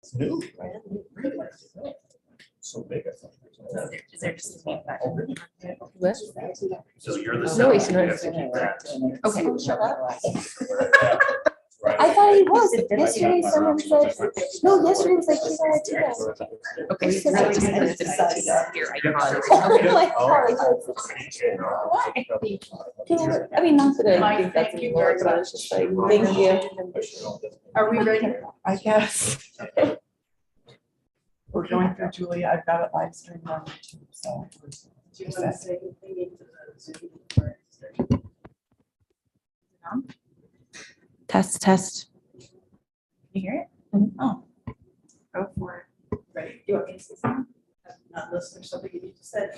It's new. So big, I thought. Is there just a feedback? So you're the. No, seller, he's you not. have to keep that. Okay. I thought he was. Yesterday someone said, no, yesterday was like, he's on a Okay. He said So that just he kind of was decided here, I got I'm like, it. I mean, not that I Mike, think that's thank you anymore, very but I was just like, thank you. Are we ready? I guess. We're going through Julie. I've got it live streamed on YouTube, so. Do you want to say anything into the Zoom or is there- Test, test. You hear it? Oh. Go for it. Ready? Do you want me to say something? Unless there's something you need to say.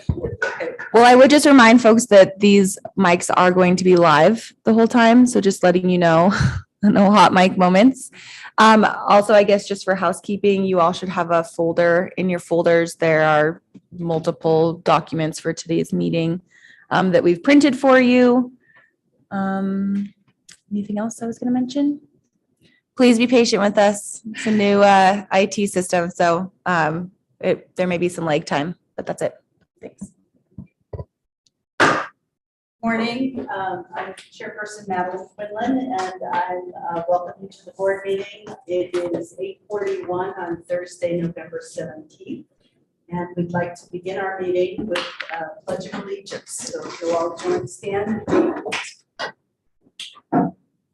Okay. Well, I would just remind folks that these mics are going to be live the whole time, so just letting you know, no hot mic moments. Also, I guess just for housekeeping, you all should have a folder. In your folders, there are multiple documents for today's meeting that we've printed for you. Anything else I was going to mention? Please be patient with us. It's a new IT system, so there may be some lag time, but that's it. Thanks. Morning, I'm Chairperson Madeline Quinlan, and I'm welcoming you to the board meeting. It is 8:41 on Thursday, November 17th. And we'd like to begin our meeting with Pledge of Allegiance. So if you'll all join stand.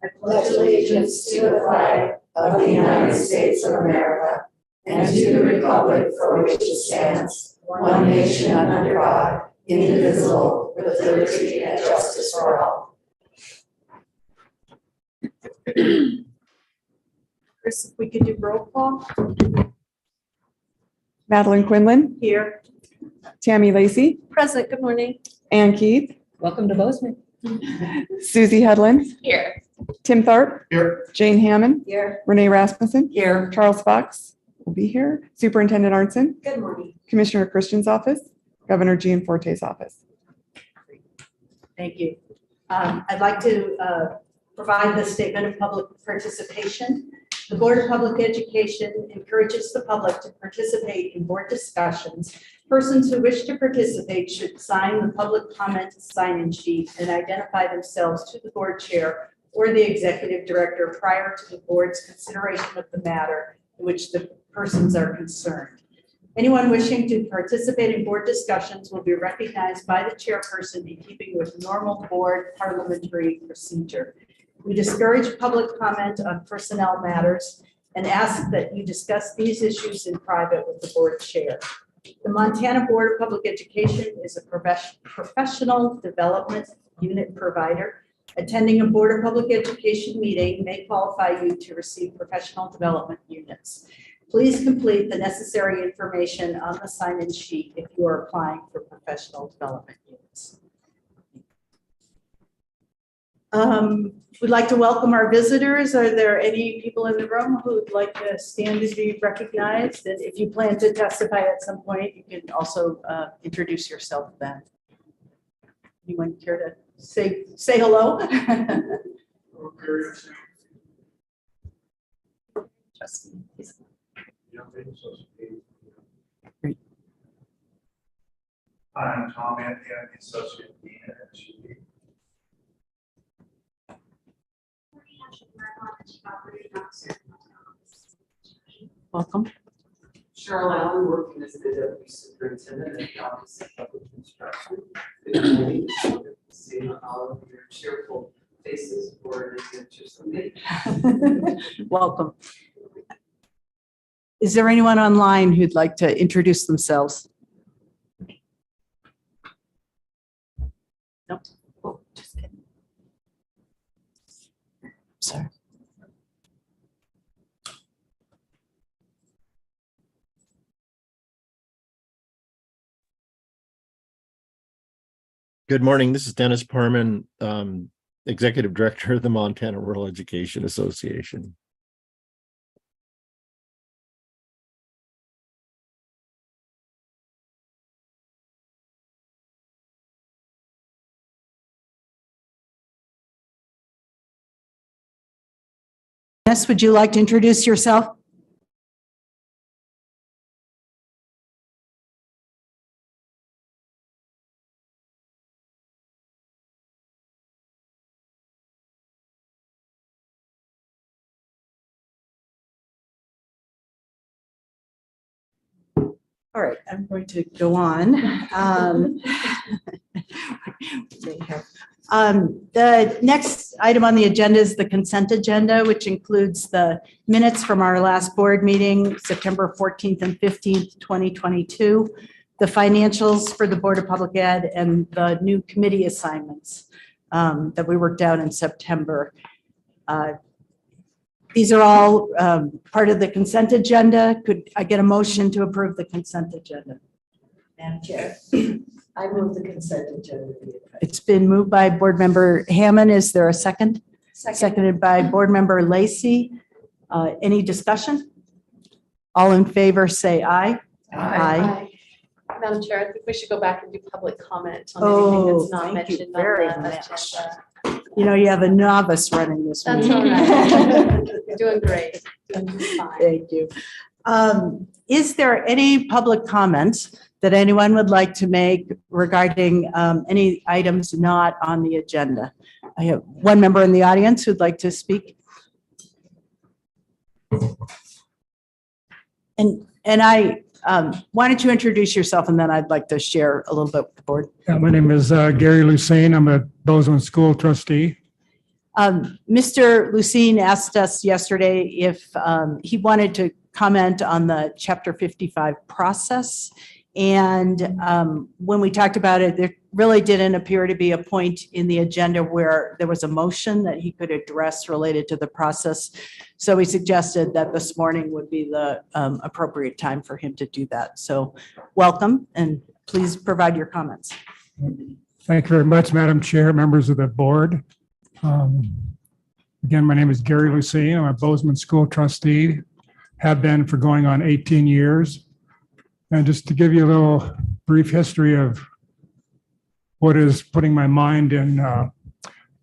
I Pledge allegiance to the flag of the United States of America and to the republic for which it stands, one nation under God, indivisible, with liberty and justice for all. Chris, if we could do roll call Madeline Quinlan, here. Tammy Lacey, Present, good morning. Ann Keith, Welcome to Bozeman. Susie Headland, Here. Tim Tharp, Here. Jane Hammond, Here. Renee Rasmussen, Here. Charles Fox will be here, Superintendent Arnson, Good morning. Commissioner Christian's office, Governor Gianforte's office. Thank you. I'd like to provide the statement of public participation. The Board of Public Education encourages the public to participate in board discussions. Persons who wish to participate should sign the public comment sign-in sheet and identify themselves to the board chair or the executive director prior to the board's consideration of the matter in which the persons are concerned. Anyone wishing to participate in board discussions will be recognized by the chairperson in keeping with normal board parliamentary procedure. We discourage public comment on personnel matters and ask that you discuss these issues in private with the board chair. The Montana Board of Public Education is a professional development unit provider. Attending a Board of Public Education meeting may qualify you to receive professional development units. Please complete the necessary information on the sign-in sheet if you are applying for professional development units. We'd like to welcome our visitors. Are there any people in the room who would like to stand to be recognized? And if you plan to testify at some point, you can also introduce yourself then. Anyone care to say hello? Justin. Great. I'm Tom Anthony, I'm the Associate Dean at HEB. Welcome. Cheryl Allen, working as the Deputy Superintendent at the Office of Public Instruction. Good morning. Seeing all of your cheerful faces for an adventure Sunday. Welcome. Is there anyone online who'd like to introduce themselves? Nope. Oh, just kidding. Sorry. Good morning. This is Dennis Parman, Executive Director of the Montana Rural Education Association. Dennis, would you like to introduce yourself? All right, I'm going to go on. The next item on the agenda is the consent agenda, which includes the minutes from our last board meeting, September 14th and 15th, 2022, the financials for the Board of Public Ed, and the new committee assignments that we worked out in September. These are all part of the consent agenda. Could I get a motion to approve the consent agenda? Madam Chair, I move the consent agenda. It's been moved by Board Member Hammond. Is there a second? Seconded by Board Member Lacy. Any discussion? All in favor, say aye. Aye. Madam Chair, I think we should go back and do public comment on Oh, anything that's not thank you mentioned very on the much. agenda. You know, you have a novice running this That's meeting. all right. You're doing great. Doing fine. Thank you. Is there any public comments that anyone would like to make regarding any items not on the agenda? I have one member in the audience who'd like to speak. And why don't you introduce yourself, and then I'd like to share a little bit with the board. Yeah, my name is Gary Lucene. I'm a Bozeman school trustee. Mr. Lucene asked us yesterday if he wanted to comment on the Chapter 55 process. And when we talked about it, there really didn't appear to be a point in the agenda where there was a motion that he could address related to the process. So we suggested that this morning would be the appropriate time for him to do that. So welcome, and please provide your comments. Thank you very much, Madam Chair, members of the board. Again, my name is Gary Lucene. I'm a Bozeman school trustee, have been for going on 18 years. And just to give you a little brief history of what is putting my mind in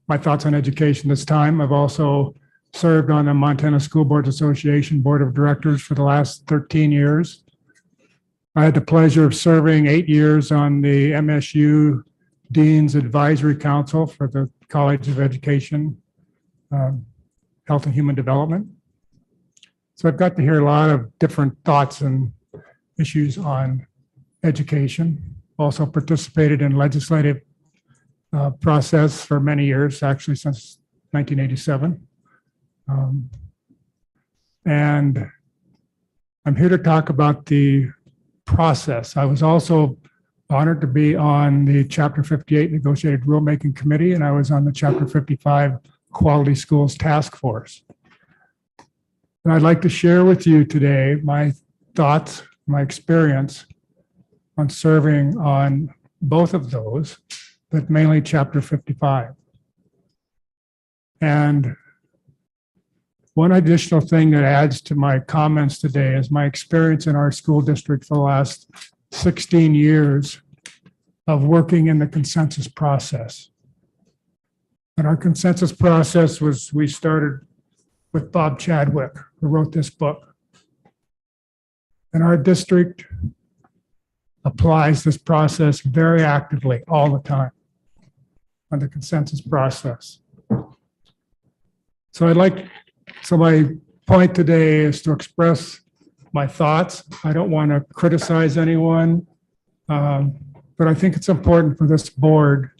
my thoughts on education this time, I've also served on the Montana School Boards Association Board of Directors for the last 13 years. I had the pleasure of serving 8 years on the MSU Dean's Advisory Council for the College of Education, Health and Human Development. So I've got to hear a lot of different thoughts and issues on education. Also participated in legislative process for many years, actually since 1987. And I'm here to talk about the process. I was also honored to be on the Chapter 58 Negotiated Rulemaking Committee, and I was on the Chapter 55 Quality Schools Task Force. And I'd like to share with you today my thoughts, my experience on serving on both of those, but mainly Chapter 55. And one additional thing that adds to my comments today is my experience in our school district for the last 16 years of working in the consensus process. And our consensus process was, we started with Bob Chadwick, who wrote this book. And our district applies this process very actively all the time on the consensus process. So my point today is to express my thoughts. I don't want to criticize anyone, but I think it's important for this board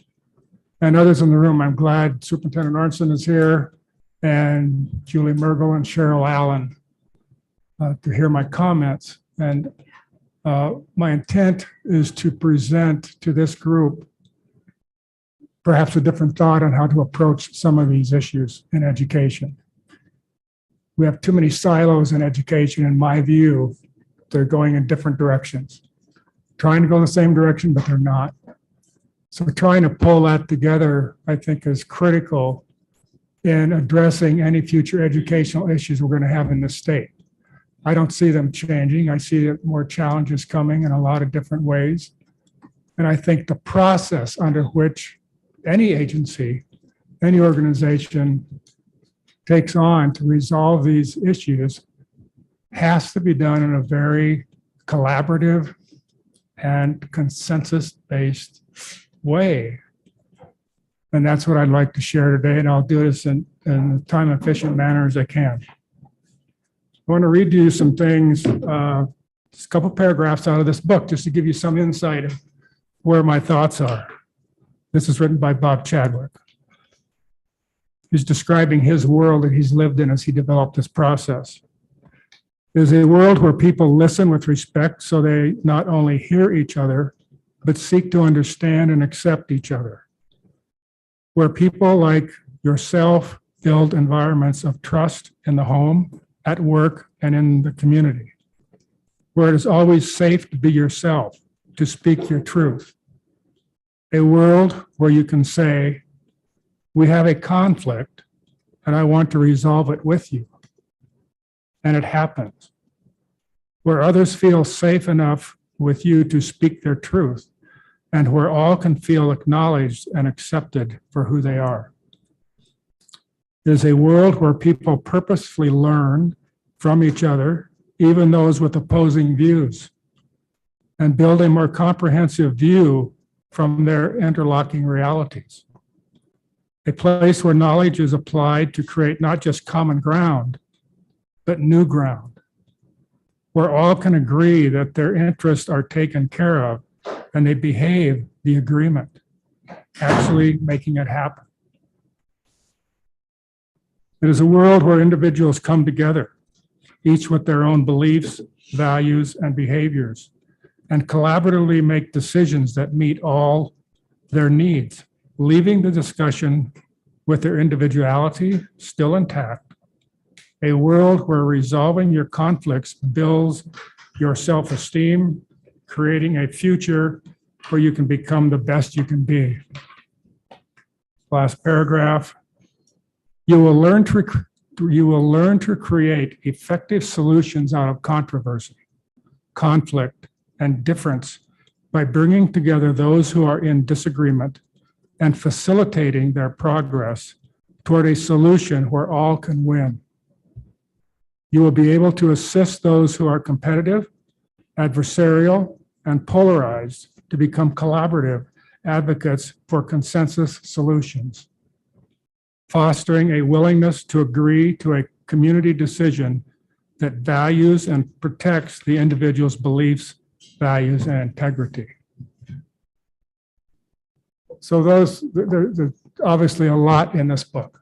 and others in the room. I'm glad Superintendent Arnson is here, and Julie Mergel and Cheryl Allen to hear my comments. And my intent is to present to this group perhaps a different thought on how to approach some of these issues in education. We have too many silos in education, in my view. They're going in different directions, trying to go the same direction, but they're not. So trying to pull that together, I think, is critical in addressing any future educational issues we're going to have in this state. I don't see them changing. I see more challenges coming in a lot of different ways. And I think the process under which any agency, any organization takes on to resolve these issues has to be done in a very collaborative and consensus-based way. And that's what I'd like to share today, and I'll do this in a time-efficient manner as I can. I want to read to you some things Just a couple paragraphs out of this book, just to give you some insight of where my thoughts are. This is written by Bob Chadwick. He's describing his world that he's lived in as he developed this process. There's a world where people listen with respect so they not only hear each other, but seek to understand and accept each other. Where people like yourself build environments of trust in the home, at work, and in the community. Where it is always safe to be yourself, to speak your truth. A world where you can say, we have a conflict and I want to resolve it with you. And it happens. Where others feel safe enough with you to speak their truth, and where all can feel acknowledged and accepted for who they are. There's a world where people purposefully learn from each other, even those with opposing views, and build a more comprehensive view from their interlocking realities. A place where knowledge is applied to create not just common ground, but new ground, where all can agree that their interests are taken care of and they behave the agreement, actually making it happen. It is a world where individuals come together, each with their own beliefs, values, and behaviors, and collaboratively make decisions that meet all their needs, leaving the discussion with their individuality still intact. A world where resolving your conflicts builds your self-esteem, creating a future where you can become the best you can be. Last paragraph. You will learn to create effective solutions out of controversy, conflict, and difference by bringing together those who are in disagreement and facilitating their progress toward a solution where all can win. You will be able to assist those who are competitive, adversarial, and polarized to become collaborative advocates for consensus solutions, fostering a willingness to agree to a community decision that values and protects the individual's beliefs, values, and integrity. So there's obviously a lot in this book,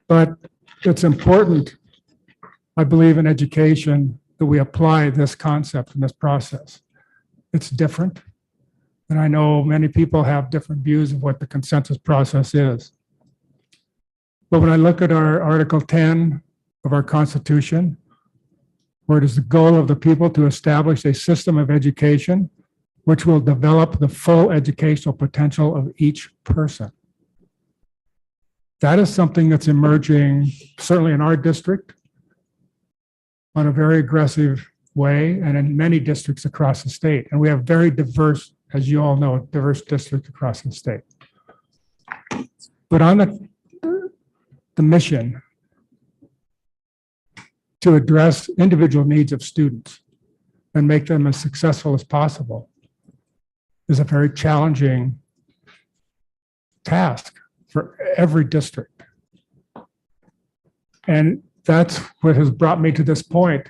but it's important, I believe, in education that we apply this concept in this process. It's different, and I know many people have different views of what the consensus process is. But when I look at our Article 10 of our Constitution, where it is the goal of the people to establish a system of education which will develop the full educational potential of each person. That is something that's emerging, certainly in our district, on a very aggressive way, and in many districts across the state. And we have very diverse, as you all know, diverse districts across the state. But on the mission to address individual needs of students and make them as successful as possible is a very challenging task for every district. And that's what has brought me to this point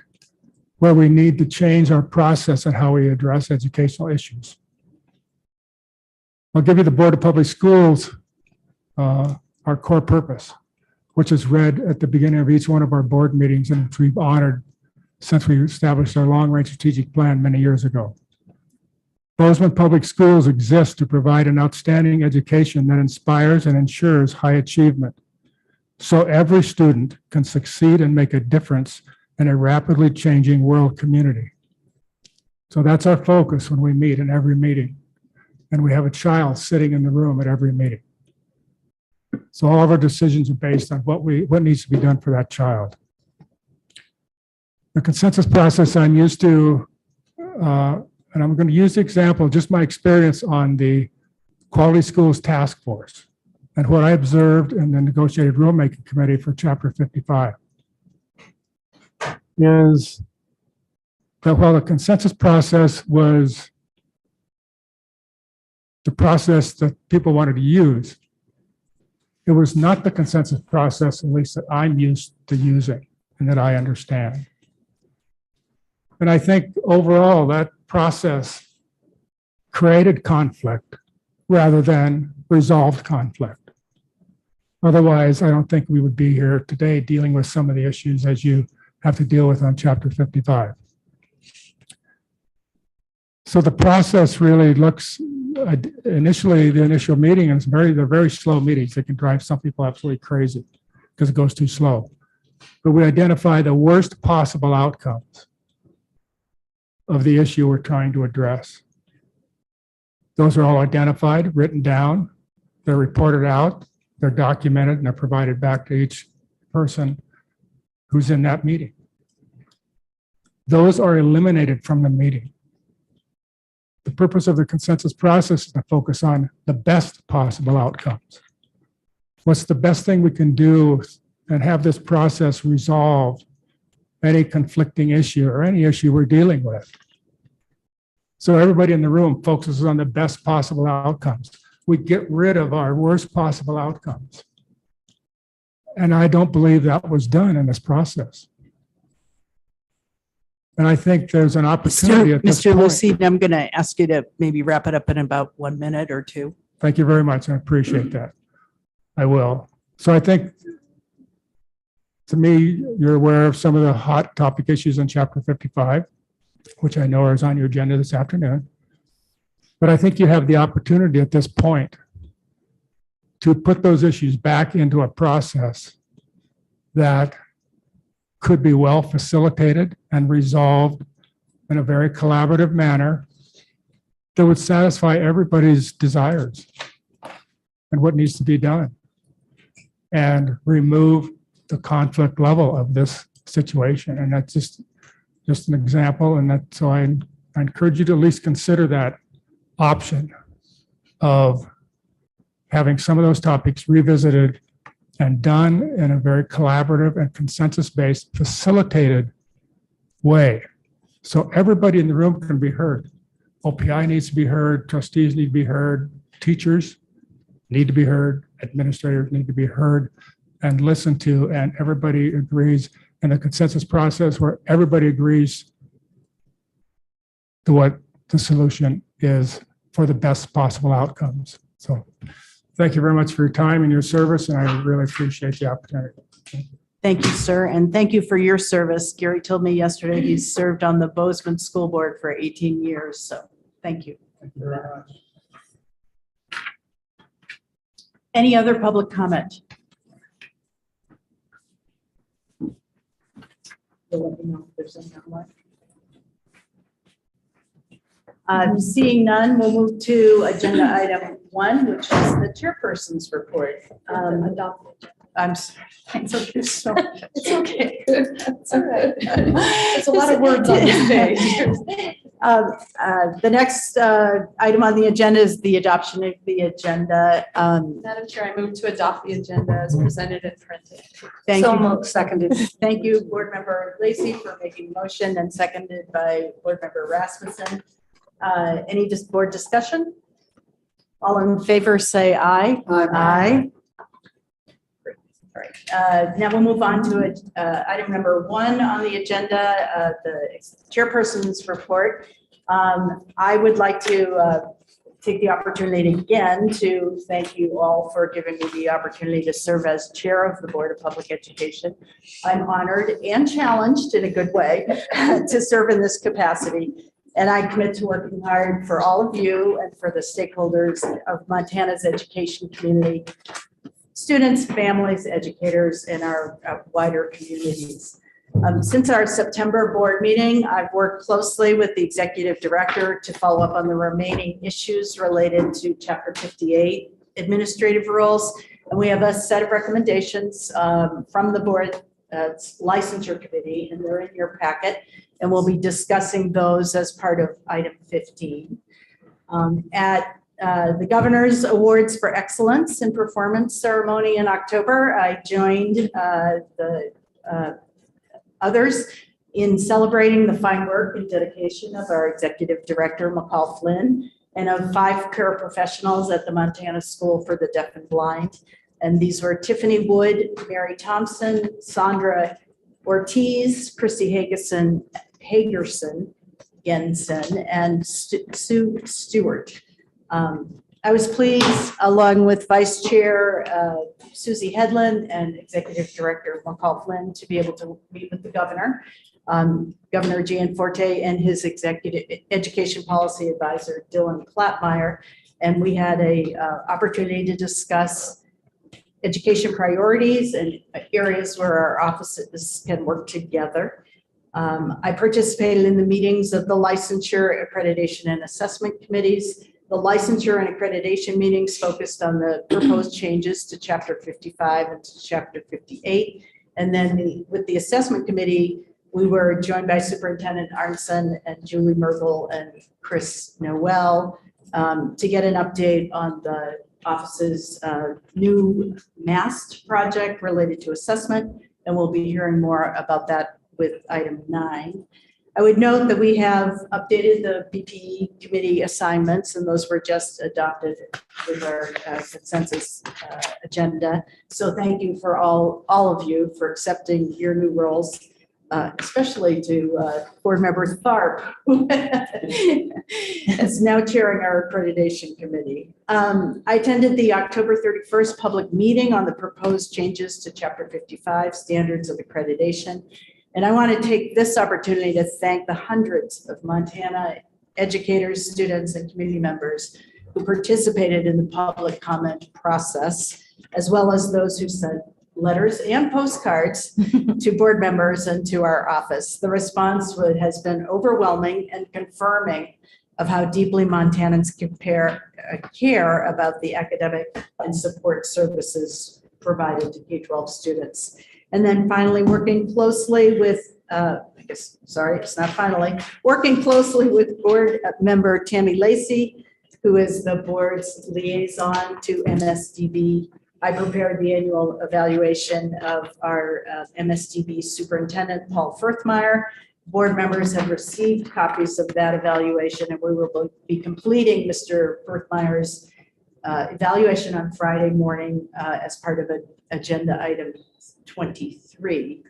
where we need to change our process and how we address educational issues. I'll give you the Board of Public Schools, our core purpose, which is read at the beginning of each one of our board meetings and which we've honored since we established our long-range strategic plan many years ago. Bozeman Public Schools exist to provide an outstanding education that inspires and ensures high achievement, so every student can succeed and make a difference in a rapidly changing world community. So that's our focus when we meet in every meeting. And we have a child sitting in the room at every meeting. So all of our decisions are based on what needs to be done for that child. The consensus process I'm used to, and I'm going to use the example of just my experience on the Quality Schools Task Force and what I observed in the negotiated rulemaking committee for Chapter 55 is that while the consensus process was the process that people wanted to use, it was not the consensus process, at least that I'm used to using and that I understand. And I think overall that process created conflict rather than resolved conflict. Otherwise, I don't think we would be here today dealing with some of the issues as you have to deal with on Chapter 55. So the process really looks, initially, the initial meeting is they're very slow meetings. They can drive some people absolutely crazy because it goes too slow. But we identify the worst possible outcomes of the issue we're trying to address. Those are all identified, written down, they're reported out, they're documented, and they're provided back to each person who's in that meeting. Those are eliminated from the meeting. The purpose of the consensus process is to focus on the best possible outcomes. What's the best thing we can do and have this process resolve any conflicting issue or any issue we're dealing with? So everybody in the room focuses on the best possible outcomes. We get rid of our worst possible outcomes. And I don't believe that was done in this process. And I think there's an opportunity at this Mr. point. Lucid, I'm going to ask you to maybe wrap it up in about 1 minute or two. Thank you very much. I appreciate that. I will. So I think, to me, you're aware of some of the hot topic issues in Chapter 55, which I know is on your agenda this afternoon. But I think you have the opportunity at this point to put those issues back into a process that could be well facilitated and resolved in a very collaborative manner that would satisfy everybody's desires and what needs to be done, and remove the conflict level of this situation. And that's just an example. And that, so I encourage you to at least consider that option of having some of those topics revisited and done in a very collaborative and consensus-based, facilitated way. So everybody in the room can be heard. OPI needs to be heard, trustees need to be heard, teachers need to be heard, administrators need to be heard and listened to, and everybody agrees in a consensus process where everybody agrees to what the solution is for the best possible outcomes. So thank you very much for your time and your service, and I really appreciate the opportunity. Thank you, sir. And thank you for your service. Gary told me yesterday he's served on the Bozeman School Board for 18 years. So thank you. Thank you very much. Any other public comment? You'll let me know if there's any online. Seeing none, we'll move to agenda item 1, which is the chairperson's report. I'm sorry. It's okay. So, It's okay. it's all right. There's a lot of words on this page. The next item on the agenda is the adoption of the agenda. Madam Chair, I move to adopt the agenda as presented and printed. Thank So you. moved. Seconded. Thank you, Board Member Lacy, for making the motion, and seconded by Board Member Rasmussen. Any board discussion? All in favor, say aye. Aye. All right, now we'll move on to item number 1 on the agenda, the chairperson's report. I would like to take the opportunity again to thank you all for giving me the opportunity to serve as chair of the Board of Public Education. I'm honored and challenged in a good way to serve in this capacity. And I commit to working hard for all of you and for the stakeholders of Montana's education community, students, families, educators, and our wider communities. Since our September board meeting, I've worked closely with the executive director to follow up on the remaining issues related to Chapter 58 administrative rules. And we have a set of recommendations from the board licensure committee, and they're in your packet. And we'll be discussing those as part of item 15. At the Governor's Awards for Excellence in Performance ceremony in October, I joined the others in celebrating the fine work and dedication of our Executive Director, McCall Flynn, and of 5 paraprofessionals at the Montana School for the Deaf and Blind. And these were Tiffany Wood, Mary Thompson, Sandra Ortiz, Christy Hagerson, Genson, and Sue Stewart. I was pleased, along with Vice Chair Susie Headland and Executive Director McCall Flynn, to be able to meet with the governor, Governor Gianforte, and his Executive Education Policy Advisor, Dylan Plattmeyer. And we had a opportunity to discuss education priorities and areas where our offices can work together. I participated in the meetings of the licensure, accreditation, and assessment committees. The licensure and accreditation meetings focused on the proposed changes to Chapter 55 and to Chapter 58. And then with the assessment committee, we were joined by Superintendent Arnson and Julie Merkel and Chris Noel to get an update on the office's new MAST project related to assessment. And we'll be hearing more about that with item 9. I would note that we have updated the BPE committee assignments, and those were just adopted with our consensus agenda. So thank you for all of you for accepting your new roles, especially to Board Member Tharp, who is now chairing our accreditation committee. I attended the October 31st public meeting on the proposed changes to Chapter 55, Standards of Accreditation. And I want to take this opportunity to thank the hundreds of Montana educators, students, and community members who participated in the public comment process, as well as those who sent letters and postcards to board members and to our office. The response has been overwhelming and confirming of how deeply Montanans care about the academic and support services provided to K-12 students. And then finally, working closely with, working closely with board member Tammy Lacey, who is the board's liaison to MSDB. I prepared the annual evaluation of our MSDB superintendent, Paul Firthmeyer. Board members have received copies of that evaluation, and we will be completing Mr. Firthmeyer's evaluation on Friday morning as part of agenda item 23.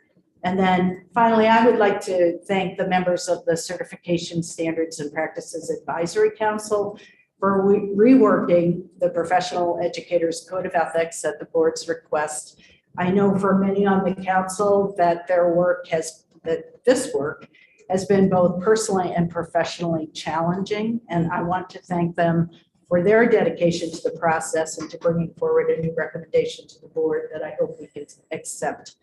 And then finally, I would like to thank the members of the Certification Standards and Practices Advisory Council for reworking the Professional Educators Code of Ethics at the board's request. I know for many on the council that this work has been both personally and professionally challenging, and I want to thank them for their dedication to the process and to bringing forward a new recommendation to the board that I hope we can accept.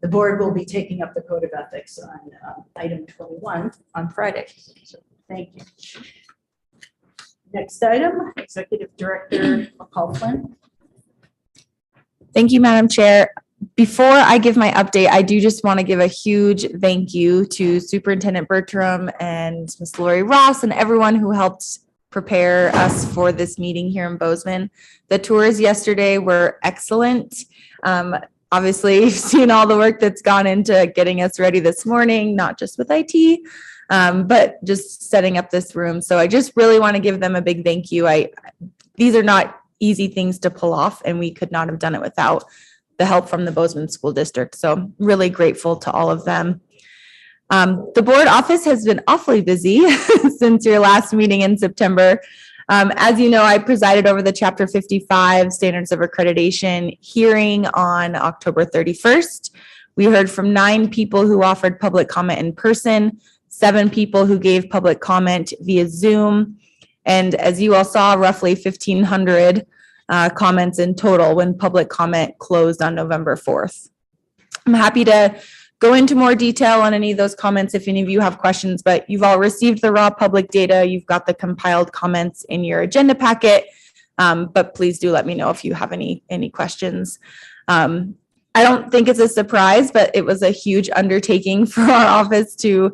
The board will be taking up the Code of Ethics on item 21 on Friday. So thank you. Next item, Executive Director McCall Flynn. Thank you, Madam Chair. Before I give my update, I do just want to give a huge thank you to Superintendent Bertram and Ms. Lori Ross and everyone who helped prepare us for this meeting here in Bozeman. The tours yesterday were excellent. Obviously, you've seen all the work that's gone into getting us ready this morning, not just with IT, but just setting up this room. So I just really want to give them a big thank you. These are not easy things to pull off, and we could not have done it without the help from the Bozeman School District. So really grateful to all of them. The board office has been awfully busy since your last meeting in September. As you know, I presided over the Chapter 55 Standards of Accreditation hearing on October 31st. We heard from 9 people who offered public comment in person, 7 people who gave public comment via Zoom, and as you all saw, roughly 1,500 comments in total when public comment closed on November 4th. I'm happy to go into more detail on any of those comments if any of you have questions, but you've all received the raw public data. You've got the compiled comments in your agenda packet, but please do let me know if you have any questions. I don't think it's a surprise, but it was a huge undertaking for our office to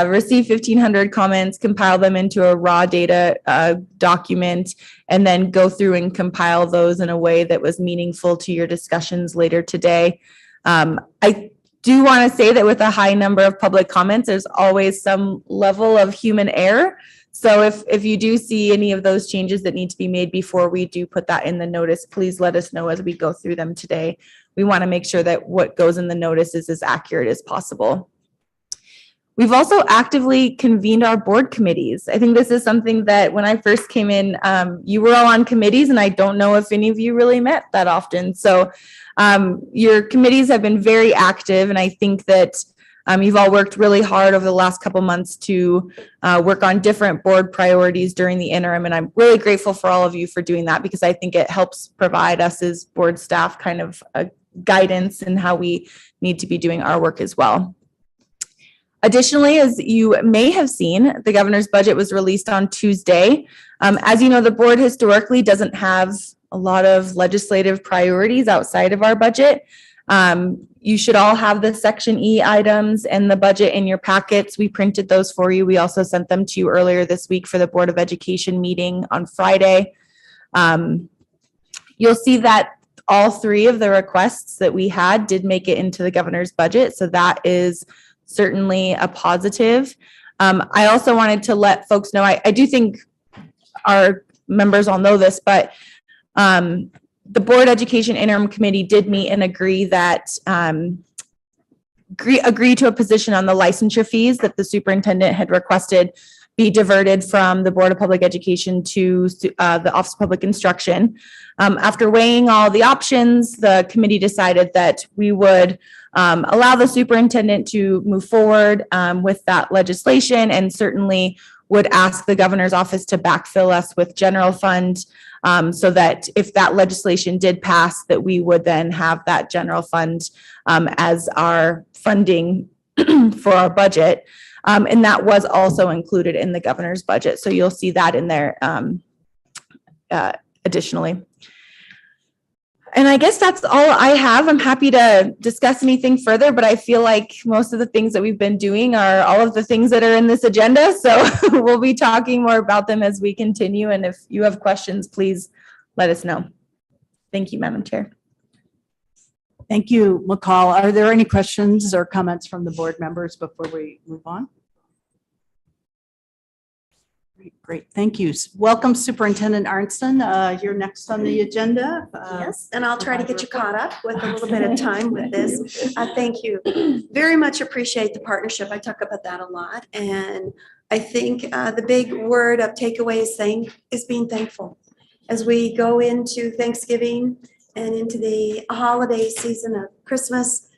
receive 1,500 comments, compile them into a raw data document, and then go through and compile those in a way that was meaningful to your discussions later today. I do want to say that with a high number of public comments, there's always some level of human error. So if you do see any of those changes that need to be made before we do put that in the notice, please let us know as we go through them today. We want to make sure that what goes in the notice is as accurate as possible. We've also actively convened our board committees. I think this is something that when I first came in, you were all on committees, and I don't know if any of you really met that often. So your committees have been very active, and I think that you've all worked really hard over the last couple months to work on different board priorities during the interim. And I'm really grateful for all of you for doing that, because I think it helps provide us as board staff kind of a guidance in how we need to be doing our work as well. Additionally, as you may have seen, the governor's budget was released on Tuesday. As you know, the board historically doesn't have a lot of legislative priorities outside of our budget. You should all have the Section E items and the budget in your packets. We printed those for you. We also sent them to you earlier this week for the Board of Education meeting on Friday. You'll see that all three of the requests that we had did make it into the governor's budget. So that is certainly a positive. I also wanted to let folks know, I do think our members all know this, but the Board Education Interim Committee did meet and agree that agree to a position on the licensure fees that the superintendent had requested be diverted from the Board of Public Education to the Office of Public Instruction. After weighing all the options, the committee decided that we would allow the superintendent to move forward with that legislation, and certainly would ask the governor's office to backfill us with general fund, so that if that legislation did pass, that we would then have that general fund as our funding for our budget. And that was also included in the governor's budget. So you'll see that in there additionally. And I guess that's all I have. I'm happy to discuss anything further, but I feel like most of the things that we've been doing are all of the things that are in this agenda. So we'll be talking more about them as we continue. And if you have questions, please let us know. Thank you, Madam Chair. Thank you, McCall. Are there any questions or comments from the board members before we move on? Great, thank you. Welcome, Superintendent Arntzen. You're next on the agenda. Yes, and I'll try to get you caught up with a little bit of time with this. Thank you. Very much appreciate the partnership. I talk about that a lot. And I think the big word of takeaway is being thankful. As we go into Thanksgiving and into the holiday season of Christmas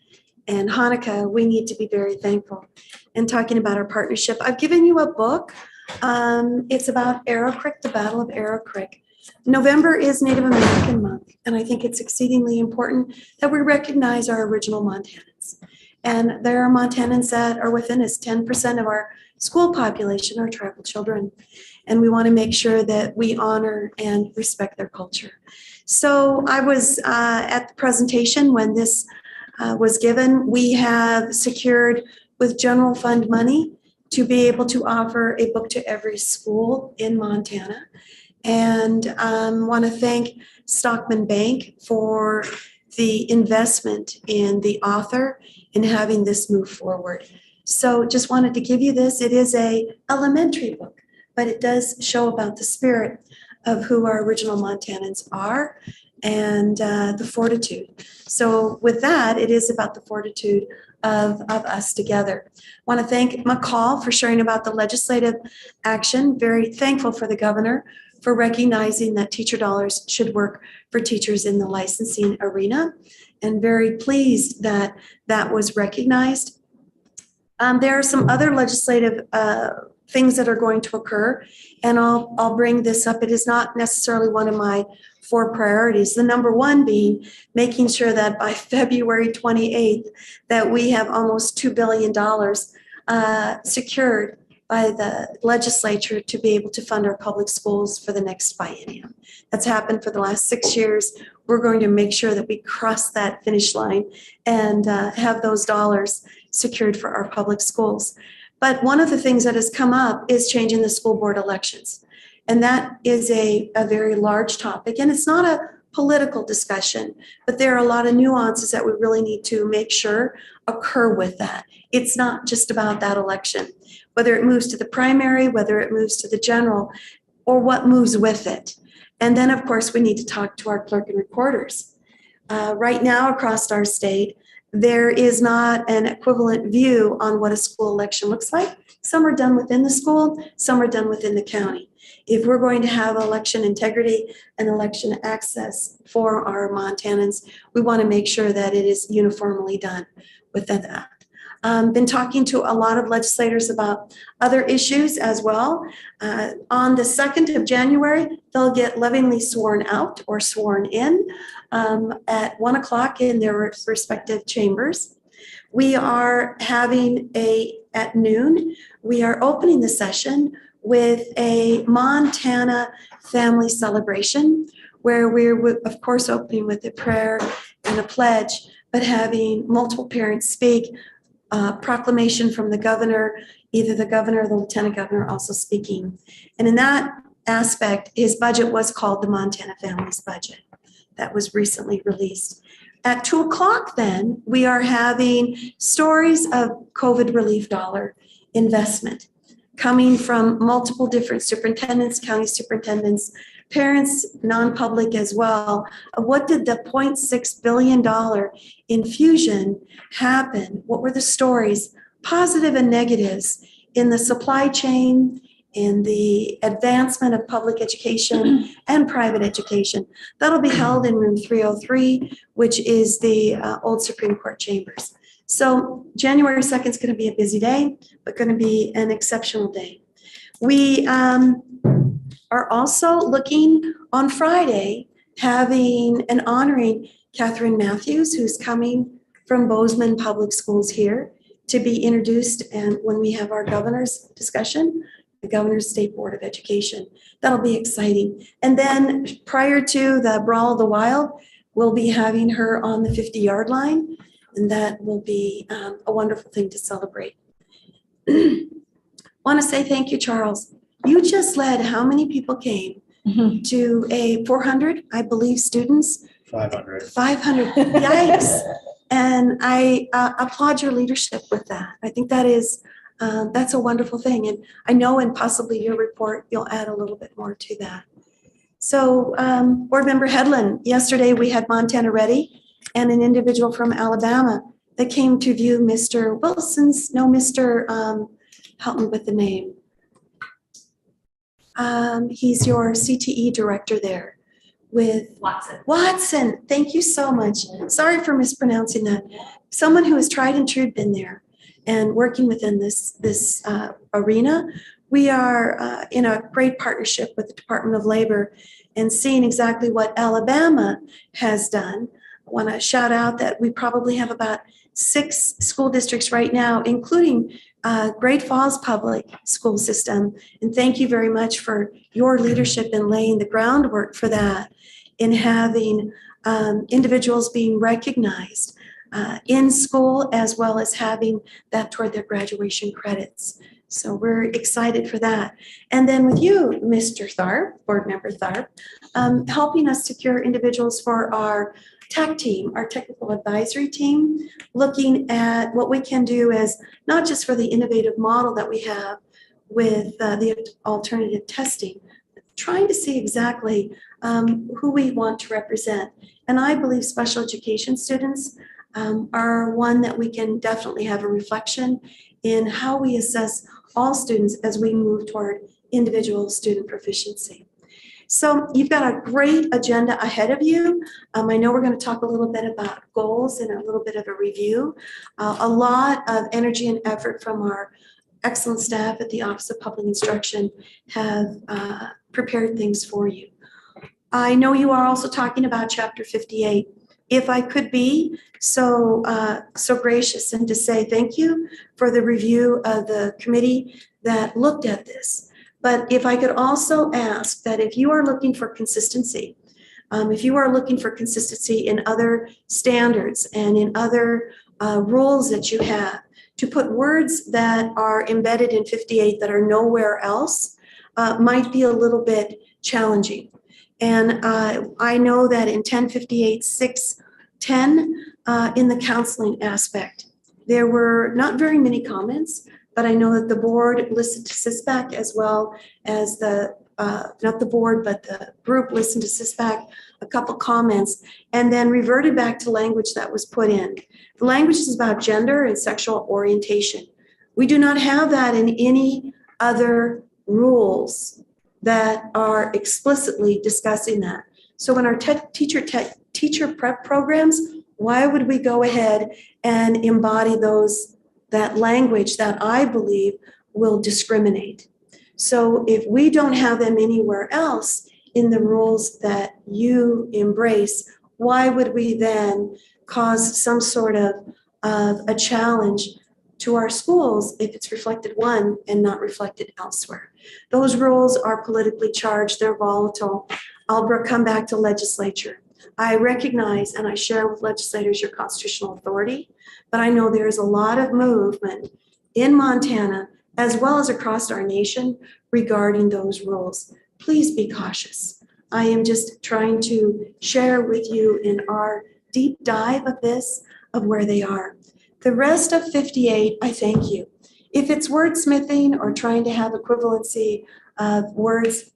and Hanukkah, we need to be very thankful. And talking about our partnership, I've given you a book. It's about Arrow Creek, the Battle of Arrow Creek. November is Native American Month, and I think it's exceedingly important that we recognize our original Montanans. And there are Montanans that are within us. 10% of our school population are tribal children, and we want to make sure that we honor and respect their culture. So I was at the presentation when this was given. We have secured with general fund money to be able to offer a book to every school in Montana. And want to thank Stockman Bank for the investment in the author in having this move forward. So just wanted to give you this. It is an elementary book, but it does show about the spirit of who our original Montanans are and the fortitude. So with that, it is about the fortitude of us together. I want to thank McCall for sharing about the legislative action. Very thankful for the governor for recognizing that teacher dollars should work for teachers in the licensing arena, and very pleased that that was recognized. There are some other legislative things that are going to occur, and I'll bring this up. It is not necessarily one of my 4 priorities. The number one being making sure that by February 28th, that we have almost $2 billion secured by the legislature to be able to fund our public schools for the next biennium. That's happened for the last 6 years. We're going to make sure that we cross that finish line and have those dollars secured for our public schools. But one of the things that has come up is changing the school board elections. And that is a very large topic. And it's not a political discussion, but there are a lot of nuances that we really need to make sure occur with that. It's not just about that election, whether it moves to the primary, whether it moves to the general, or what moves with it. And then, of course, we need to talk to our clerk and recorders. Right now, across our state, there is not an equivalent view on what a school election looks like. Some are done within the school, some are done within the county. If we're going to have election integrity and election access for our Montanans, we want to make sure that it is uniformly done within that. Been talking to a lot of legislators about other issues as well. On the 2nd of January, they'll get lovingly sworn out or sworn in at 1 o'clock in their respective chambers. We are having at noon, we are opening the session with a Montana family celebration where we're, of course, opening with a prayer and a pledge, but having multiple parents speak, proclamation from the governor, either the governor or the lieutenant governor also speaking. And in that aspect, his budget was called the Montana Family's Budget. That was recently released. At 2 o'clock then, we are having stories of COVID relief dollar investment coming from multiple different superintendents, county superintendents, parents, non-public as well. What did the $0.6 billion infusion happen? What were the stories, positive and negatives, in the supply chain, in the advancement of public education and private education? That'll be held in room 303, which is the old Supreme Court chambers. So January 2nd is going to be a busy day, but going to be an exceptional day. We are also looking on Friday, having and honoring Catherine Matthews, who's coming from Bozeman Public Schools here to be introduced. And when we have our governor's discussion, the Governor's State Board of Education, that'll be exciting. And then prior to the Brawl of the Wild, we'll be having her on the 50-yard line. And that will be a wonderful thing to celebrate. Want to say thank you, Charles. You just led how many people came to a 400, I believe, students? 500. 500, yikes. And I applaud your leadership with that. I think that is, that's a wonderful thing. And I know in possibly your report, you'll add a little bit more to that. So Board Member Hedlund, yesterday we had Montana Ready and an individual from Alabama that came to view Mr. Wilson's, no, Mr. Help me with the name. He's your CTE director there with Watson. Watson. Thank you so much. Sorry for mispronouncing that. Someone who has tried and true been there and working within this arena. We are in a great partnership with the Department of Labor and seeing exactly what Alabama has done. I want to shout out that we probably have about 6 school districts right now, including Great Falls Public School System. And thank you very much for your leadership in laying the groundwork for that, in having individuals being recognized in school, as well as having that toward their graduation credits. So we're excited for that. And then with you, Mr. Tharp, Board Member Tharp, helping us secure individuals for our TAC team, our technical advisory team, looking at what we can do as not just for the innovative model that we have with the alternative testing, trying to see exactly who we want to represent. And I believe special education students are one that we can definitely have a reflection in how we assess all students as we move toward individual student proficiency. So you've got a great agenda ahead of you. I know we're going to talk a little bit about goals and a little bit of a review. A lot of energy and effort from our excellent staff at the Office of Public Instruction have prepared things for you. I know you are also talking about Chapter 58. If I could be so gracious and to say thank you for the review of the committee that looked at this. But if I could also ask that if you are looking for consistency, if you are looking for consistency in other standards and in other rules that you have, to put words that are embedded in 58 that are nowhere else might be a little bit challenging. And I know that in 1058-610, in the counseling aspect, there were not very many comments, but I know that the board listened to CISPAC as well as the not the board, but the group listened to CISPAC, a couple comments, and then reverted back to language that was put in. The language is about gender and sexual orientation. We do not have that in any other rules that are explicitly discussing that. So in our teacher prep programs, why would we go ahead and embody that language that I believe will discriminate? So if we don't have them anywhere else in the rules that you embrace, why would we then cause some sort of a challenge to our schools if it's reflected one and not reflected elsewhere? Those rules are politically charged, they're volatile. I'll come back to legislature. I recognize and I share with legislators your constitutional authority, but I know there is a lot of movement in Montana as well as across our nation regarding those rules. Please be cautious. I am just trying to share with you in our deep dive of this, of where they are. The rest of 58, I thank you. If it's wordsmithing or trying to have equivalency of words,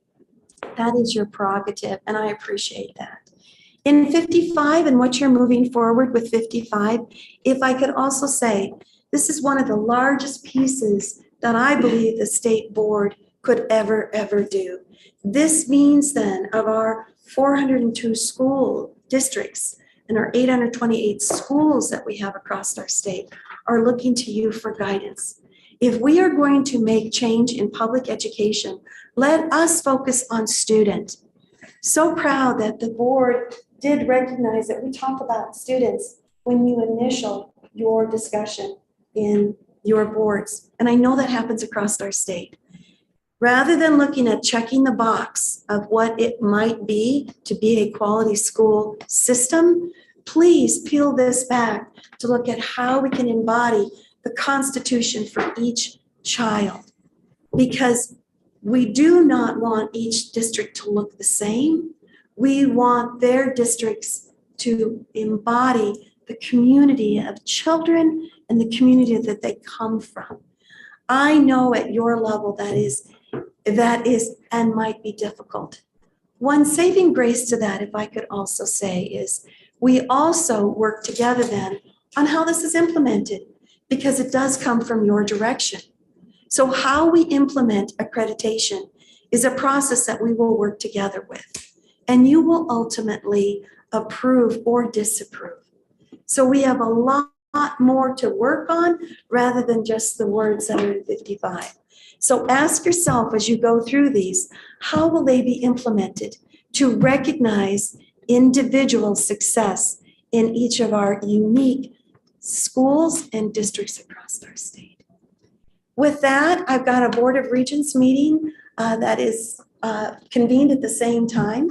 that is your prerogative, and I appreciate that. In 55 and what you're moving forward with 55, if I could also say, this is one of the largest pieces that I believe the state board could ever do. This means then of our 402 school districts and our 828 schools that we have across our state are looking to you for guidance. If we are going to make change in public education, let us focus on student. So proud that the board did recognize that we talk about students when you initial your discussion in your boards. And I know that happens across our state. Rather than looking at checking the box of what it might be to be a quality school system, please peel this back to look at how we can embody the Constitution for each child. Because we do not want each district to look the same. We want their districts to embody the community of children and the community that they come from. I know at your level that is and might be difficult. One saving grace to that, if I could also say, is we also work together then on how this is implemented, because it does come from your direction. So how we implement accreditation is a process that we will work together with, and you will ultimately approve or disapprove. So we have a lot more to work on rather than just the words that are in 55. So ask yourself as you go through these, how will they be implemented to recognize individual success in each of our unique schools and districts across our state? With that, I've got a Board of Regents meeting that is convened at the same time,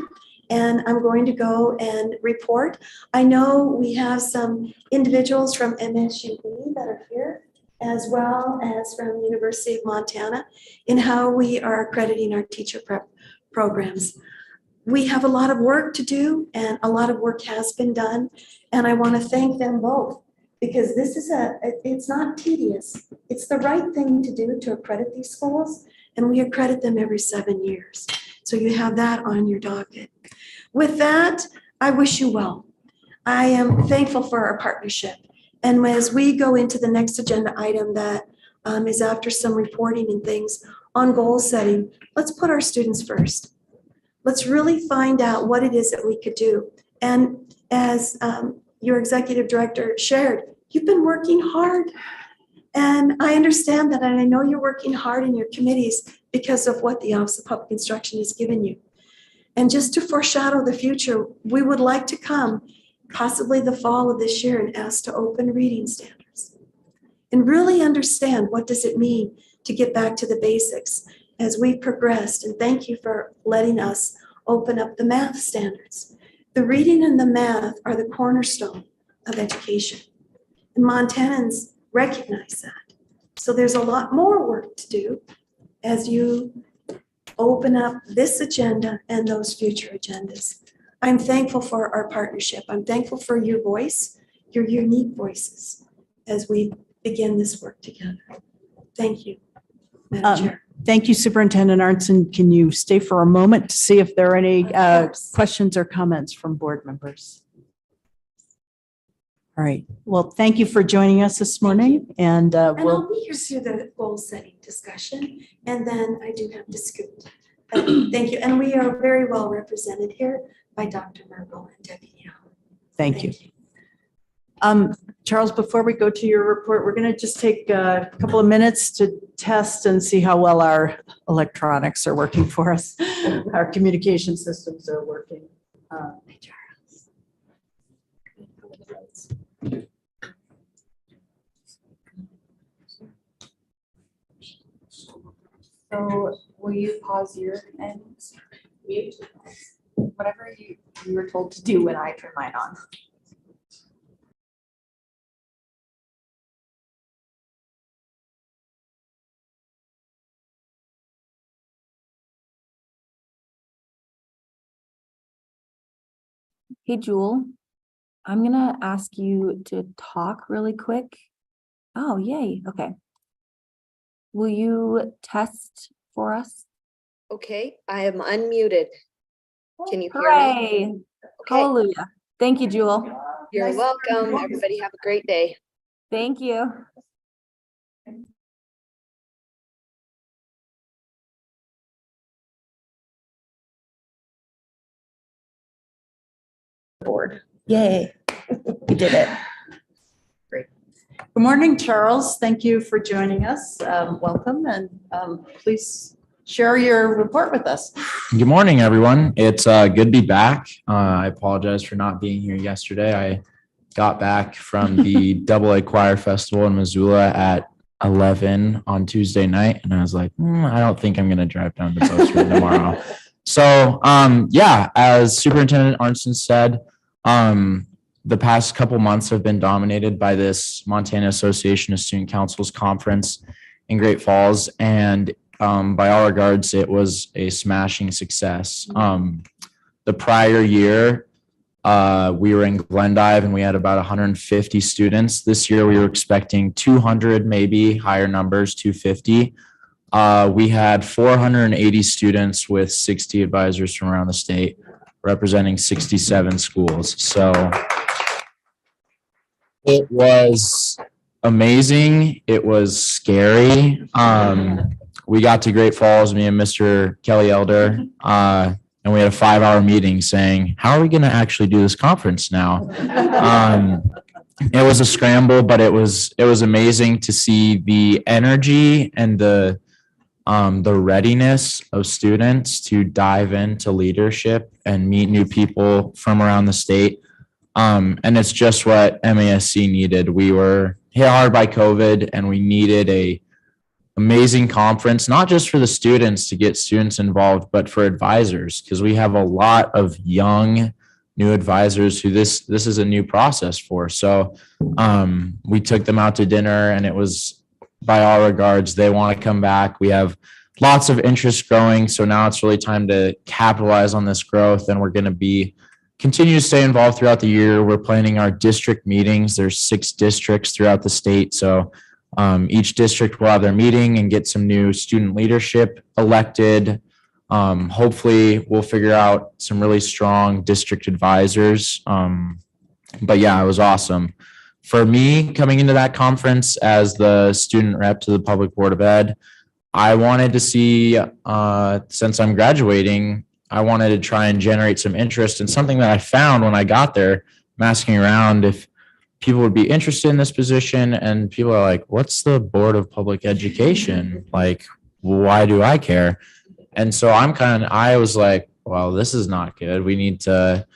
and I'm going to go and report. I know we have some individuals from MSUE that are here, as well as from the University of Montana, in how we are accrediting our teacher prep programs. We have a lot of work to do, and a lot of work has been done, and I want to thank them both, because this is it's not tedious. It's the right thing to do to accredit these schools, and we accredit them every 7 years. So you have that on your docket. With that, I wish you well. I am thankful for our partnership. And as we go into the next agenda item that is after some reporting and things on goal setting, let's put our students first. Let's really find out what it is that we could do. And as your executive director shared, you've been working hard. And I understand that, and I know you're working hard in your committees because of what the Office of Public Instruction has given you. And just to foreshadow the future, we would like to come possibly the fall of this year and ask to open reading standards and really understand what does it mean to get back to the basics as we progressed. And thank you for letting us open up the math standards. The reading and the math are the cornerstone of education, and Montanans recognize that. So there's a lot more work to do as you open up this agenda and those future agendas. I'm thankful for our partnership. I'm thankful for your voice, your unique voices, as we begin this work together. Thank you, Madam Chair. Thank you, Superintendent Arnson. Can you stay for a moment to see if there are any questions or comments from board members? All right. Well, thank you for joining us this morning, and And we'll. I'll be here through the goal-setting discussion, and then I do have to scoot. Thank you, and we are very well represented here by Dr. Merkel and Debbie Allen. Thank you. Charles, before we go to your report, we're going to just take a couple of minutes to test and see how well our electronics are working for us. Our communication systems are working. Hi, Charles. So will you pause your and mute? Whatever you were told to do when I turn mine on. Hey, Jewel, I'm gonna ask you to talk really quick. Oh, yay. Okay. Will you test for us? Okay, I am unmuted. Can you hear me? Hooray. Okay, Hallelujah. Thank you, Jewel. you're welcome. Everybody have a great day. Thank you. Board. Yay. We did it. Good morning, Charles. Thank you for joining us. Welcome, and please share your report with us. Good morning, everyone. It's good to be back. I apologize for not being here yesterday. I got back from the AA Choir Festival in Missoula at 11 on Tuesday night, and I was like, I don't think I'm going to drive down to Bozeman tomorrow. So, yeah, as Superintendent Arnson said, the past couple months have been dominated by this Montana Association of Student Councils conference in Great Falls, and by all regards, it was a smashing success. The prior year, we were in Glendive and we had about 150 students. This year, we were expecting 200, maybe higher numbers, 250. We had 480 students with 60 advisors from around the state, representing 67 schools. So it was amazing. It was scary. We got to Great Falls, me and Mr. Kelly Elder, and we had a 5-hour meeting saying, how are we going to actually do this conference now? It was a scramble, but it was amazing to see the energy and the readiness of students to dive into leadership and meet new people from around the state. And it's just what MASC needed. We were hit hard by COVID and we needed a amazing conference, not just for the students to get students involved, but for advisors, because we have a lot of young new advisors who this is a new process for. So we took them out to dinner and it was, by all regards, they want to come back. We have lots of interest growing. So now it's really time to capitalize on this growth, and we're going to continue to stay involved throughout the year. We're planning our district meetings. There's 6 districts throughout the state. So each district will have their meeting and get some new student leadership elected. Hopefully we'll figure out some really strong district advisors. But yeah, it was awesome. For me, coming into that conference as the student rep to the Public Board of Ed, I wanted to see, since I'm graduating, I wanted to try and generate some interest. And something that I found when I got there, I'm asking around if people would be interested in this position, and people are like, what's the Board of Public Education? Like, why do I care? And so I was like, well, this is not good. We need to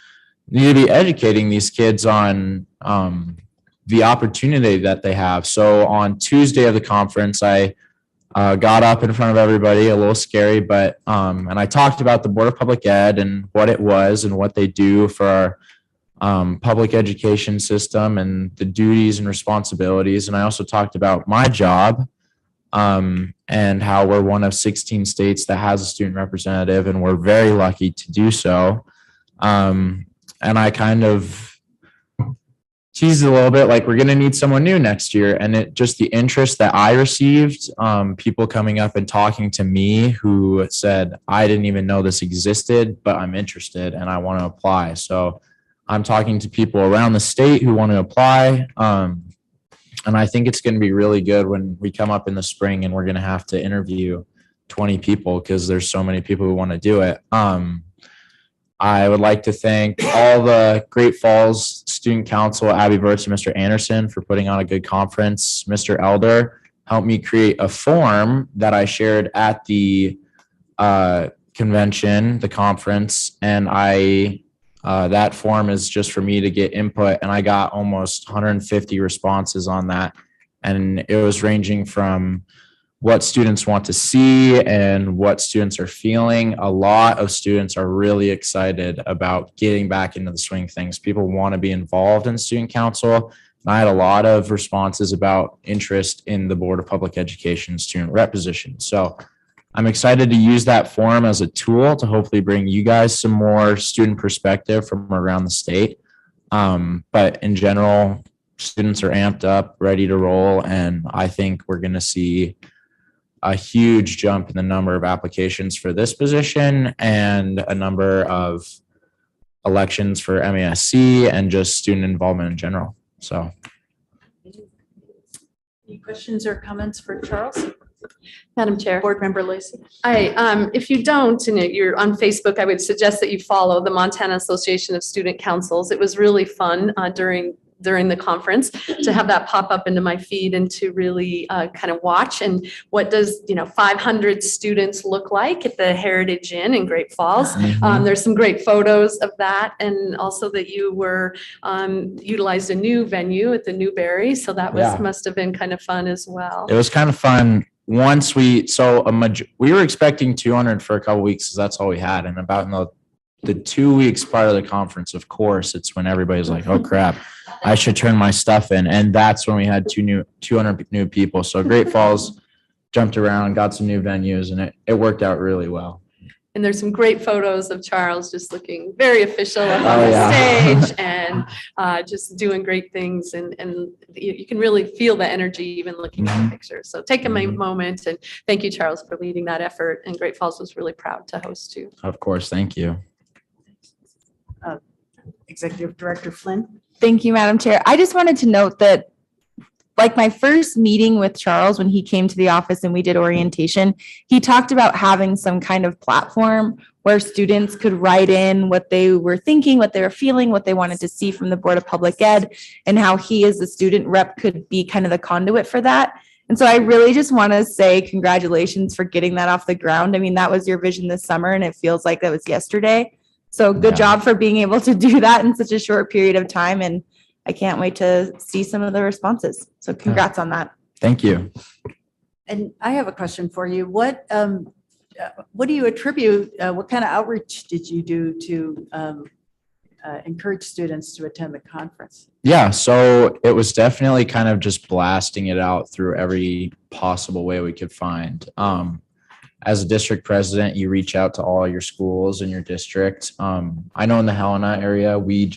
be educating these kids on the opportunity that they have. So on Tuesday of the conference, I got up in front of everybody, a little scary, but and I talked about the Board of Public Ed and what it was and what they do for our public education system and the duties and responsibilities. And I also talked about my job and how we're one of 16 states that has a student representative, and we're very lucky to do so. And I kind of teased a little bit like we're going to need someone new next year. And it just the interest that I received, people coming up and talking to me who said, I didn't even know this existed, but I'm interested and I want to apply. So I'm talking to people around the state who want to apply. And I think it's going to be really good when we come up in the spring and we're going to have to interview 20 people because there's so many people who want to do it. I would like to thank all the Great Falls Student Council, Abby Burtz and Mr. Anderson for putting on a good conference. Mr. Elder helped me create a form that I shared at the convention, the conference, and that form is just for me to get input, and I got almost 150 responses on that. And it was ranging from what students want to see and what students are feeling. A lot of students are really excited about getting back into the swing of things. People want to be involved in student council. And I had a lot of responses about interest in the Board of Public Education student rep position. So I'm excited to use that forum as a tool to hopefully bring you guys some more student perspective from around the state. But in general, students are amped up, ready to roll. And I think we're going to see a huge jump in the number of applications for this position and a number of elections for MASC and just student involvement in general. So. Any questions or comments for Charles? Madam Chair, Board Member Lacy? if you don't and you're on Facebook, I would suggest that you follow the Montana Association of Student Councils. It was really fun during the conference to have that pop up into my feed and to really kind of watch and what does 500 students look like at the Heritage Inn in Great Falls. There's some great photos of that, and also that you were utilized a new venue at the Newberry, so that was must have been kind of fun as well. It was kind of fun. Once we were expecting 200 for a couple weeks because that's all we had, and about in the 2 weeks prior to the conference, of course, it's when everybody's like, oh crap, I should turn my stuff in. And that's when we had 200 new people. So Great Falls jumped around, got some new venues, and it worked out really well. And there's some great photos of Charles just looking very official up on the stage and just doing great things. And you can really feel the energy even looking at the pictures. So take a moment and thank you, Charles, for leading that effort. And Great Falls was really proud to host you. Of course. Thank you. Executive Director Flynn? Thank you, Madam Chair. I just wanted to note that like my first meeting with Charles, when he came to the office and we did orientation, he talked about having some kind of platform where students could write in what they were thinking, what they were feeling, what they wanted to see from the Board of Public Ed, and how he as the student rep could be kind of the conduit for that. And so I really just want to say congratulations for getting that off the ground. I mean, that was your vision this summer and it feels like that was yesterday. So good job for being able to do that in such a short period of time. And I can't wait to see some of the responses. So congrats on that. Thank you. And I have a question for you. What do you attribute, what kind of outreach did you do to encourage students to attend the conference? Yeah, so it was definitely kind of just blasting it out through every possible way we could find. As a district president, you reach out to all your schools in your district. I know in the Helena area, we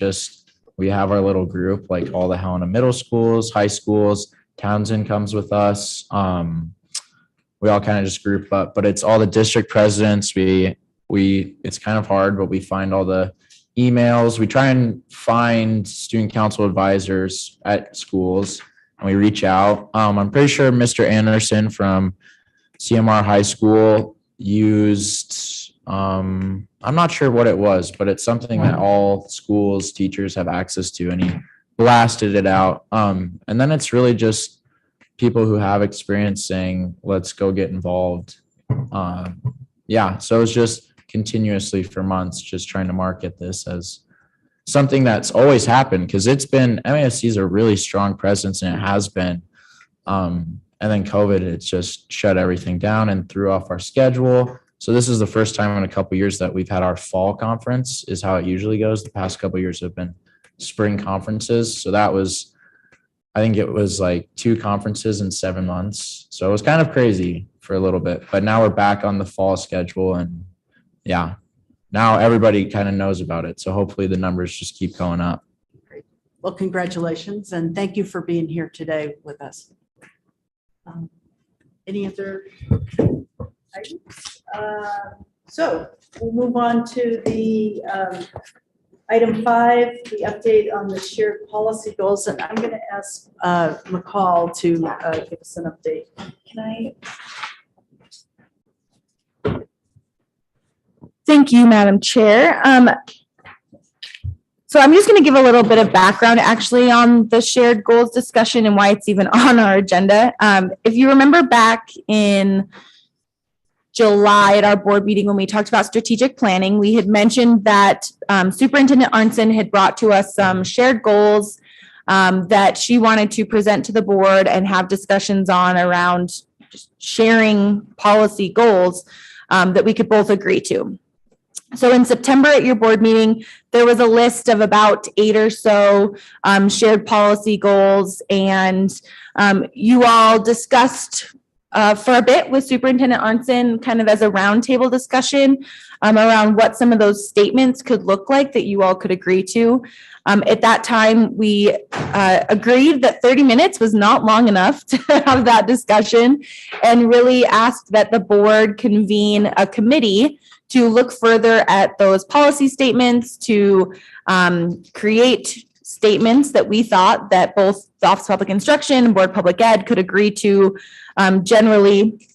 have our little group, like all the Helena middle schools, high schools. Townsend comes with us. We all kind of just group up, but it's all the district presidents. It's kind of hard, but we find all the emails. We try and find student council advisors at schools and we reach out. I'm pretty sure Mr. Anderson from CMR High School used, I'm not sure what it was, but it's something that all schools, teachers have access to, and he blasted it out. And then it's really just people who have experience saying, let's go get involved. So it's just continuously for months, just trying to market this as something that's always happened, because it's been, MASC is a really strong presence and it has been. And then COVID, it's just shut everything down and threw off our schedule. So this is the first time in a couple of years that we've had our fall conference, is how it usually goes. The past couple of years have been spring conferences. So that was, I think it was like 2 conferences in 7 months. So it was kind of crazy for a little bit, but now we're back on the fall schedule, and now everybody kind of knows about it. So hopefully the numbers just keep going up. Well, congratulations, and thank you for being here today with us. Any other items? So we'll move on to the item 5, the update on the shared policy goals, and I'm going to ask McCall to give us an update. Can I? Thank you, Madam Chair. So I'm just going to give a little bit of background actually on the shared goals discussion and why it's even on our agenda. If you remember back in July at our board meeting when we talked about strategic planning, we had mentioned that Superintendent Arnson had brought to us some shared goals that she wanted to present to the board and have discussions on around just sharing policy goals that we could both agree to. So in September at your board meeting, there was a list of about 8 or so shared policy goals, and you all discussed for a bit with Superintendent Arnson, kind of as a roundtable discussion around what some of those statements could look like that you all could agree to. At that time, we agreed that 30 minutes was not long enough to have that discussion, and really asked that the board convene a committee to look further at those policy statements, to create statements that we thought that both the Office of Public Instruction and Board of Public Ed could agree to generally,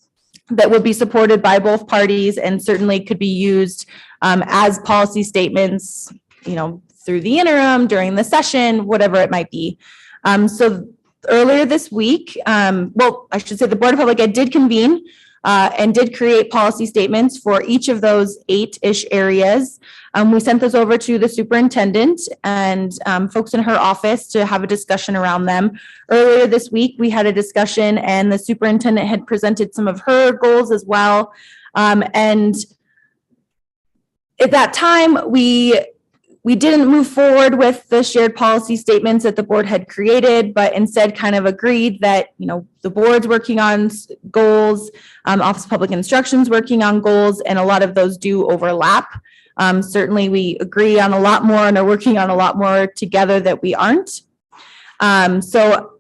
that would be supported by both parties and certainly could be used as policy statements, you know, through the interim, during the session, whatever it might be. So earlier this week, well, I should say the Board of Public Ed did convene and did create policy statements for each of those 8-ish areas. We sent those over to the superintendent and folks in her office to have a discussion around them. Earlier this week, we had a discussion and the superintendent had presented some of her goals as well. And at that time, we didn't move forward with the shared policy statements that the board had created, but instead kind of agreed that, you know, the board's working on goals, Office of Public Instruction's working on goals, and a lot of those do overlap. Certainly we agree on a lot more and are working on a lot more together that we aren't. So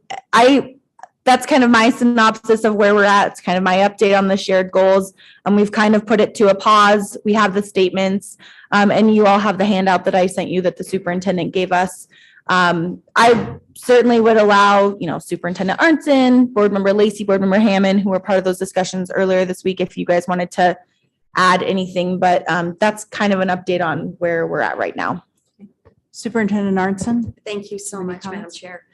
that's kind of my synopsis of where we're at. It's kind of my update on the shared goals. And we've kind of put it to a pause. We have the statements and you all have the handout that I sent you that the superintendent gave us. I certainly would allow, you know, Superintendent Arnson, Board Member Lacey, Board Member Hammond, who were part of those discussions earlier this week, if you guys wanted to add anything, but that's kind of an update on where we're at right now. Superintendent Arnson? Thank you so much, Madam comments? Chair.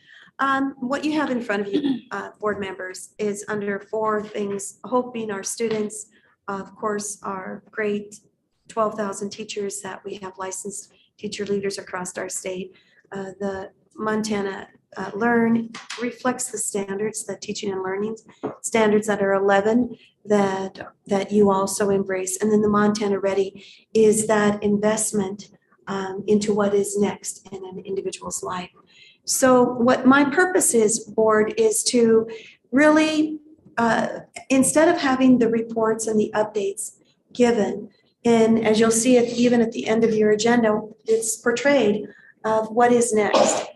What you have in front of you, board members, is under 4 things, hope being our students, of course, our great 12,000 teachers that we have licensed teacher leaders across our state. The Montana Learn reflects the standards, the teaching and learning standards that are 11 that you also embrace. And then the Montana Ready is that investment into what is next in an individual's life. So what my purpose is, board, is to really, instead of having the reports and the updates given, and as you'll see it even at the end of your agenda, it's portrayed of what is next.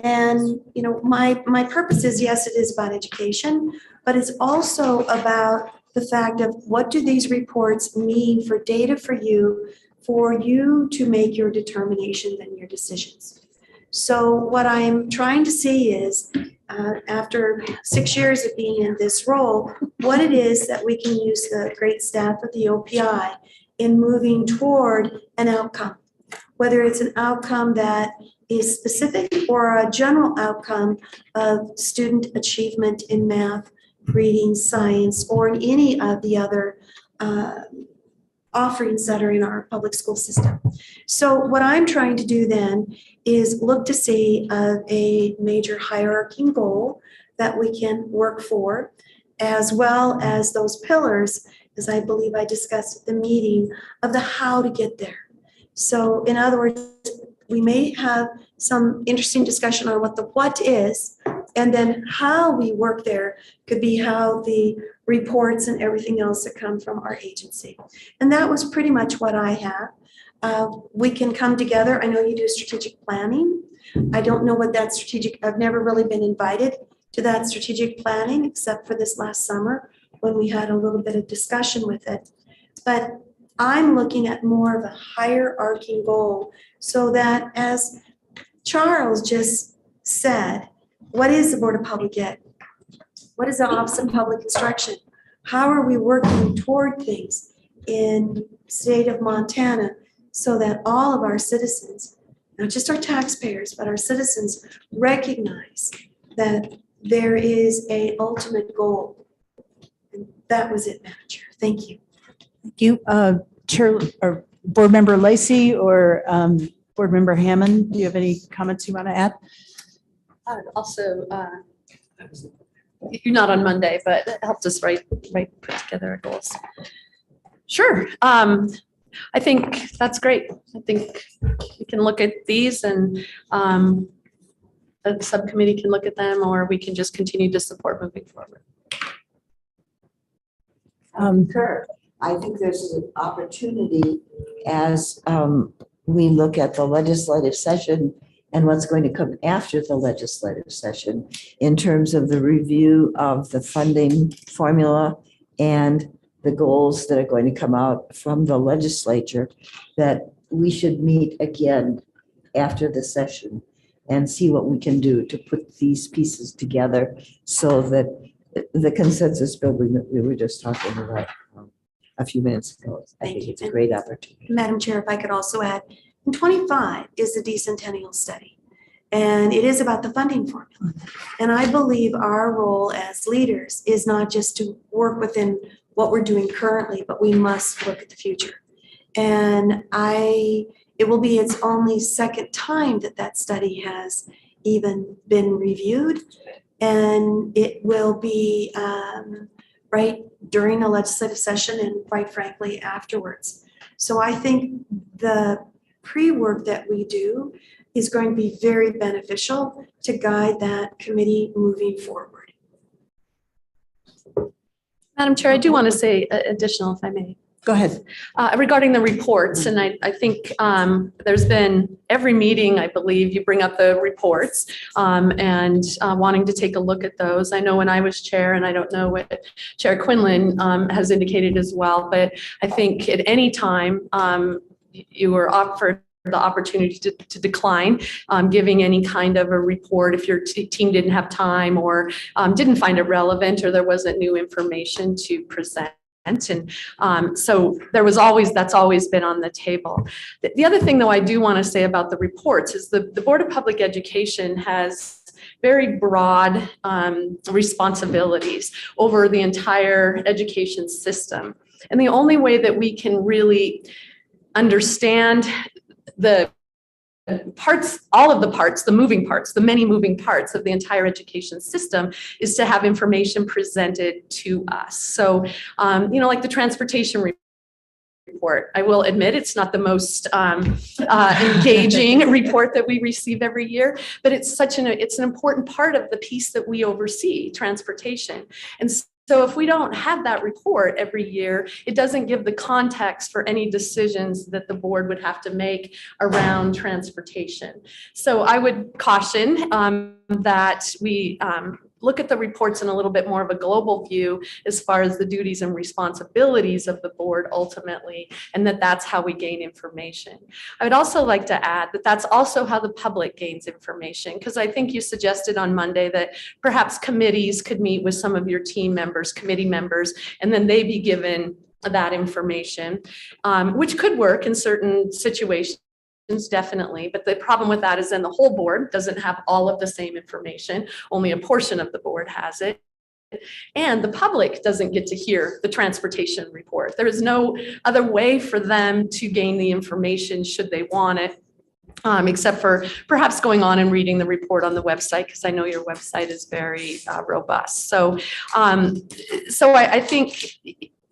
And, you know, my purpose is, yes, it is about education, but it's also about the fact of what do these reports mean for data for you to make your determinations and your decisions. So what I'm trying to see is, after 6 years of being in this role, what it is that we can use the great staff of the OPI in moving toward an outcome, whether it's an outcome that is specific or a general outcome of student achievement in math, reading, science, or in any of the other offerings that are in our public school system. So what I'm trying to do then is look to see a major hierarchy goal that we can work for, as well as those pillars, as I believe I discussed at the meeting, of the how to get there. So in other words, we may have some interesting discussion on what the what is, and then how we work there could be how the reports and everything else that come from our agency. And that was pretty much what I have. We can come together. I know you do strategic planning. I don't know what that strategic, I've never really been invited to that strategic planning except for this last summer when we had a little bit of discussion with it. But I'm looking at more of a hierarchy goal so that, as Charles just said, what is the Board of Public Ed? What is the Office of Public Instruction? How are we working toward things in state of Montana so that all of our citizens, not just our taxpayers, but our citizens recognize that there is a ultimate goal? And that was it, Madam Chair. Thank you. Thank you. Chair or Board Member Lacy or Board Member Hammond, do you have any comments you want to add? Also, you're not on Monday, but it helped us put together our goals. Sure. I think that's great. I think we can look at these and the subcommittee can look at them, or we can just continue to support moving forward. Kurt, I think there's an opportunity as we look at the legislative session and what's going to come after the legislative session in terms of the review of the funding formula and the goals that are going to come out from the legislature, that we should meet again after the session and see what we can do to put these pieces together so that the consensus building that we were just talking about a few minutes ago. I Thank think you. it's a great opportunity. Madam Chair, if I could also add, in 25 is the decennial study, and it is about the funding formula. And I believe our role as leaders is not just to work within what we're doing currently, but we must look at the future. And it will be its only second time that that study has even been reviewed. And it will be right during a legislative session and quite frankly afterwards. So I think the pre-work that we do is going to be very beneficial to guide that committee moving forward. Madam Chair, I do want to say additional, if I may. Go ahead. Regarding the reports, and I think there's been every meeting, I believe, you bring up the reports and wanting to take a look at those. I know when I was chair, and I don't know what Chair Quinlan has indicated as well, but I think at any time you were offered the opportunity to decline giving any kind of a report if your team didn't have time or didn't find it relevant or there wasn't new information to present. And so that's always been on the table. The other thing, though, I do want to say about the reports is the Board of Public Education has very broad responsibilities over the entire education system. And the only way that we can really understand the parts, all of the parts, the moving parts, the many moving parts of the entire education system is to have information presented to us. So, like the transportation report, I will admit it's not the most engaging report that we receive every year, but it's an important part of the piece that we oversee, transportation. And so if we don't have that report every year, it doesn't give the context for any decisions that the board would have to make around transportation. So I would caution that we look at the reports in a little bit more of a global view as far as the duties and responsibilities of the board ultimately, and that's how we gain information. I would also like to add that that's also how the public gains information, because I think you suggested on Monday that perhaps committees could meet with some of your team members, committee members, and then they be given that information, which could work in certain situations. Definitely, but the problem with that is then the whole board doesn't have all of the same information. Only a portion of the board has it. And the public doesn't get to hear the transportation report. There is no other way for them to gain the information should they want it, except for perhaps going on and reading the report on the website, because I know your website is very robust. So I think,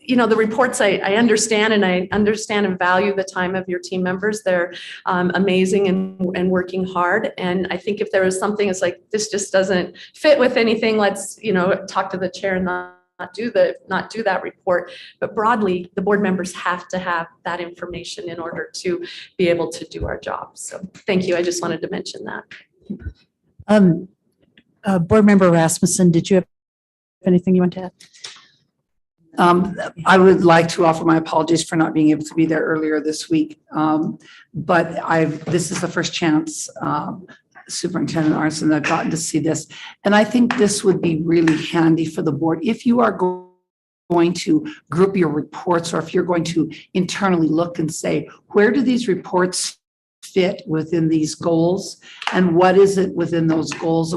the reports I understand, and I understand and value the time of your team members. They're amazing and working hard. And I think if there was something, it's like, this just doesn't fit with anything, let's, talk to the chair in the do that report. But broadly, the board members have to have that information in order to be able to do our job. So thank you. I just wanted to mention that. Board Member Rasmussen, did you have anything you want to add? I would like to offer my apologies for not being able to be there earlier this week. But this is the first chance, Superintendent Arnson, I've gotten to see this. And I think this would be really handy for the board. If you are going to group your reports, or if you're going to internally look and say, where do these reports fit within these goals, and what is it within those goals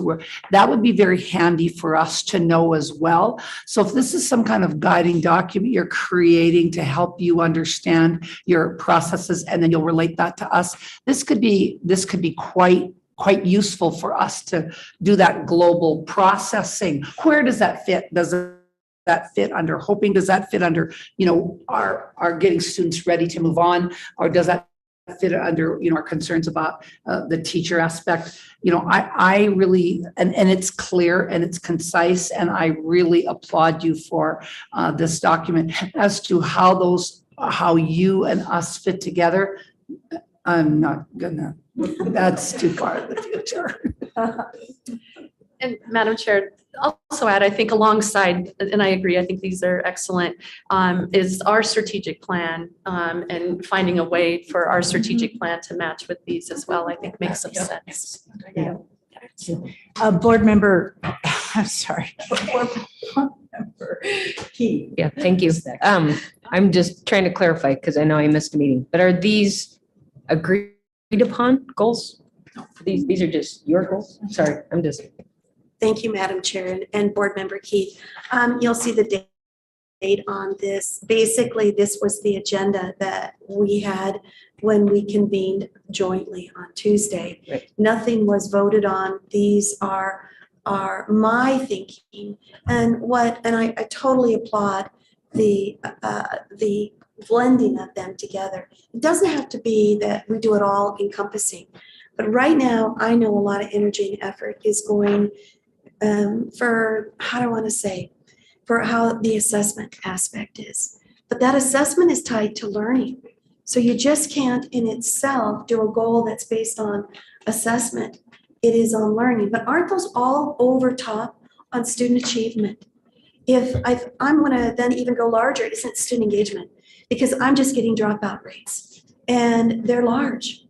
that would be very handy for us to know as well. So if this is some kind of guiding document you're creating to help you understand your processes, and then you'll relate that to us, this could be quite useful for us to do that global processing. Where does that fit? Does that fit under hoping? Does that fit under, our getting students ready to move on? Or does that fit under, our concerns about the teacher aspect? I really, and it's clear and it's concise, and I really applaud you for this document. As to how you and us fit together, I'm not gonna, that's too far in the future. And Madam Chair, also add, I think alongside, and I agree, I think these are excellent, is our strategic plan, and finding a way for our strategic plan to match with these as well, I think makes some sense. Board Member, I'm sorry. Board Member Key. Yeah, thank you. I'm just trying to clarify because I know I missed a meeting, but are these agreed upon goals? These are just your goals? Sorry, I'm just. Thank you, Madam Chair and Board Member Keith. You'll see the date on this. Basically, this was the agenda that we had when we convened jointly on Tuesday. Right. Nothing was voted on. These are my thinking, and I totally applaud the blending of them together. It doesn't have to be that we do it all encompassing, but right now I know a lot of energy and effort is going for how the assessment aspect is. But that assessment is tied to learning. So you just can't in itself do a goal that's based on assessment. It is on learning. But aren't those all over top on student achievement? I'm going to then even go larger, isn't student engagement? Because I'm just getting dropout rates and they're large.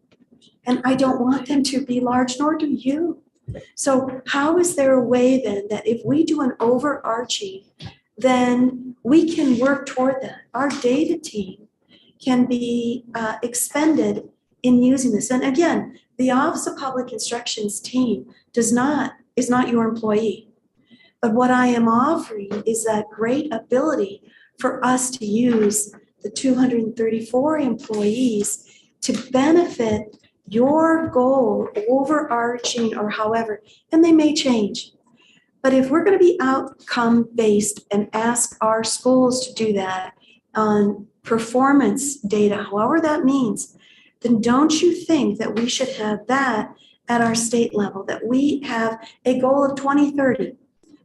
And I don't want them to be large, nor do you. So how is there a way then that if we do an overarching, then we can work toward that? Our data team can be expended in using this. And again, the Office of Public Instruction's team is not your employee. But what I am offering is that great ability for us to use the 234 employees to benefit your goal, overarching or however, and they may change. But if we're going to be outcome-based and ask our schools to do that on performance data, however that means, then don't you think that we should have that at our state level, that we have a goal of 2030,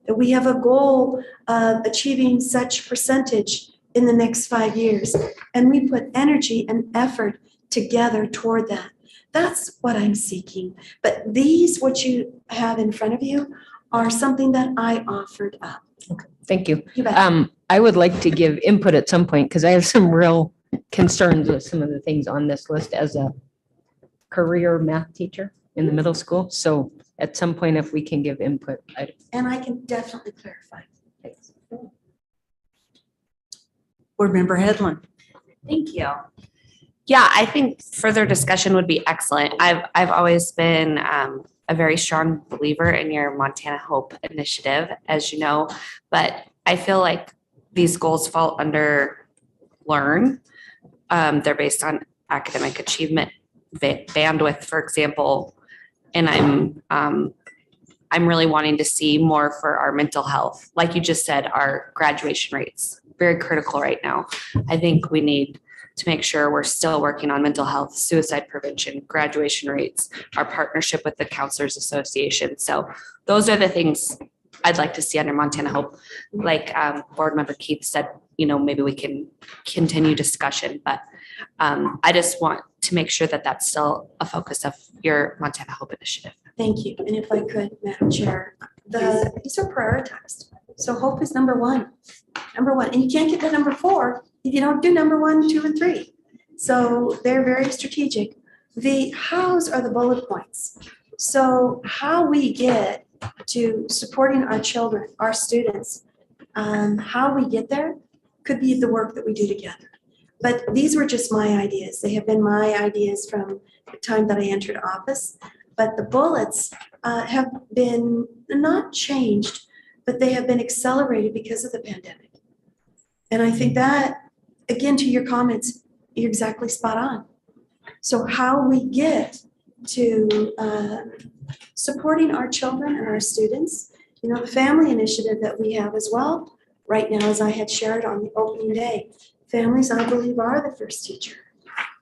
that we have a goal of achieving such percentage in the next 5 years, and we put energy and effort together toward that. That's what I'm seeking. But what you have in front of you are something that I offered up. Okay, thank you. You bet. I would like to give input at some point because I have some real concerns with some of the things on this list as a career math teacher in the middle school. So at some point, if we can give input. And I can definitely clarify. Thanks. Board Member Hedlund. Thank you. Yeah, I think further discussion would be excellent. I've always been a very strong believer in your Montana Hope initiative, as you know, but I feel like these goals fall under learn. They're based on academic achievement bandwidth, for example, and I'm really wanting to see more for our mental health. Like you just said, our graduation rates, very critical right now. I think we need to make sure we're still working on mental health, suicide prevention, graduation rates, our partnership with the Counselors Association. So those are the things I'd like to see under Montana Hope. Like Board Member Keith said, maybe we can continue discussion, but I just want to make sure that that's still a focus of your Montana Hope initiative. Thank you. And if I could, Madam Chair, these are prioritized. So hope is number one. And you can't get to number 4 if you don't do number 1, 2, and 3. So they're very strategic. The hows are the bullet points. So how we get to supporting our children, our students, how we get there could be the work that we do together. But these were just my ideas. They have been my ideas from the time that I entered office. But the bullets have been not changed, but they have been accelerated because of the pandemic. And I think that, again, to your comments, you're exactly spot on. So how we get to supporting our children and our students, the family initiative that we have as well, right now, as I had shared on the opening day, families, I believe, are the first teacher,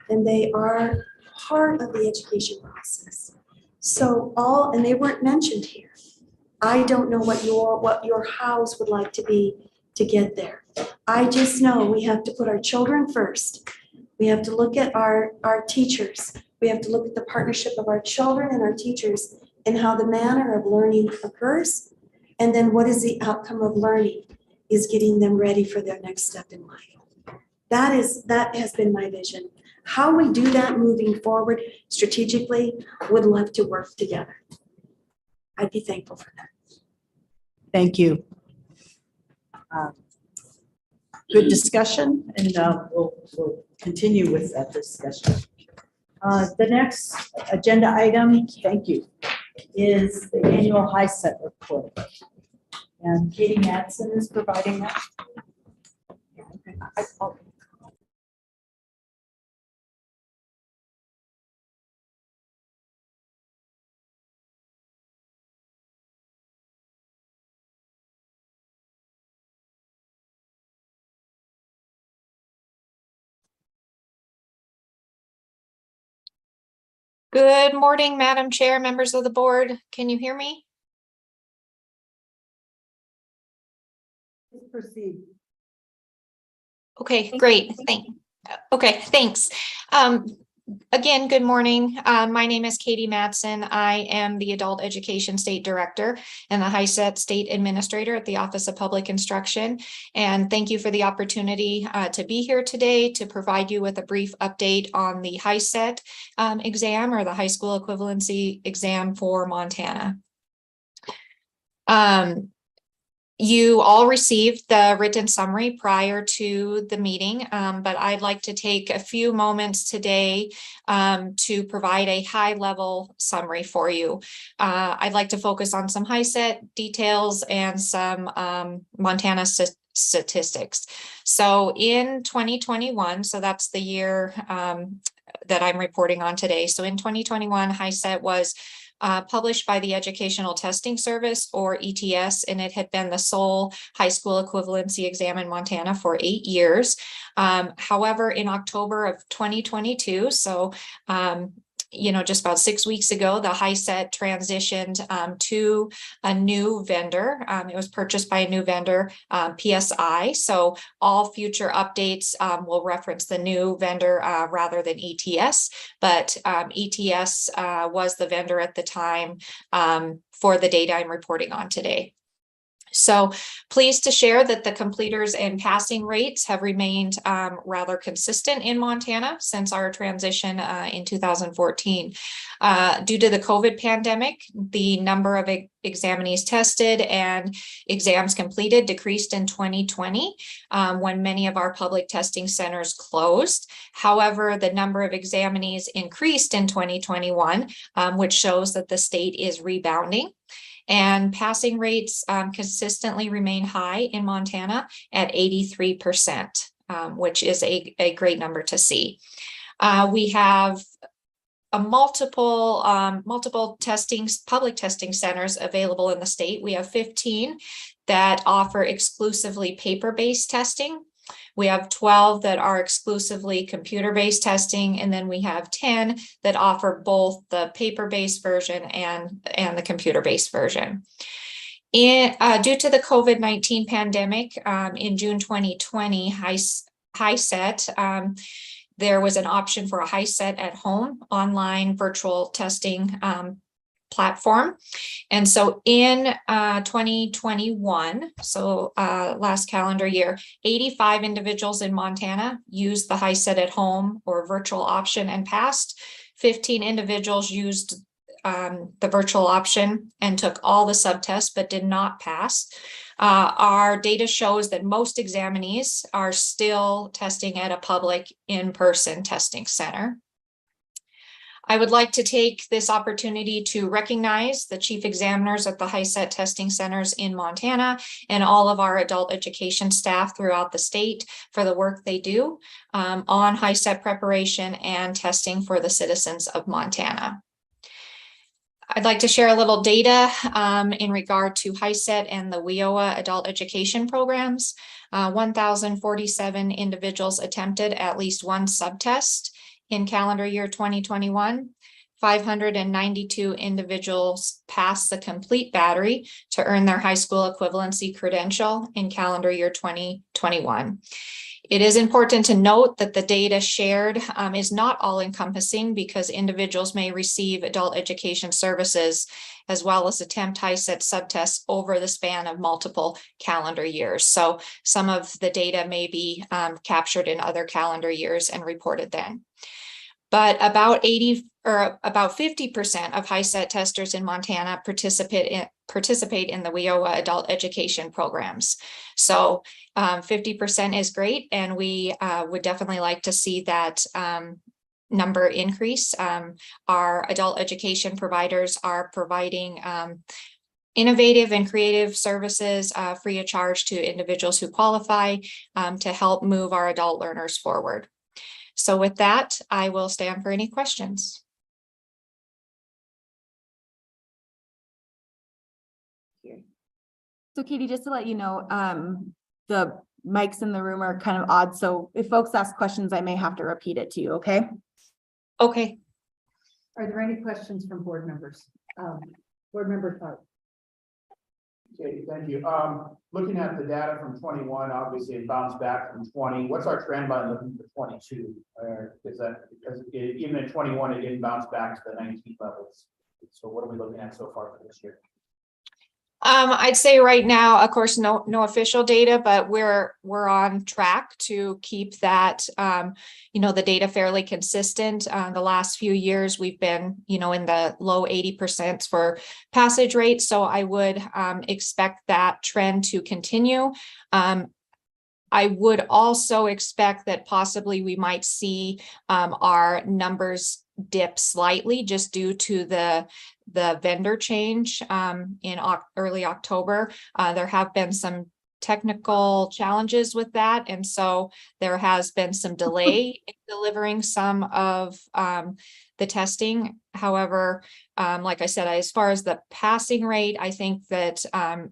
and they are part of the education process. So and they weren't mentioned here. I don't know what your house would like to be to get there. I just know we have to put our children first. We have to look at our teachers. We have to look at the partnership of our children and our teachers and how the manner of learning occurs. And then what is the outcome of learning is getting them ready for their next step in life. That has been my vision. How we do that moving forward strategically, would love to work together. I'd be thankful for that. Thank you. Good discussion, and we'll continue with that discussion. The next agenda item, thank you, is the annual HiSET report. And Katie Madsen is providing that. Good morning, Madam Chair, members of the board. Can you hear me? Please proceed. Okay, great. Thanks. Again, good morning. My name is Katie Madsen. I am the Adult Education State Director and the HiSET State Administrator at the Office of Public Instruction. And thank you for the opportunity to be here today to provide you with a brief update on the HiSET exam, or the high school equivalency exam for Montana. You all received the written summary prior to the meeting, but I'd like to take a few moments today to provide a high-level summary for you. I'd like to focus on some HiSET details and some Montana statistics. So in 2021, so that's the year that I'm reporting on today. So in 2021, HiSET was published by the Educational Testing Service, or ETS, and it had been the sole high school equivalency exam in Montana for 8 years. However, in October of 2022, so just about 6 weeks ago, the HiSET transitioned to a new vendor. It was purchased by a new vendor, PSI. So all future updates will reference the new vendor rather than ETS. But ETS was the vendor at the time for the data I'm reporting on today. So pleased to share that the completers and passing rates have remained rather consistent in Montana since our transition in 2014. Due to the COVID pandemic, the number of examinees tested and exams completed decreased in 2020 when many of our public testing centers closed. However, the number of examinees increased in 2021, which shows that the state is rebounding. And passing rates consistently remain high in Montana at 83%, which is a great number to see. We have multiple public testing centers available in the state. We have 15 that offer exclusively paper-based testing. We have 12 that are exclusively computer-based testing, and then we have 10 that offer both the paper-based version and the computer-based version. Due to the COVID-19 pandemic, in June 2020, HiSET, there was an option for a HiSET at home online virtual testing platform. And so in 2021, so last calendar year, 85 individuals in Montana used the HiSET at home or virtual option and passed. 15 individuals used the virtual option and took all the subtests but did not pass. Our data shows that most examinees are still testing at a public in-person testing center. I would like to take this opportunity to recognize the chief examiners at the HiSET testing centers in Montana and all of our adult education staff throughout the state for the work they do on HiSET preparation and testing for the citizens of Montana. I'd like to share a little data in regard to HiSET and the WIOA adult education programs. 1,047 individuals attempted at least one subtest in calendar year 2021. 592 individuals passed the complete battery to earn their high school equivalency credential in calendar year 2021. It is important to note that the data shared is not all encompassing because individuals may receive adult education services as well as attempt HiSET subtests over the span of multiple calendar years. So some of the data may be captured in other calendar years and reported then. But about 50% of HiSET testers in Montana participate in the WIOA adult education programs. So 50% is great, and we would definitely like to see that number increase. Our adult education providers are providing innovative and creative services free of charge to individuals who qualify to help move our adult learners forward. So with that, I will stand for any questions. So Katie, just to let you know, the mics in the room are kind of odd. So if folks ask questions, I may have to repeat it to you, okay? Okay. Are there any questions from board members? Board member Clark. Okay, thank you. Looking at the data from 21, obviously it bounced back from 20. What's our trend line looking for 22? Is that because even in 21, it didn't bounce back to the 19 levels? So what are we looking at so far for this year? I'd say right now, of course, no official data, but we're on track to keep that, the data fairly consistent. The last few years, we've been, in the low 80% for passage rate. So I would expect that trend to continue. I would also expect that possibly we might see our numbers dip slightly just due to the vendor change in early October. There have been some technical challenges with that, and so there has been some delay in delivering some of the testing. However, like I said, as far as the passing rate, I think that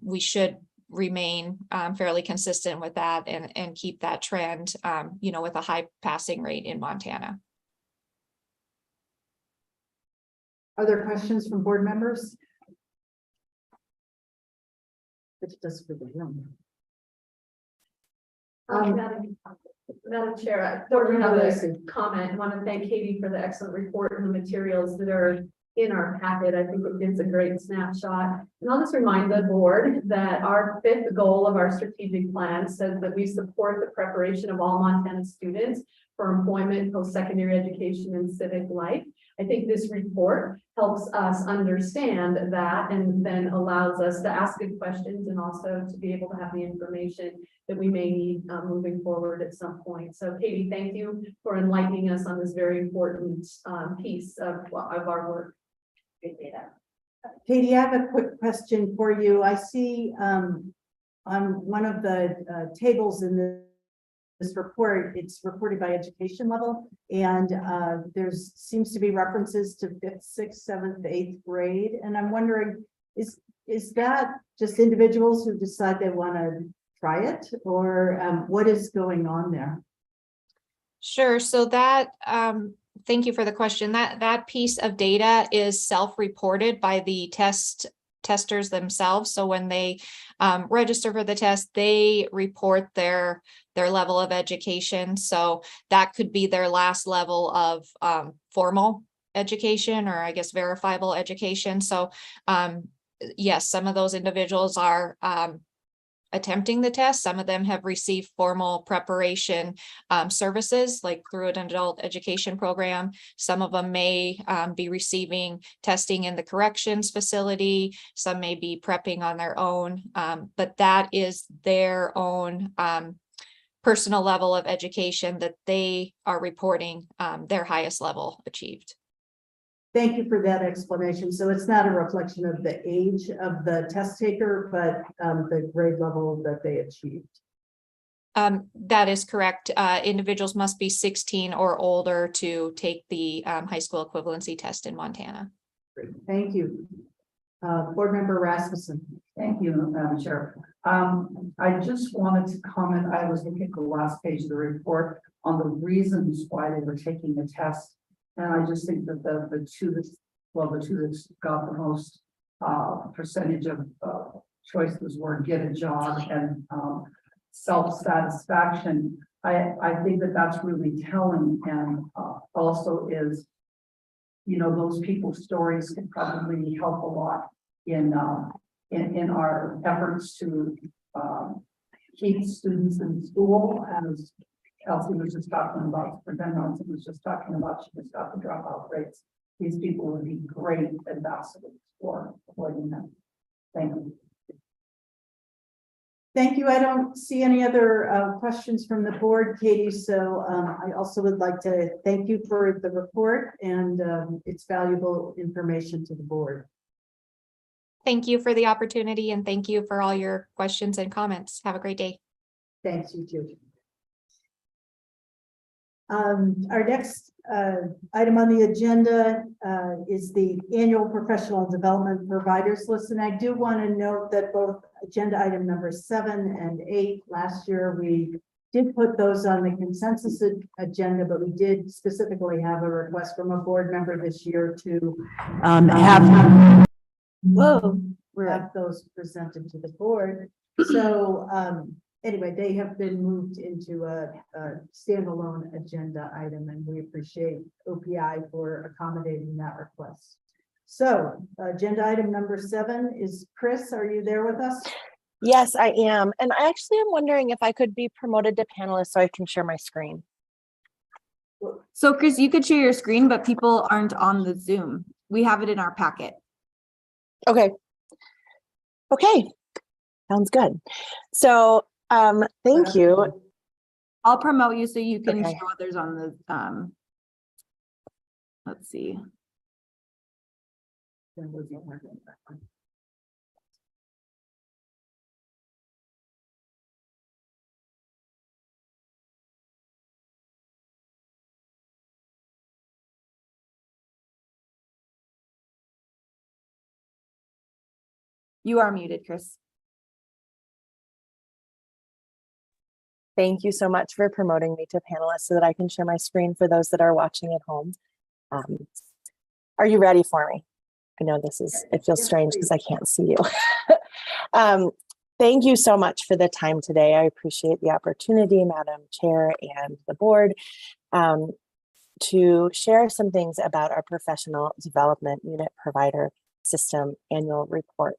we should remain fairly consistent with that and keep that trend, with a high passing rate in Montana. Are there questions from board members? It's just for the room. Madam Chair, I don't have a comment. I want to thank Katie for the excellent report and the materials that are in our packet. I think it gives a great snapshot. And I'll just remind the board that our 5th goal of our strategic plan says that we support the preparation of all Montana students for employment, post-secondary education, and civic life. I think this report helps us understand that and then allows us to ask good questions and also to be able to have the information that we may need moving forward at some point. So Katie, thank you for enlightening us on this very important piece of our work. Good data. Katie, I have a quick question for you. I see on one of the tables in this report, it's reported by education level, and there's seems to be references to 5th, 6th, 7th, 8th grade. And I'm wondering, is that just individuals who decide they want to try it, or what is going on there? Sure. So that, thank you for the question. That piece of data is self-reported by the test testers themselves. So when they register for the test, they report their level of education. So that could be their last level of formal education, or I guess verifiable education. So yes, some of those individuals are attempting the test. Some of them have received formal preparation services, like through an adult education program. Some of them may be receiving testing in the corrections facility. Some may be prepping on their own, but that is their own personal level of education that they are reporting their highest level achieved. Thank you for that explanation. So it's not a reflection of the age of the test taker, but the grade level that they achieved. That is correct. Individuals must be 16 or older to take the high school equivalency test in Montana. Great. Thank you. Board Member Rasmussen. Thank you, Madam Chair. I just wanted to comment, I was looking at the last page of the report on the reasons why they were taking the test. And I just think that the two that's got the most percentage of choices were get a job and self-satisfaction. I think that that's really telling, and also is, you know, those people's stories can probably help a lot in our efforts to keep students in school, as Kelsey was just talking about, or Ben Johnson was just talking about, she just got the dropout rates. These people would be great ambassadors for avoiding them. Thank you. Thank you. I don't see any other questions from the board, Katie. So I also would like to thank you for the report and its valuable information to the board. Thank you for the opportunity, and thank you for all your questions and comments. Have a great day. Thanks, you too. Our next item on the agenda is the annual professional development providers list. And I do want to note that both agenda item number 7 and 8, last year we did put those on the consensus agenda, but we did specifically have a request from a board member this year to have those presented to the board. So anyway, they have been moved into a standalone agenda item, and we appreciate OPI for accommodating that request. So agenda item number 7 is Chris. Are you there with us? Yes, I am. And I actually am wondering if I could be promoted to panelist so I can share my screen. So Chris, you could share your screen, but people aren't on the Zoom. We have it in our packet. Okay. Okay. Sounds good. So thank you. I'll promote you so you can Okay. show others on the let's see. You are muted, Chris. Thank you so much for promoting me to panelist so that I can share my screen for those that are watching at home. Are you ready for me? I know it feels strange because I can't see you. Thank you so much for the time today. I appreciate the opportunity, Madam Chair and the board, to share some things about our professional development unit provider system annual report.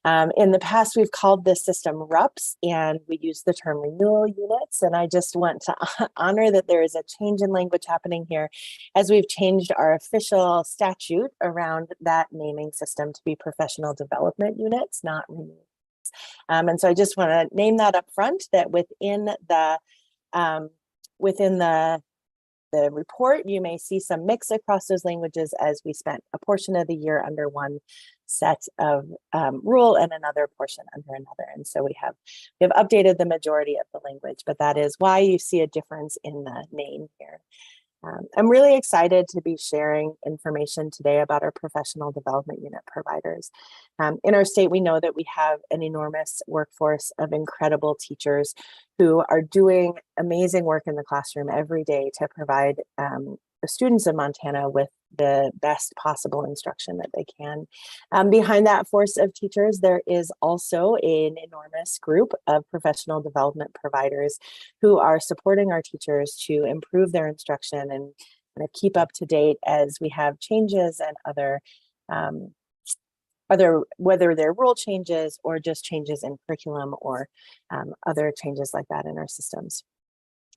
In the past, we've called this system RUPS, and we use the term renewal units. And I just want to honor that there is a change in language happening here as we've changed our official statute around that naming system to be professional development units, not renewals. And so I just want to name that up front, that within the report, you may see some mix across those languages as we spent a portion of the year under one set of rule and another portion under another. And so we have updated the majority of the language, but that is why you see a difference in the name here. I'm really excited to be sharing information today about our professional development unit providers. In our state, we know that we have an enormous workforce of incredible teachers who are doing amazing work in the classroom every day to provide the students of Montana with the best possible instruction that they can. Behind that force of teachers, there is also an enormous group of professional development providers who are supporting our teachers to improve their instruction and kind of keep up to date as we have changes and other whether they're rule changes or just changes in curriculum or other changes like that in our systems.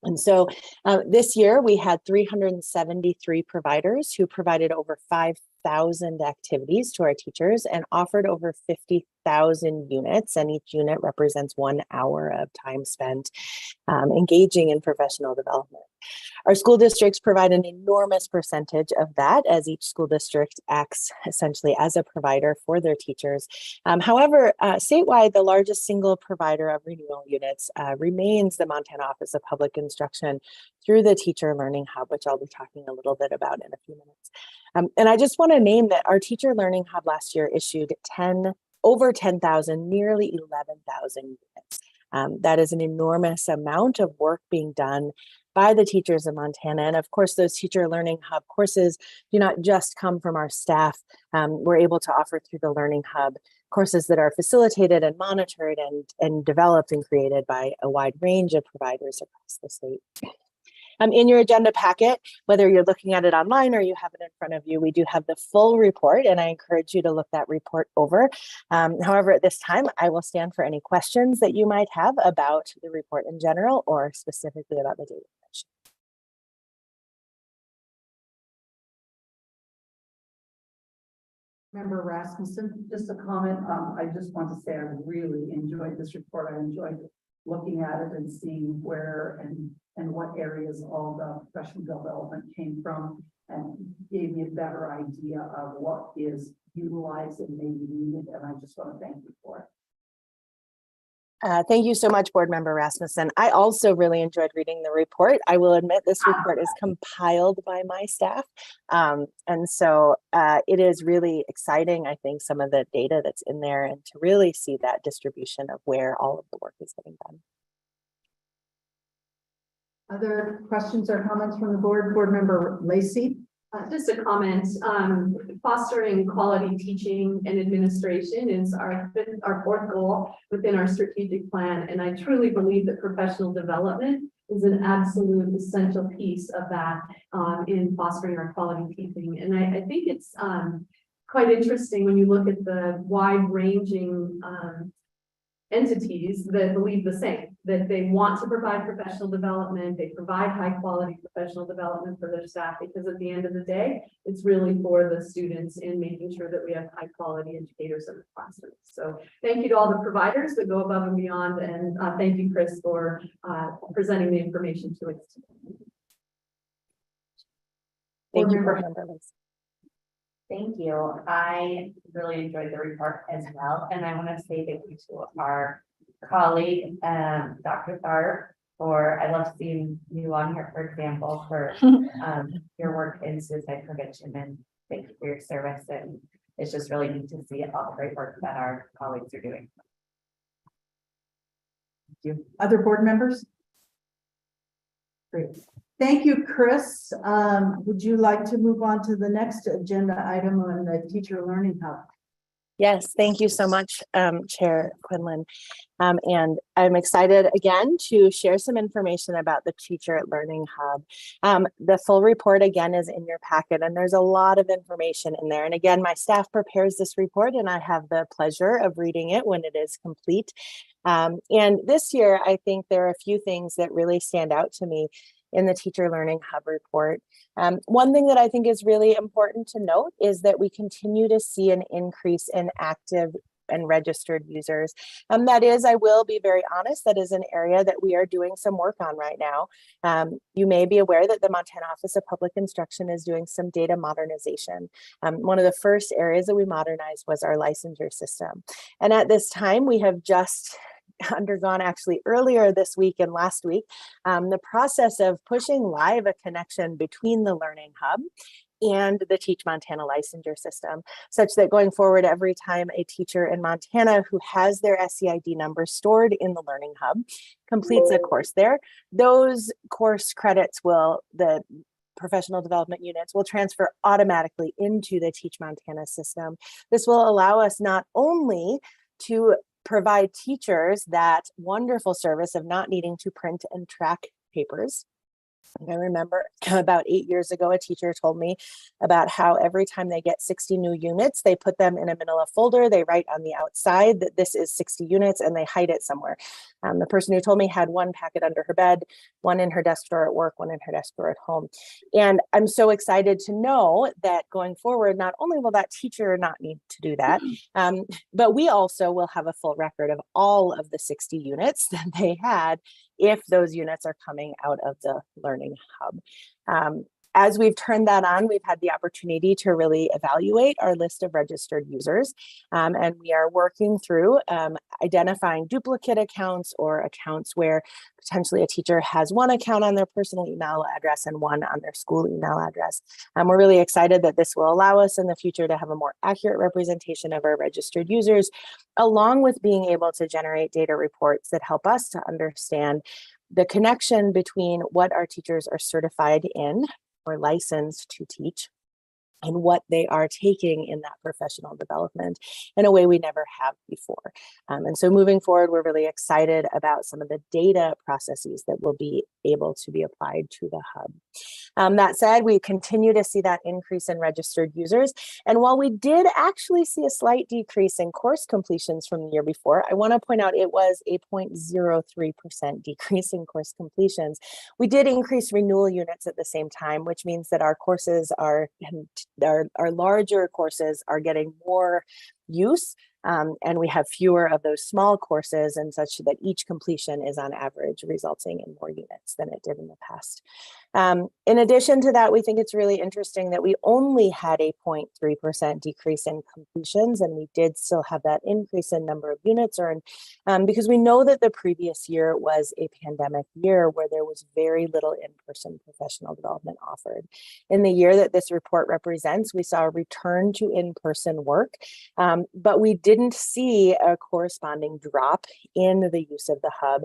And so this year we had 373 providers who provided over 5,000 activities to our teachers and offered over 50,000 units, and each unit represents 1 hour of time spent engaging in professional development. Our school districts provide an enormous percentage of that, as each school district acts essentially as a provider for their teachers. However, statewide, the largest single provider of renewal units remains the Montana Office of Public Instruction through the Teacher Learning Hub, which I'll be talking a little bit about in a few minutes. And I just want to name that our Teacher Learning Hub last year issued over 10,000, nearly 11,000 units. That is an enormous amount of work being done by the teachers of Montana. And of course, those Teacher Learning Hub courses do not just come from our staff. We're able to offer through the Learning Hub courses that are facilitated and monitored and developed and created by a wide range of providers across the state. In your agenda packet, whether you're looking at it online or you have it in front of you, we do have the full report, and I encourage you to look that report over. However, at this time, I will stand for any questions that you might have about the report in general or specifically about the data. Member Rasmussen, just a comment. I just want to say I really enjoyed this report. I enjoyed looking at it and seeing where and what areas all the professional development came from, and gave me a better idea of what is utilized and maybe needed. And I just want to thank you for it. Thank you so much, Board Member Rasmussen. I also really enjoyed reading the report. I will admit this report is compiled by my staff. And so it is really exciting, I think, some of the data that's in there and to really see that distribution of where all of the work is getting done. Other questions or comments from the board? Board Member Lacey? Just a comment, fostering quality teaching and administration is our fourth goal within our strategic plan. And I truly believe that professional development is an absolute essential piece of that in fostering our quality teaching. And I think it's quite interesting when you look at the wide ranging entities that believe the same, that they want to provide professional development, they provide high quality professional development for their staff, because at the end of the day, it's really for the students in making sure that we have high quality educators in the classroom. So thank you to all the providers that go above and beyond, and thank you, Chris, for presenting the information to us today. Thank you, Board Member Lacey. Thank you. I really enjoyed the report as well. And I want to say thank you to our colleague, Dr. Tharp, I love seeing you on here, for example, for your work in suicide prevention. And thank you for your service. And it's just really neat to see all the great work that our colleagues are doing. Thank you. Other board members? Great. Thank you, Chris. Would you like to move on to the next agenda item on the Teacher Learning Hub? Yes, thank you so much, Chair Quinlan. And I'm excited again to share some information about the Teacher Learning Hub. The full report again is in your packet, and there's a lot of information in there. And again, my staff prepares this report, and I have the pleasure of reading it when it is complete. And this year, I think there are a few things that really stand out to me in the Teacher Learning Hub report. One thing that I think is really important to note is that we continue to see an increase in active and registered users. That is, I will be very honest, that is an area that we are doing some work on right now. You may be aware that the Montana Office of Public Instruction is doing some data modernization. One of the first areas that we modernized was our licensure system. And at this time, we have just undergone actually earlier this week and last week, the process of pushing live a connection between the Learning Hub and the Teach Montana licensure system, such that going forward, every time a teacher in Montana who has their SEID number stored in the Learning Hub completes a course there, those course credits will, the professional development units will transfer automatically into the Teach Montana system. This will allow us not only to provide teachers that wonderful service of not needing to print and track papers. I remember about 8 years ago, a teacher told me about how every time they get 60 new units, they put them in a manila folder. They write on the outside that this is 60 units and they hide it somewhere. The person who told me had one packet under her bed, one in her desk drawer at work, one in her desk drawer at home. And I'm so excited to know that going forward, not only will that teacher not need to do that, but we also will have a full record of all of the 60 units that they had if those units are coming out of the Learning Hub. As we've turned that on, we've had the opportunity to really evaluate our list of registered users. And we are working through identifying duplicate accounts or accounts where potentially a teacher has one account on their personal email address and one on their school email address. We're really excited that this will allow us in the future to have a more accurate representation of our registered users, along with being able to generate data reports that help us to understand the connection between what our teachers are certified in or licensed to teach and what they are taking in that professional development in a way we never have before. And so moving forward, we're really excited about some of the data processes that will be able to be applied to the hub. That said, we continue to see that increase in registered users. And while we did actually see a slight decrease in course completions from the year before, I want to point out it was a 0.03% decrease in course completions. We did increase renewal units at the same time, which means that our courses are our larger courses are getting more use, and we have fewer of those small courses, and such that each completion is on average resulting in more units than it did in the past. In addition to that, we think it's really interesting that we only had a 0.3% decrease in completions, and we did still have that increase in number of units earned, because we know that the previous year was a pandemic year where there was very little in-person professional development offered. In the year that this report represents, we saw a return to in-person work, but we didn't see a corresponding drop in the use of the hub.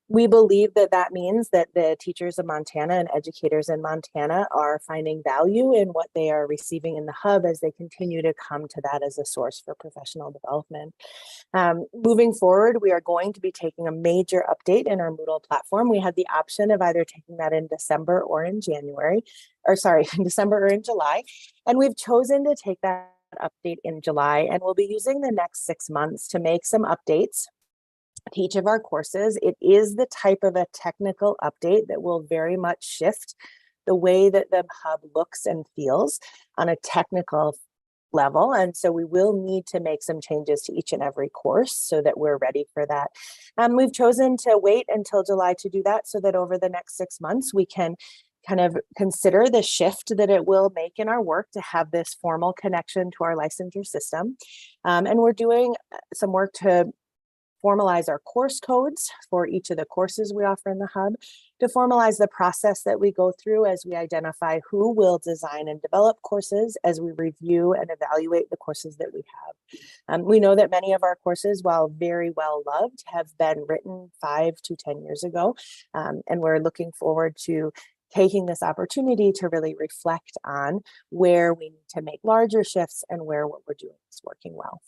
We believe that that means that the teachers of Montana and educators in Montana are finding value in what they are receiving in the hub as they continue to come to that as a source for professional development. Moving forward, we are going to be taking a major update in our Moodle platform. We had the option of either taking that in December or in January, or sorry, in December or in July. And we've chosen to take that update in July, and we'll be using the next 6 months to make some updates to each of our courses. It is the type of a technical update that will very much shift the way that the hub looks and feels on a technical level. And so we will need to make some changes to each and every course so that we're ready for that. We've chosen to wait until July to do that so that over the next 6 months, we can kind of consider the shift that it will make in our work to have this formal connection to our licensure system. And we're doing some work to formalize our course codes for each of the courses we offer in the hub, to formalize the process that we go through as we identify who will design and develop courses as we review and evaluate the courses that we have. We know that many of our courses, while very well loved, have been written 5 to 10 years ago, and we're looking forward to taking this opportunity to really reflect on where we need to make larger shifts and where what we're doing is working well.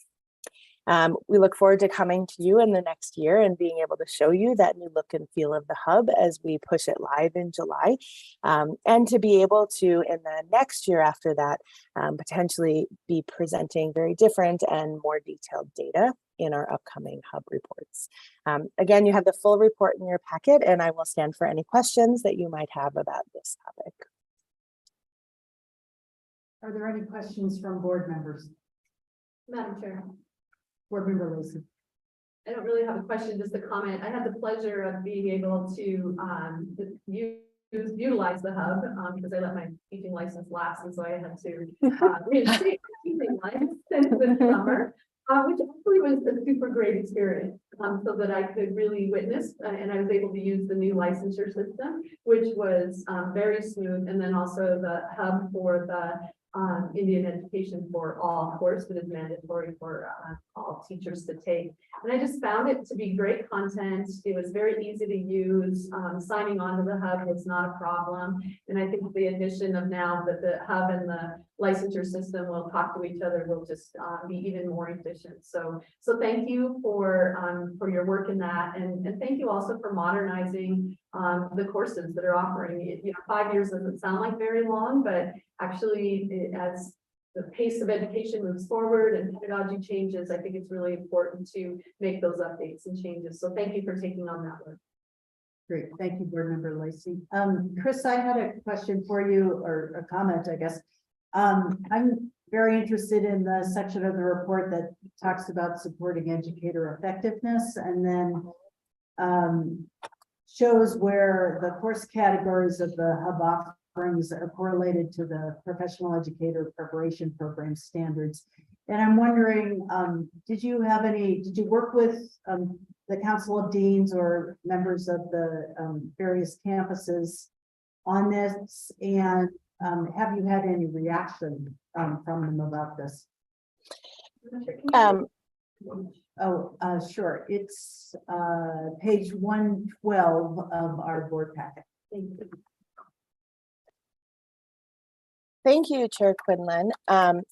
We look forward to coming to you in the next year and being able to show you that new look and feel of the hub as we push it live in July, and to be able to, in the next year after that, potentially be presenting very different and more detailed data in our upcoming hub reports. Again, you have the full report in your packet, and I will stand for any questions that you might have about this topic. Are there any questions from board members? Madam Chair. Board Member Lacy. I don't really have a question, just a comment. I had the pleasure of being able to utilize the hub because I let my teaching license lapse, and so I had to reinstate my teaching license this summer, which actually was a super great experience, so that I could really witness and I was able to use the new licensure system, which was very smooth, and then also the hub for the Indian education for all course that is mandatory for all teachers to take. And I just found it to be great content. It was very easy to use. Signing on to the hub was not a problem. And I think the addition of now that the hub and the licensure system will talk to each other will just be even more efficient. So thank you for your work in that. And thank you also for modernizing the courses that are offering. 5 years doesn't sound like very long, but actually as the pace of education moves forward and pedagogy changes, I think it's really important to make those updates and changes. So thank you for taking on that work. Great, thank you, Board Member Lacey. Chris, I had a question for you, or a comment, I guess. I'm very interested in the section of the report that talks about supporting educator effectiveness, and then shows where the course categories of the hub offerings are correlated to the professional educator preparation program standards. And I'm wondering, did you work with the Council of Deans or members of the various campuses on this? And have you had any reaction from them about this? Sure. It's page 112 of our board packet. Thank you. Thank you, Chair Quinlan. The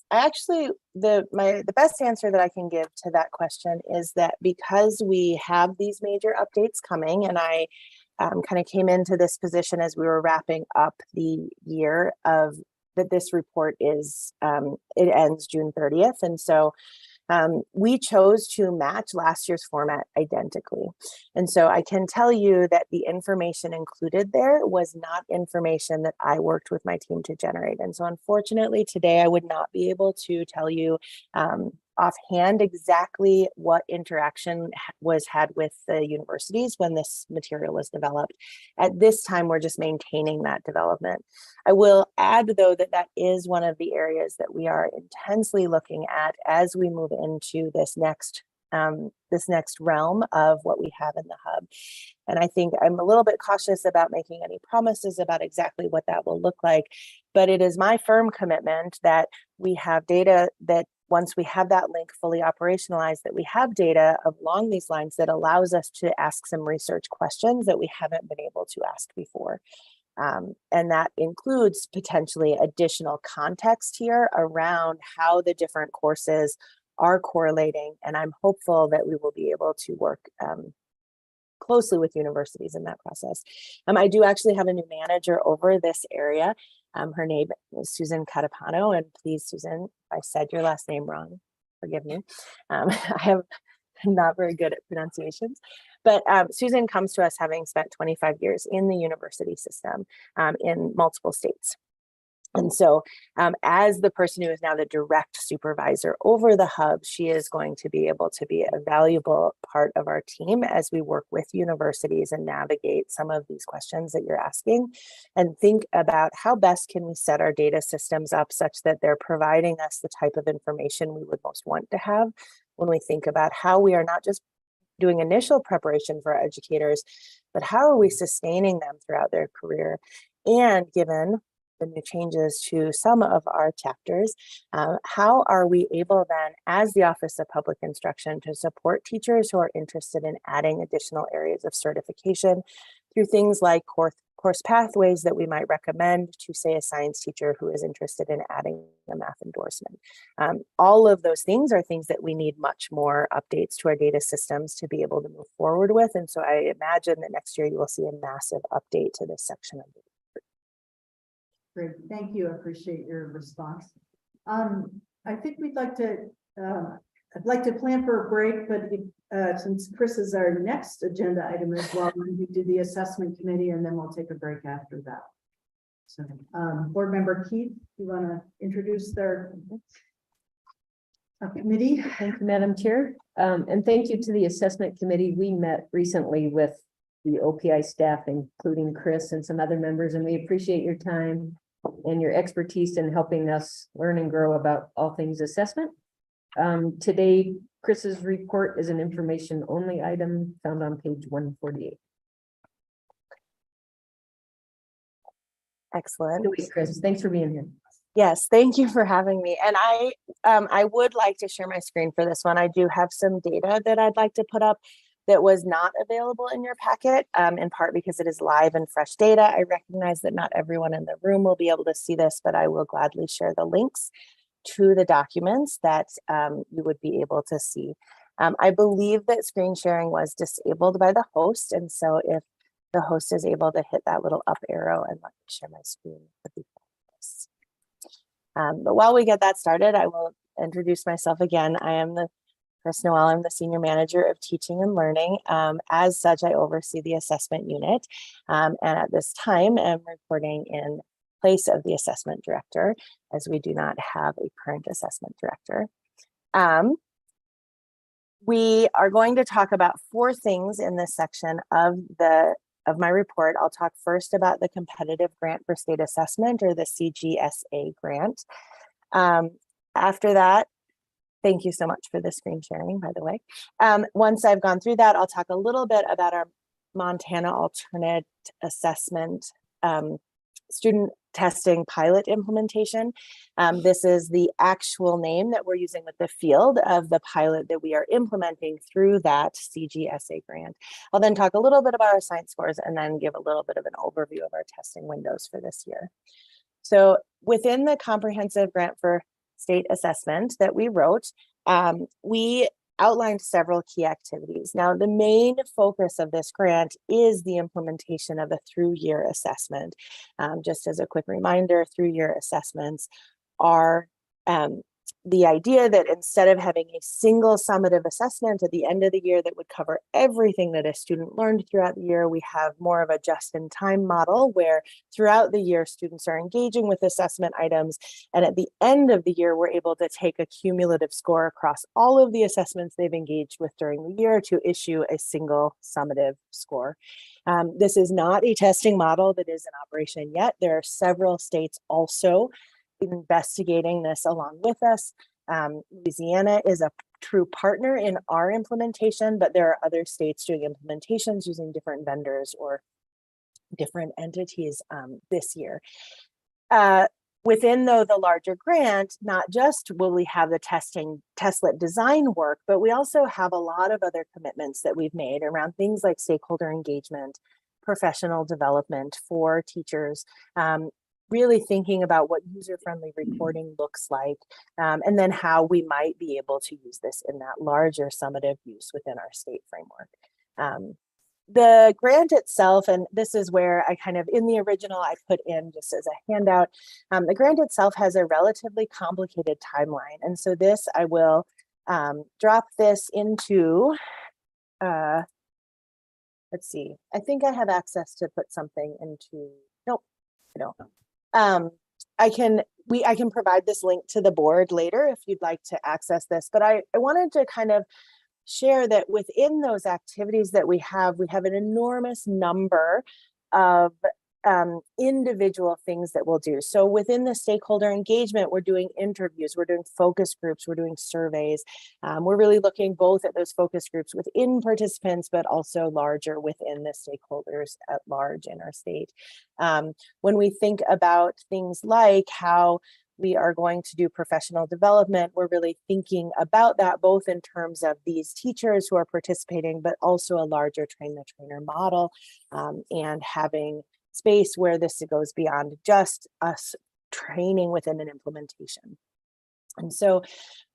best answer that I can give to that question is that because we have these major updates coming, and I kind of came into this position as we were wrapping up the year of that this report is, it ends June 30th. And so we chose to match last year's format identically. And so I can tell you that the information included there was not information that I worked with my team to generate. And so unfortunately today I would not be able to tell you offhand exactly what interaction was had with the universities when this material was developed. At this time, we're just maintaining that development. I will add, though, that that is one of the areas that we are intensely looking at as we move into this next realm of what we have in the hub. And I think I'm a little bit cautious about making any promises about exactly what that will look like, but it is my firm commitment that we have data that once we have that link fully operationalized, that we have data along these lines that allows us to ask some research questions that we haven't been able to ask before. And that includes potentially additional context here around how the different courses are correlating. And I'm hopeful that we will be able to work closely with universities in that process. I do actually have a new manager over this area. Her name is Susan Catapano, and please, Susan, if I said your last name wrong, forgive me. I'm not very good at pronunciations, but Susan comes to us having spent 25 years in the university system in multiple states. And so as the person who is now the direct supervisor over the hub, she is going to be able to be a valuable part of our team as we work with universities and navigate some of these questions that you're asking, and think about how best can we set our data systems up such that they're providing us the type of information we would most want to have when we think about how we are not just doing initial preparation for our educators, but how are we sustaining them throughout their career. And given the new changes to some of our chapters, how are we able then, as the Office of Public Instruction, to support teachers who are interested in adding additional areas of certification through things like course pathways that we might recommend to, say, a science teacher who is interested in adding a math endorsement. All of those things are things that we need much more updates to our data systems to be able to move forward with. And so I imagine that next year you will see a massive update to this section of the Great, thank you. I appreciate your response. I think we'd like to, I'd like to plan for a break, but since Chris is our next agenda item as well, we do the assessment committee and then we'll take a break after that. So, Board Member Keith, you want to introduce their committee? Thank you, Madam Chair. And thank you to the assessment committee. We met recently with the OPI staff, including Chris and some other members, and we appreciate your time and your expertise in helping us learn and grow about all things assessment. Today, Chris's report is an information only item found on page 148. Excellent. Chris, thanks for being here. Yes, thank you for having me. And I would like to share my screen for this one. I do have some data that I'd like to put up that was not available in your packet, in part because it is live and fresh data. I recognize that not everyone in the room will be able to see this, but I will gladly share the links to the documents that you would be able to see. I believe that screen sharing was disabled by the host. And so if the host is able to hit that little up arrow and let me share my screen. But while we get that started, I will introduce myself again. I am Chris Noel. I'm the Senior Manager of Teaching and Learning. As such, I oversee the assessment unit. And at this time, I'm reporting in place of the assessment director, as we do not have a current assessment director. We are going to talk about 4 things in this section of my report. I'll talk first about the competitive grant for state assessment, or the CGSA grant. After that, thank you so much for the screen sharing, by the way. Once I've gone through that, I'll talk a little bit about our Montana alternate assessment student testing pilot implementation. This is the actual name that we're using with the field of the pilot that we are implementing through that CGSA grant. I'll then talk a little bit about our science scores and then give a little bit of an overview of our testing windows for this year. So within the comprehensive grant for state assessment that we wrote, we outlined several key activities. Now, the main focus of this grant is the implementation of a through-year assessment. Just as a quick reminder, through-year assessments are the idea that instead of having a single summative assessment at the end of the year that would cover everything that a student learned throughout the year, we have more of a just-in-time model where throughout the year, students are engaging with assessment items. And at the end of the year, we're able to take a cumulative score across all of the assessments they've engaged with during the year to issue a single summative score. This is not a testing model that is in operation yet. There are several states also investigating this along with us. Louisiana is a true partner in our implementation, but there are other states doing implementations using different vendors or different entities this year. Within the larger grant, not just will we have the testlet design work, but we also have a lot of other commitments that we've made around things like stakeholder engagement, professional development for teachers, really thinking about what user-friendly reporting looks like, and then how we might be able to use this in that larger summative use within our state framework. The grant itself, and this is where I kind of, in the original, I put in just as a handout, the grant itself has a relatively complicated timeline. And so this, I will drop this into, let's see, I think I have access to put something into, nope, I don't. I can provide this link to the board later if you'd like to access this, but I wanted to kind of share that within those activities that we have an enormous number of individual things that we'll do. So within the stakeholder engagement, we're doing interviews, we're doing focus groups, we're doing surveys. We're really looking both at those focus groups within participants, but also larger within the stakeholders at large in our state. When we think about things like how we are going to do professional development, we're really thinking about that both in terms of these teachers who are participating, but also a larger train-the-trainer model, and having space where this goes beyond just us training within an implementation. And so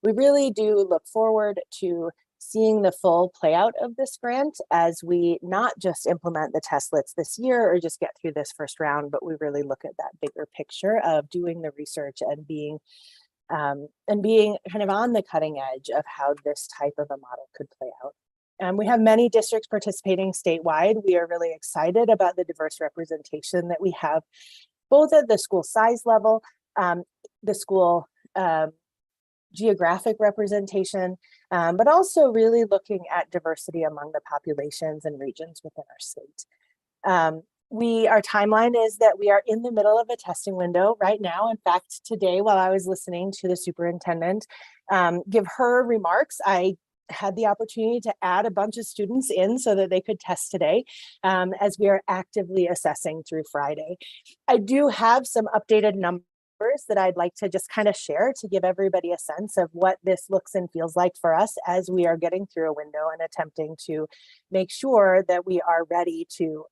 we really do look forward to seeing the full play out of this grant as we not just implement the testlets this year or just get through this first round, but we really look at that bigger picture of doing the research and being kind of on the cutting edge of how this type of a model could play out. We have many districts participating statewide. We are really excited about the diverse representation that we have, both at the school size level, the school geographic representation, but also really looking at diversity among the populations and regions within our state. Our timeline is that we are in the middle of a testing window right now. In fact, today, while I was listening to the superintendent give her remarks, I had the opportunity to add a bunch of students in so that they could test today, as we are actively assessing through Friday. I do have some updated numbers that I'd like to just kind of share to give everybody a sense of what this looks and feels like for us as we are getting through a window and attempting to make sure that we are ready to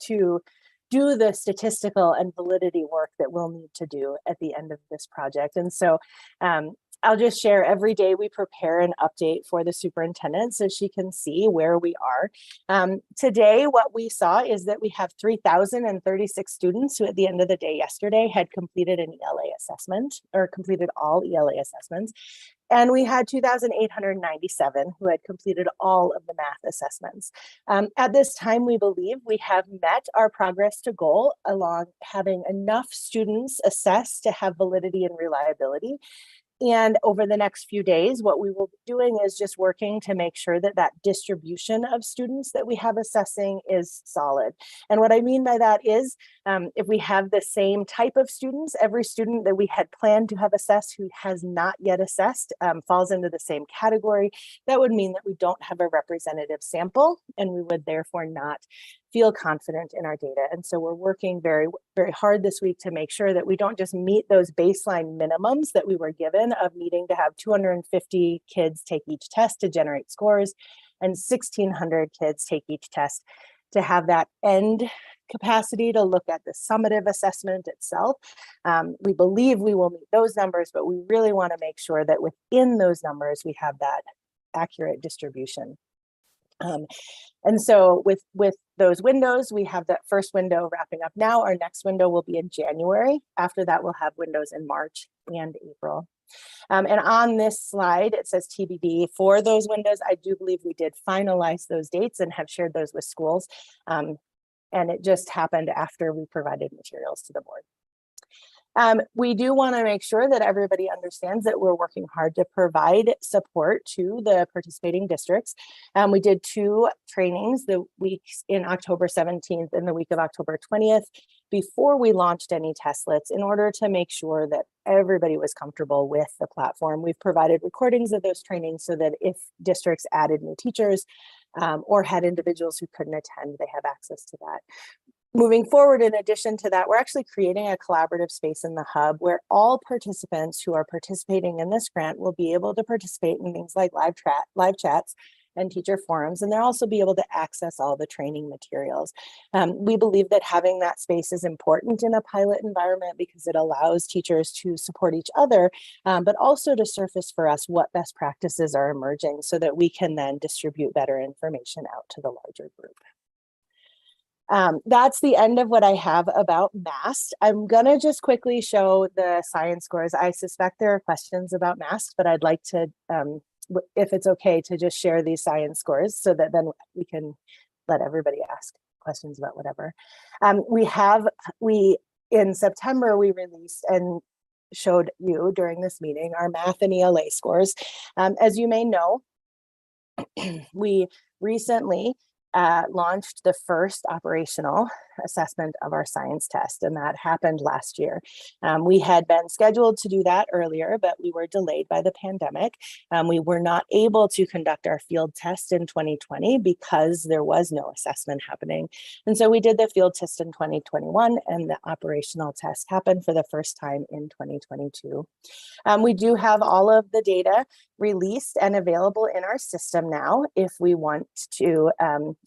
to do the statistical and validity work that we'll need to do at the end of this project. And so I'll just share every day we prepare an update for the superintendent so she can see where we are. Today, what we saw is that we have 3,036 students who at the end of the day yesterday had completed an ELA assessment or completed all ELA assessments. And we had 2,897 who had completed all of the math assessments. At this time, we believe we have met our progress to goal along having enough students assessed to have validity and reliability. And over the next few days, what we will be doing is just working to make sure that that distribution of students that we have assessing is solid. And what I mean by that is if we have the same type of students, every student that we had planned to have assessed who has not yet assessed falls into the same category. That would mean that we don't have a representative sample and we would therefore not feel confident in our data. And so we're working very, very hard this week to make sure that we don't just meet those baseline minimums that we were given of needing to have 250 kids take each test to generate scores and 1,600 kids take each test to have that end capacity to look at the summative assessment itself. We believe we will meet those numbers, but we really want to make sure that within those numbers, we have that accurate distribution. And so with those windows, we have that first window wrapping up now. Our next window will be in January. After that, we'll have windows in March and April. And on this slide, it says TBD for those windows. I do believe we did finalize those dates and have shared those with schools. And it just happened after we provided materials to the board. We do want to make sure that everybody understands that we're working hard to provide support to the participating districts. We did 2 trainings the weeks in October 17th and the week of October 20th before we launched any testlets in order to make sure that everybody was comfortable with the platform. We've provided recordings of those trainings so that if districts added new teachers or had individuals who couldn't attend, they have access to that. Moving forward, in addition to that, we're actually creating a collaborative space in the hub where all participants who are participating in this grant will be able to participate in things like live chats and teacher forums, and they'll also be able to access all the training materials. We believe that having that space is important in a pilot environment because it allows teachers to support each other, but also to surface for us what best practices are emerging so that we can then distribute better information out to the larger group. That's the end of what I have about MAST. I'm gonna just quickly show the science scores. I suspect there are questions about MAST, but I'd like to, if it's okay, to just share these science scores so that then we can let everybody ask questions about whatever. In September, we released and showed you during this meeting our math and ELA scores. As you may know, we recently launched the first operational assessment of our science test, and that happened last year. We had been scheduled to do that earlier, but we were delayed by the pandemic. We were not able to conduct our field test in 2020 because there was no assessment happening. And so we did the field test in 2021, and the operational test happened for the first time in 2022. We do have all of the data released and available in our system now if we want to,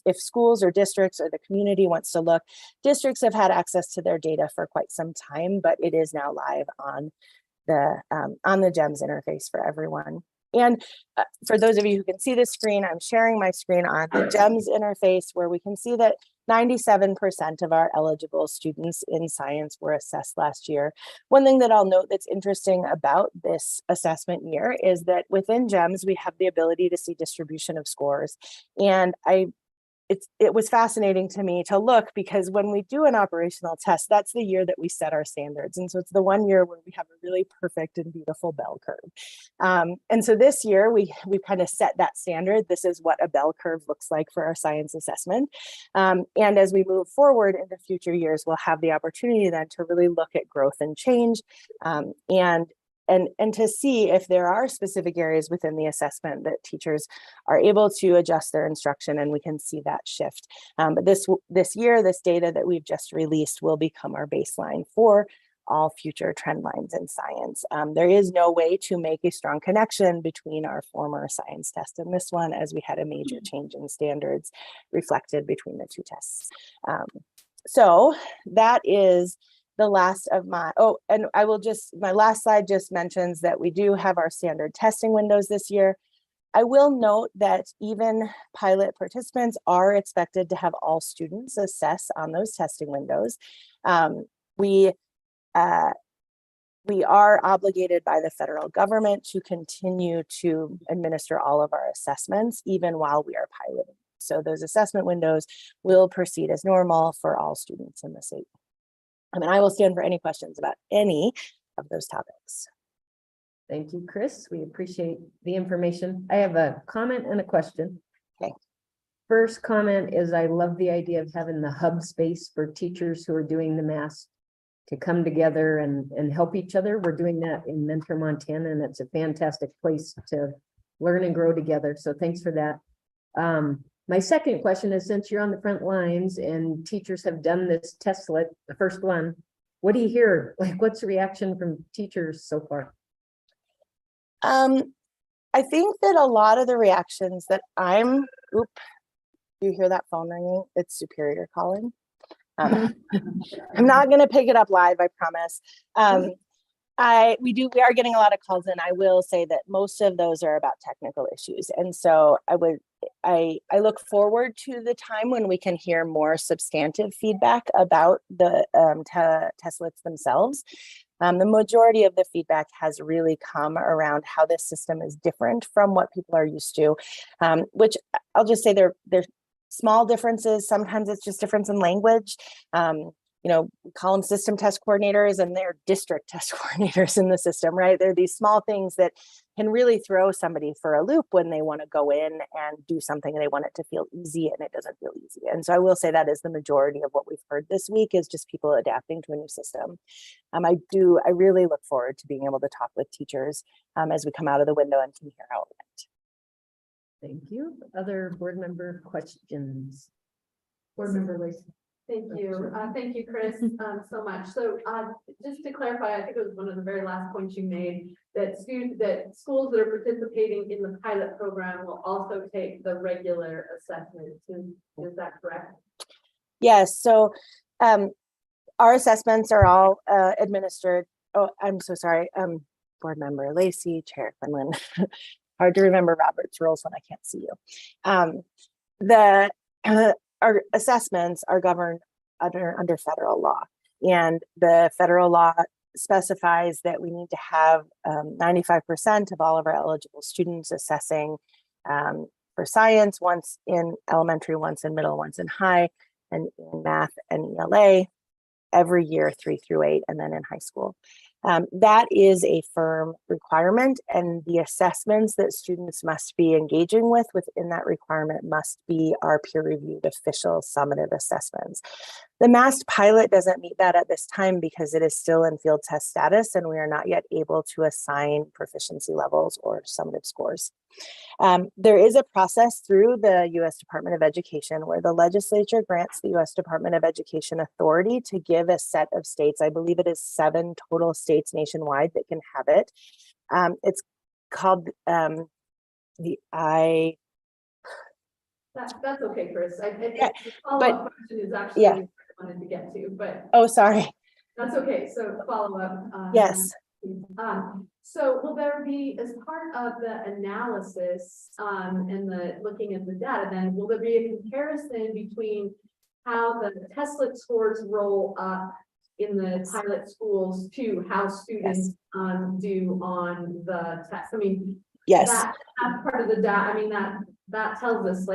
if schools or districts or the community wants to look. Districts have had access to their data for quite some time, but it is now live on the GEMS interface for everyone. And for those of you who can see the screen, I'm sharing my screen on the GEMS interface where we can see that 97% of our eligible students in science were assessed last year. One thing that I'll note that's interesting about this assessment year is that within GEMS, we have the ability to see distribution of scores. And it was fascinating to me to look because when we do an operational test, that's the year that we set our standards. And so it's the one year where we have a really perfect and beautiful bell curve. And so this year we kind of set that standard. This is what a bell curve looks like for our science assessment. And as we move forward into future years, we'll have the opportunity then to really look at growth and change and to see if there are specific areas within the assessment that teachers are able to adjust their instruction, and we can see that shift. But this year, this data that we've just released will become our baseline for all future trend lines in science. There is no way to make a strong connection between our former science test and this one, as we had a major change in standards reflected between the two tests. So that is the last of my, and I will just, my last slide just mentions that we do have our standard testing windows this year. I will note that even pilot participants are expected to have all students assess on those testing windows. We are obligated by the federal government to continue to administer all of our assessments, even while we are piloting. So those assessment windows will proceed as normal for all students in the state. And I will stand for any questions about any of those topics. Thank you, Chris. We appreciate the information. I have a comment and a question. Okay. First comment is I love the idea of having the hub space for teachers who are doing the math to come together and help each other. We're doing that in Mentor, Montana, and it's a fantastic place to learn and grow together. So thanks for that. My second question is, since you're on the front lines and teachers have done this testlet, the first one, what do you hear? Like, what's the reaction from teachers so far? I think that a lot of the reactions that do you hear that phone ringing? It's Superior calling. I'm not going to pick it up live, I promise. We are getting a lot of calls, and I will say that most of those are about technical issues. And so I look forward to the time when we can hear more substantive feedback about the testlets themselves. The majority of the feedback has really come around how this system is different from what people are used to, which I'll just say they're small differences. Sometimes it's just difference in language. We call them system test coordinators, and they're district test coordinators in the system, right? They're these small things that can really throw somebody for a loop when they want to go in and do something and they want it to feel easy, and it doesn't feel easy. And so I will say that is the majority of what we've heard this week, is just people adapting to a new system. I really look forward to being able to talk with teachers as we come out of the window and can hear how it went. Thank you. Other board member questions? Board member Lacey. Thank you. Thank you, Chris, so much. So just to clarify, I think it was one of the very last points you made, that schools that are participating in the pilot program will also take the regular assessment. Is that correct? Yes. So our assessments are all administered. Oh, I'm so sorry. Board member Lacey, Chair Quinlan. Hard to remember Robert's rules when I can't see you. Our assessments are governed under federal law, and the federal law specifies that we need to have 95% of all of our eligible students assessing for science, once in elementary, once in middle, once in high, and in math and ELA every year 3 through 8, and then in high school. That is a firm requirement, and the assessments that students must be engaging with within that requirement must be our peer-reviewed official summative assessments. The MAST pilot doesn't meet that at this time because it is still in field test status, and we are not yet able to assign proficiency levels or summative scores. There is a process through the U.S. Department of Education where the legislature grants the U.S. Department of Education authority to give a set of states, I believe it is 7 total states nationwide that can have it. It's called That's okay, Chris. The follow-up question is actually what I wanted to get to, but. Oh, sorry. That's okay. So follow up. Yes. So will there be, as part of the analysis and the looking at the data, then will there be a comparison between how the testlet scores roll up in the pilot schools to how students do on the test? I mean, that's part of the data. I mean, that tells us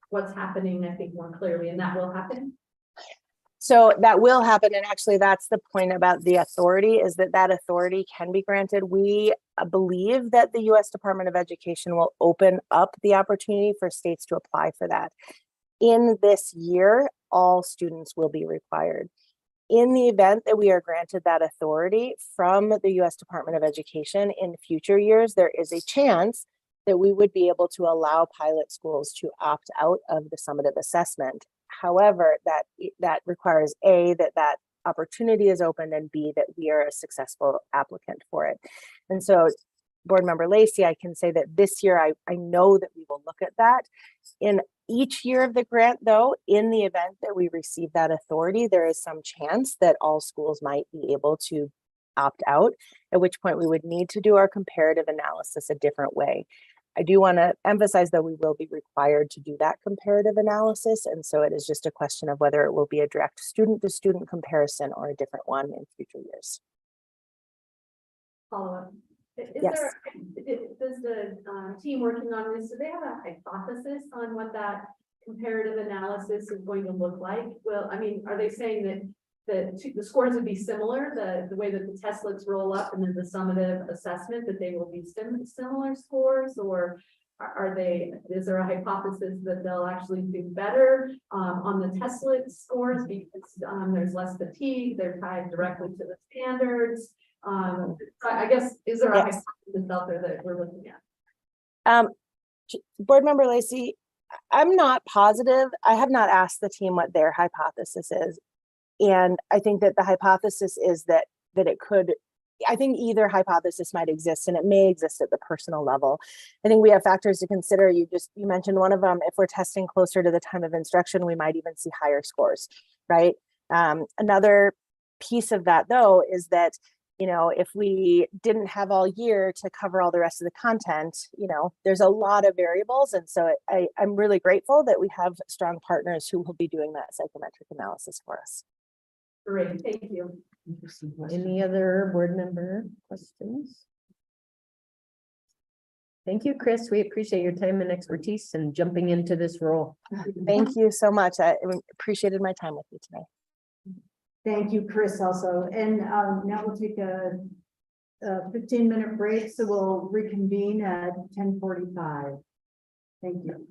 what's happening, I think, more clearly, and that will happen. So that will happen. And actually, that's the point about the authority, is that authority can be granted. We believe that the U.S. Department of Education will open up the opportunity for states to apply for that. In this year, all students will be required. In the event that we are granted that authority from the U.S. Department of Education in future years, there is a chance that we would be able to allow pilot schools to opt out of the summative assessment. However, that requires that opportunity is opened, and B, that we are a successful applicant for it. And so Board Member Lacey, I can say that this year, I know that we will look at that. In each year of the grant, though, in the event that we receive that authority, there is some chance that all schools might be able to opt out, at which point we would need to do our comparative analysis a different way. I do want to emphasize that we will be required to do that comparative analysis. And so it is just a question of whether it will be a direct student to student comparison or a different one in future years. Follow up. Yes. Does the team working on this, do they have a hypothesis on what that comparative analysis is going to look like? Well, I mean, are they saying that the scores would be similar, the way that the testlets roll up and then the summative assessment, that they will be similar scores, or is there a hypothesis that they'll actually do better on the testlet scores because there's less fatigue, they're tied directly to the standards? I guess, is there a hypothesis out there that we're looking at? Board Member Lacey, I'm not positive. I have not asked the team what their hypothesis is. And I think that the hypothesis is that it could, I think either hypothesis might exist, and it may exist at the personal level. I think we have factors to consider. You mentioned one of them. If we're testing closer to the time of instruction, we might even see higher scores, right? Another piece of that, though, is that if we didn't have all year to cover all the rest of the content, there's a lot of variables. And so I'm really grateful that we have strong partners who will be doing that psychometric analysis for us. Great, thank you. Any other board member questions? Thank you, Chris. We appreciate your time and expertise and jumping into this role. Thank you so much. I appreciated my time with you today. Thank you, Chris, also. And now we'll take a 15-minute break, so we'll reconvene at 10:45. Thank you.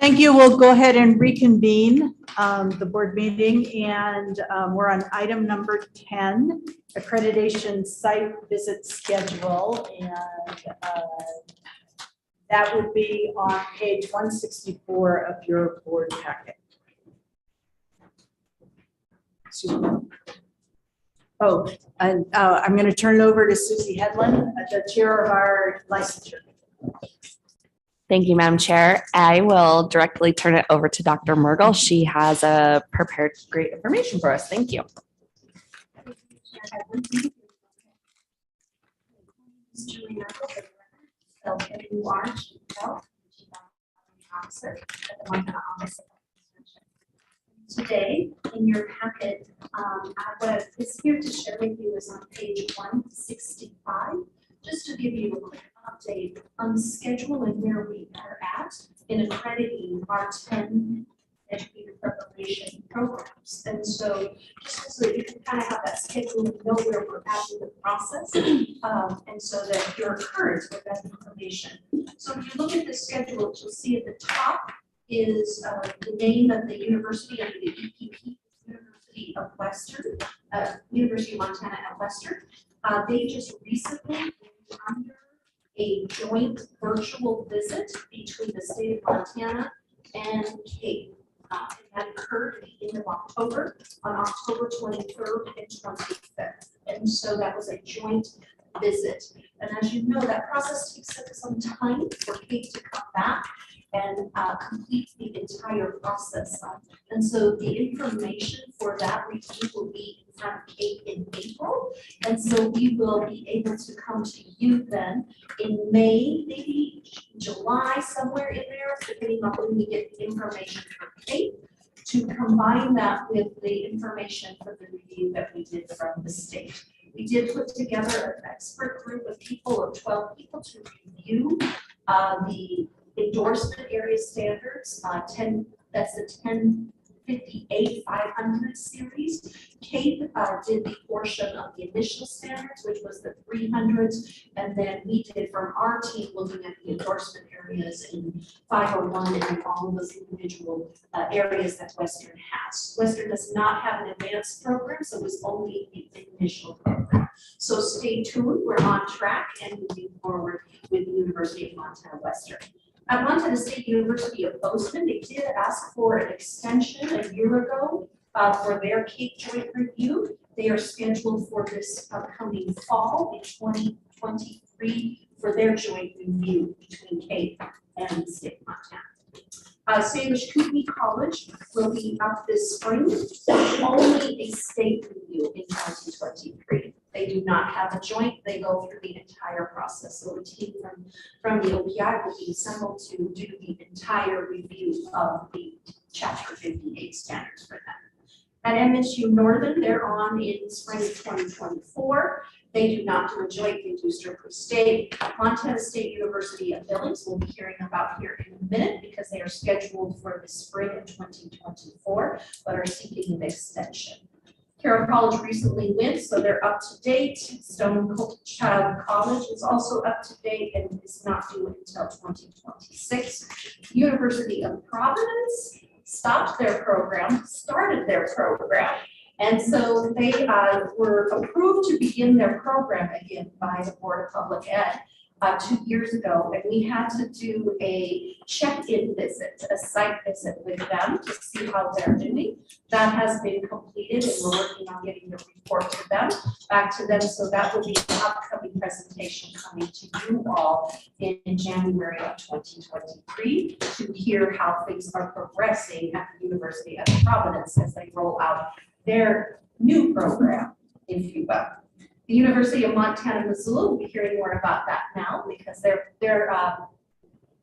Thank you. We'll go ahead and reconvene the board meeting, and we're on item number 10, accreditation site visit schedule, and that would be on page 164 of your board packet. Excuse me. Oh, and I'm going to turn it over to Susie Hedlund, the chair of our licensure. Thank you, Madam Chair. I will directly turn it over to Dr. Mergel. She has prepared great information for us. Thank you. Today, in your packet, what is here to share with you is on page 165, just to give you a quick update on the schedule and where we are at in accrediting our 10 educator preparation programs. And so just so that you can kind of have that schedule and know where we're at in the process, and so that you're current with that information. So if you look at the schedule, you'll see at the top is the name of the university under the EPP, University of Western, University of Montana at Western. They just recently went under a joint virtual visit between the state of Montana and Cape. And that occurred at the end of October, on October 23rd and 25th. And so that was a joint visit. And as you know, that process takes some time for Cape to come back and complete the entire process. And so the information for that review will be in front of Kate in April. And so we will be able to come to you then in May, maybe July, somewhere in there, depending on when we get the information from Kate, to combine that with the information for the review that we did from the state. We did put together an expert group of people, of 12 people, to review the endorsement area standards, that's the 1058 500 series. Kate did the portion of the initial standards, which was the 300s, and then we did from our team looking at the endorsement areas in 501 and all of those individual areas that Western has. Western does not have an advanced program, so it was only the initial program. So stay tuned, we're on track and moving forward with the University of Montana Western. At Montana State University of Bozeman, they did ask for an extension a year ago for their Cape joint review. They are scheduled for this upcoming fall in 2023 for their joint review between Cape and the state of Montana. Salish Kootenai College will be up this spring, only a state review in 2023. They do not have a joint, they go through the entire process. So a team from the OPI will be assembled to do the entire review of the Chapter 58 standards for them. At MSU Northern, they're on in spring of 2024. They do not do a joint, they do Sturpur State. Montana State University of Billings, we'll be hearing about here in a minute because they are scheduled for the spring of 2024, but are seeking an extension. Carroll College recently went, so they're up to date. Stone Child College is also up to date and is not due until 2026. University of Providence stopped their program, started their program. And so they were approved to begin their program again by the Board of Public Ed 2 years ago. And we had to do a check-in visit, a site visit with them to see how they're doing. That has been completed and we're working on getting the report to them, back to them. So that will be an upcoming presentation coming to you all in January of 2023 to hear how things are progressing at the University of Providence as they roll out their new program, if you will. The University of Montana, Missoula, we'll be hearing more about that now because their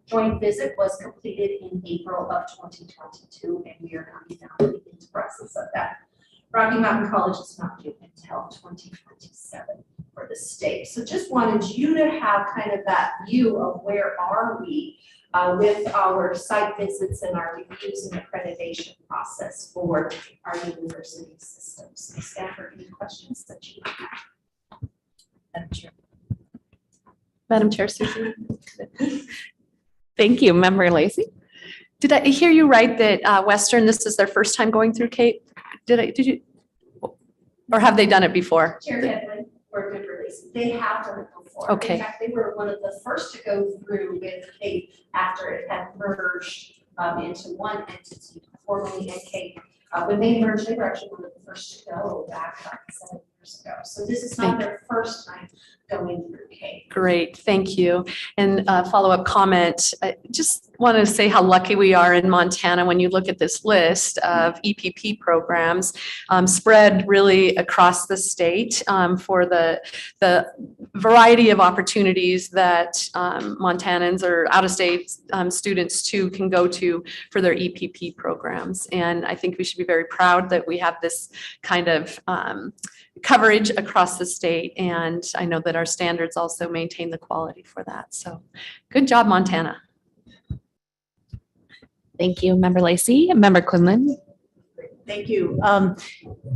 joint visit was completed in April of 2022, and we are coming down into the process of that. Rocky Mountain College is not due until 2027 for the state. So just wanted you to have kind of that view of where are we with our site visits and our reviews and accreditation process for our university systems. Stanford, any questions that you might have? Madam Chair, Susan. Thank you, Member Lacy. Did I hear you right that Western, this is their first time going through CAPE? Did you? Or have they done it before? Chair Hedlund or Member Lacy, they have done it before. Okay. In fact, they were one of the first to go through with CAPE after it had merged into one entity, formerly in CAPE. When they merged, they were actually one of the first to go back 7 years ago. So this is not their first time going through CAPE. Great, thank you. And follow-up comment, I just want to say how lucky we are in Montana when you look at this list of EPP programs spread really across the state for the variety of opportunities that Montanans or out-of-state students too can go to for their EPP programs. And I think we should be very proud that we have this kind of coverage across the state. And I know that our standards also maintain the quality for that. So good job, Montana. Thank you, Member Lacy. Member Quinlan. Thank you.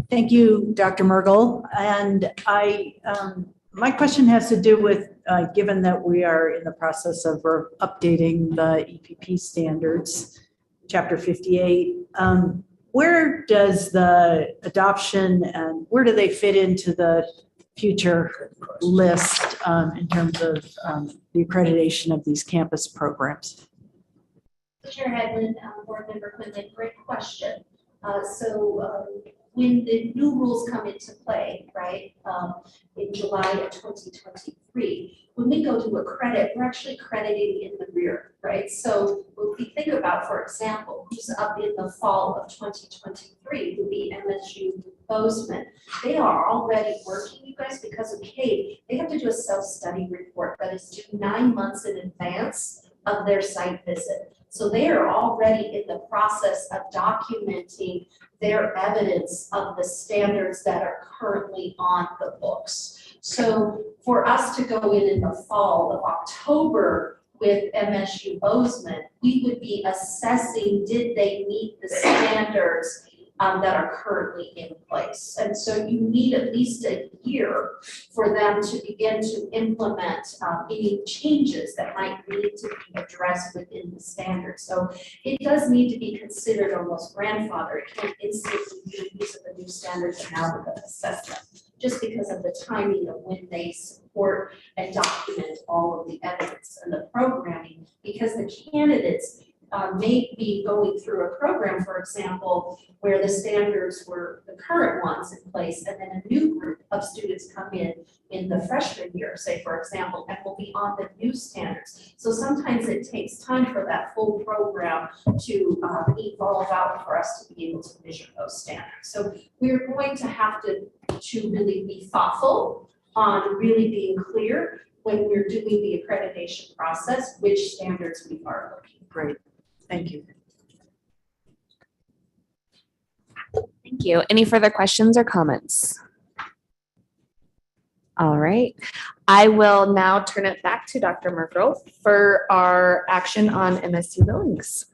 Thank you, Dr. Mergel. And my question has to do with, given that we are in the process of updating the EPP standards, Chapter 58, where does the adoption and where do they fit into the future list in terms of the accreditation of these campus programs? Chair Hedlund, Board Member Quinlan, great question. When the new rules come into play, right, in July of 2023, when we go to accredit, we're actually crediting in the rear, right? So when we think about, for example, who's up in the fall of 2023 would be MSU Bozeman. They are already working, you guys, because of CAPE. They have to do a self-study report that is due 9 months in advance of their site visit. So they are already in the process of documenting their evidence of the standards that are currently on the books. So for us to go in the fall of October with MSU Bozeman, we would be assessing, did they meet the standards that are currently in place? And so you need at least a year for them to begin to implement any changes that might need to be addressed within the standards. So it does need to be considered almost grandfather. It can't instantly be use of the new standards and now we're going to assess them, just because of the timing of when they support and document all of the evidence and the programming, because the candidates may be going through a program, for example, where the standards were the current ones in place, and then a new group of students come in the freshman year, say, for example, and will be on the new standards. So sometimes it takes time for that full program to evolve out for us to be able to measure those standards. So we're going to have to really be thoughtful on really being clear when we're doing the accreditation process, which standards we are looking for. Great. Thank you. Thank you. Any further questions or comments? All right. I will now turn it back to Dr. Merkel for our action on MSU Billings.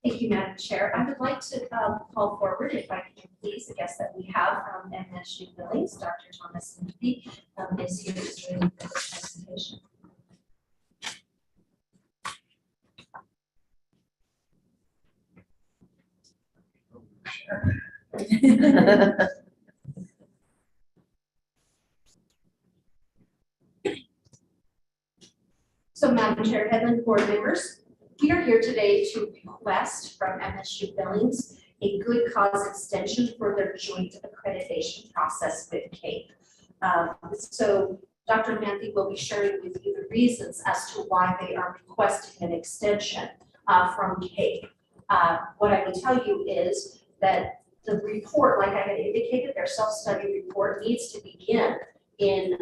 Thank you, Madam Chair. I would like to call forward, if I can please, the guest that we have from MSU Billings, Dr. Thomas Murphy, is here to join the presentation. So, Madam Chair, Hedlund, board members, we are here today to request from MSU Billings a good cause extension for their joint accreditation process with CAPE. So Dr. Manthi will be sharing with you the reasons as to why they are requesting an extension from CAPE. What I will tell you is that the report, like I had indicated, their self-study report needs to begin in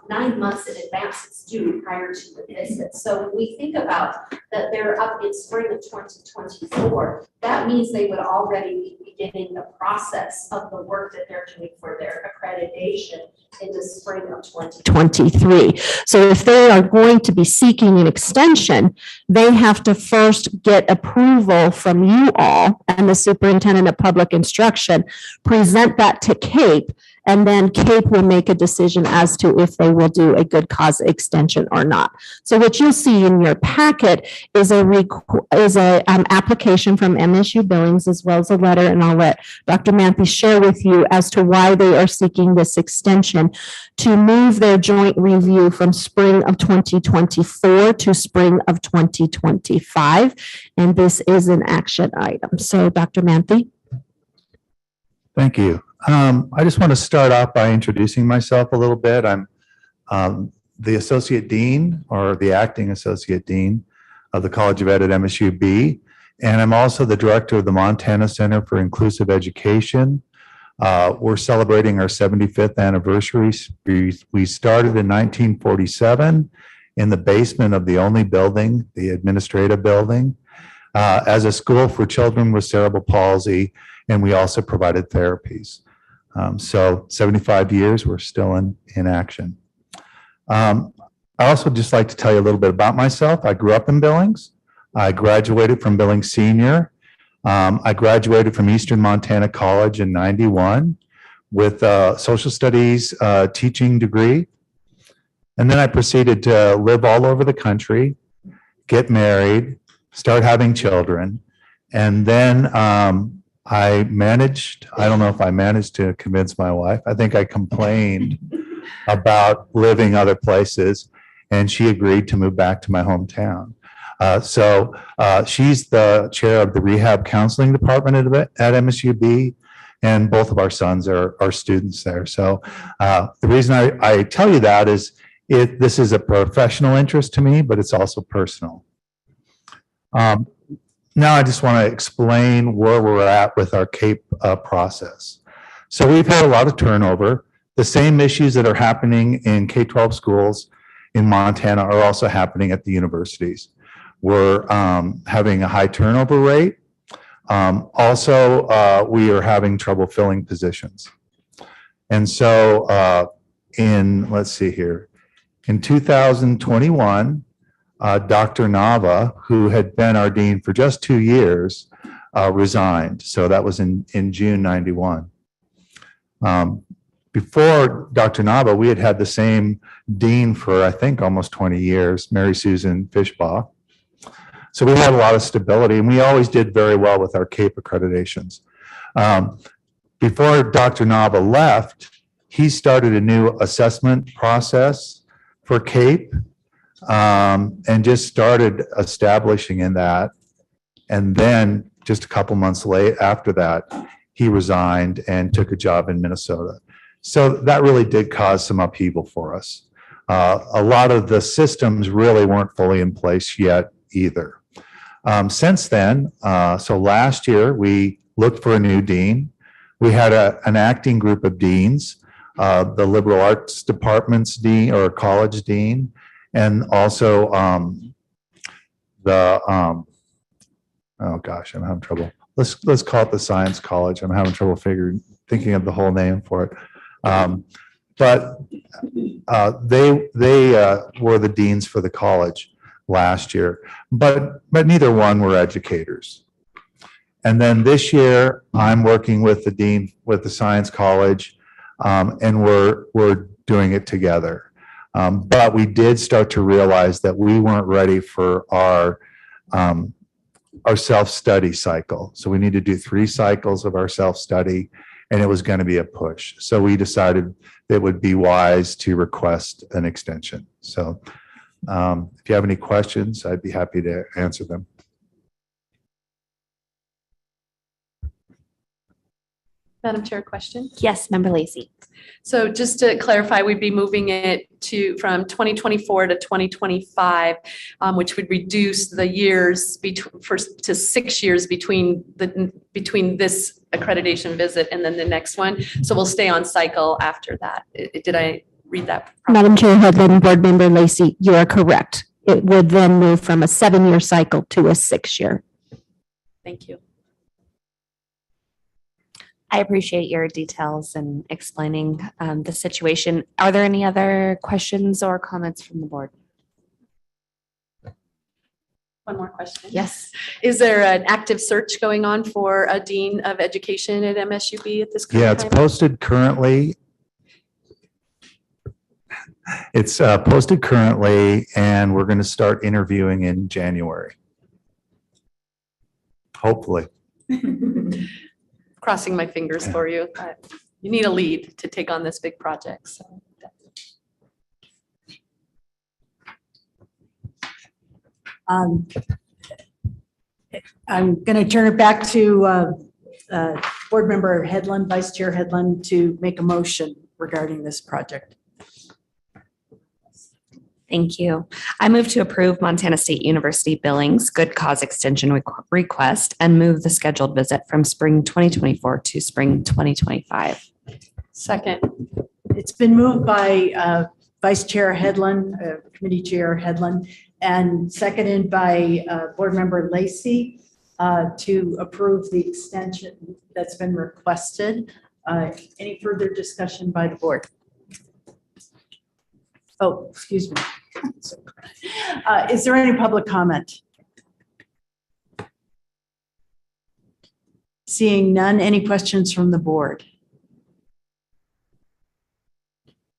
9 months in advance. It's due prior to the visit. So when we think about that they're up in spring of 2024, that means they would already be beginning the process of the work that they're doing for their accreditation in the spring of 2023. So if they are going to be seeking an extension, they have to first get approval from you all and the superintendent of public instruction, present that to CAPE, And then CAPE will make a decision as to if they will do a good cause extension or not. So what you'll see in your packet is a application from MSU Billings as well as a letter, and I'll let Dr. Manthe share with you as to why they are seeking this extension to move their joint review from spring of 2024 to spring of 2025. And this is an action item. So Dr. Manthe. Thank you. I just want to start off by introducing myself a little bit. I'm the Associate Dean or the Acting Associate Dean of the College of Ed at MSUB. And I'm also the Director of the Montana Center for Inclusive Education. We're celebrating our 75th anniversary. We started in 1947 in the basement of the only building, the administrative building, as a school for children with cerebral palsy, and we also provided therapies. So 75 years, we're still in action. I also just like to tell you a little bit about myself. I grew up in Billings. I graduated from Billings Senior. I graduated from Eastern Montana College in '91 with a social studies teaching degree. And then I proceeded to live all over the country, get married, start having children. And then I don't know if I managed to convince my wife. I think I complained about living other places, and she agreed to move back to my hometown. So she's the chair of the rehab counseling department at MSUB, and both of our sons are students there. So the reason I tell you that is this is a professional interest to me, but it's also personal. Now I just want to explain where we're at with our CAPE process. So we've had a lot of turnover. The same issues that are happening in K-12 schools in Montana are also happening at the universities. We're having a high turnover rate. Also, we are having trouble filling positions. And so let's see here, in 2021, Dr. Nava, who had been our dean for just 2 years, resigned. So that was in June '91. Before Dr. Nava, we had had the same dean for, I think, almost 20 years, Mary Susan Fishbaugh. So we had a lot of stability, and we always did very well with our CAPE accreditations. Before Dr. Nava left, he started a new assessment process for CAPE, and just started establishing in that. And then just a couple months after that, he resigned and took a job in Minnesota. So that really did cause some upheaval for us. A lot of the systems really weren't fully in place yet either. Since then, so last year, we looked for a new dean. We had an acting group of deans, the liberal arts department's dean or college dean, and also oh gosh, I'm having trouble. Let's call it the science college. I'm having trouble thinking of the whole name for it. But they were the deans for the college last year, but neither one were educators. And then this year, I'm working with the dean with the science college, and we're doing it together. But we did start to realize that we weren't ready for our self-study cycle. So we need to do 3 cycles of our self-study, and it was going to be a push. So we decided it would be wise to request an extension. So if you have any questions, I'd be happy to answer them. Madam Chair, question? Yes, Member Lacy. So just to clarify, we'd be moving it from 2024 to 2025, which would reduce the years to 6 years between this accreditation visit and then the next one. So we'll stay on cycle after that. Did I read that properly? Madam Chair, Headland, Board Member Lacy, you are correct. It would then move from a 7-year cycle to a 6-year. Thank you. I appreciate your details and explaining the situation. Are there any other questions or comments from the board? One more question. Yes. Is there an active search going on for a dean of education at MSUB at this current Yeah, it's time? posted currently. It's posted currently, and we're going to start interviewing in January. Hopefully. Crossing my fingers for you. You need a lead to take on this big project, so. I'm going to turn it back to Board Member Headland, Vice Chair Headland, to make a motion regarding this project. Thank you. I move to approve Montana State University Billings Good Cause Extension request and move the scheduled visit from spring 2024 to spring 2025. Second. It's been moved by Vice Chair Headland, Committee Chair Headland, and seconded by Board Member Lacey to approve the extension that's been requested. Any further discussion by the board? Oh, excuse me. Is there any public comment? Seeing none, any questions from the board?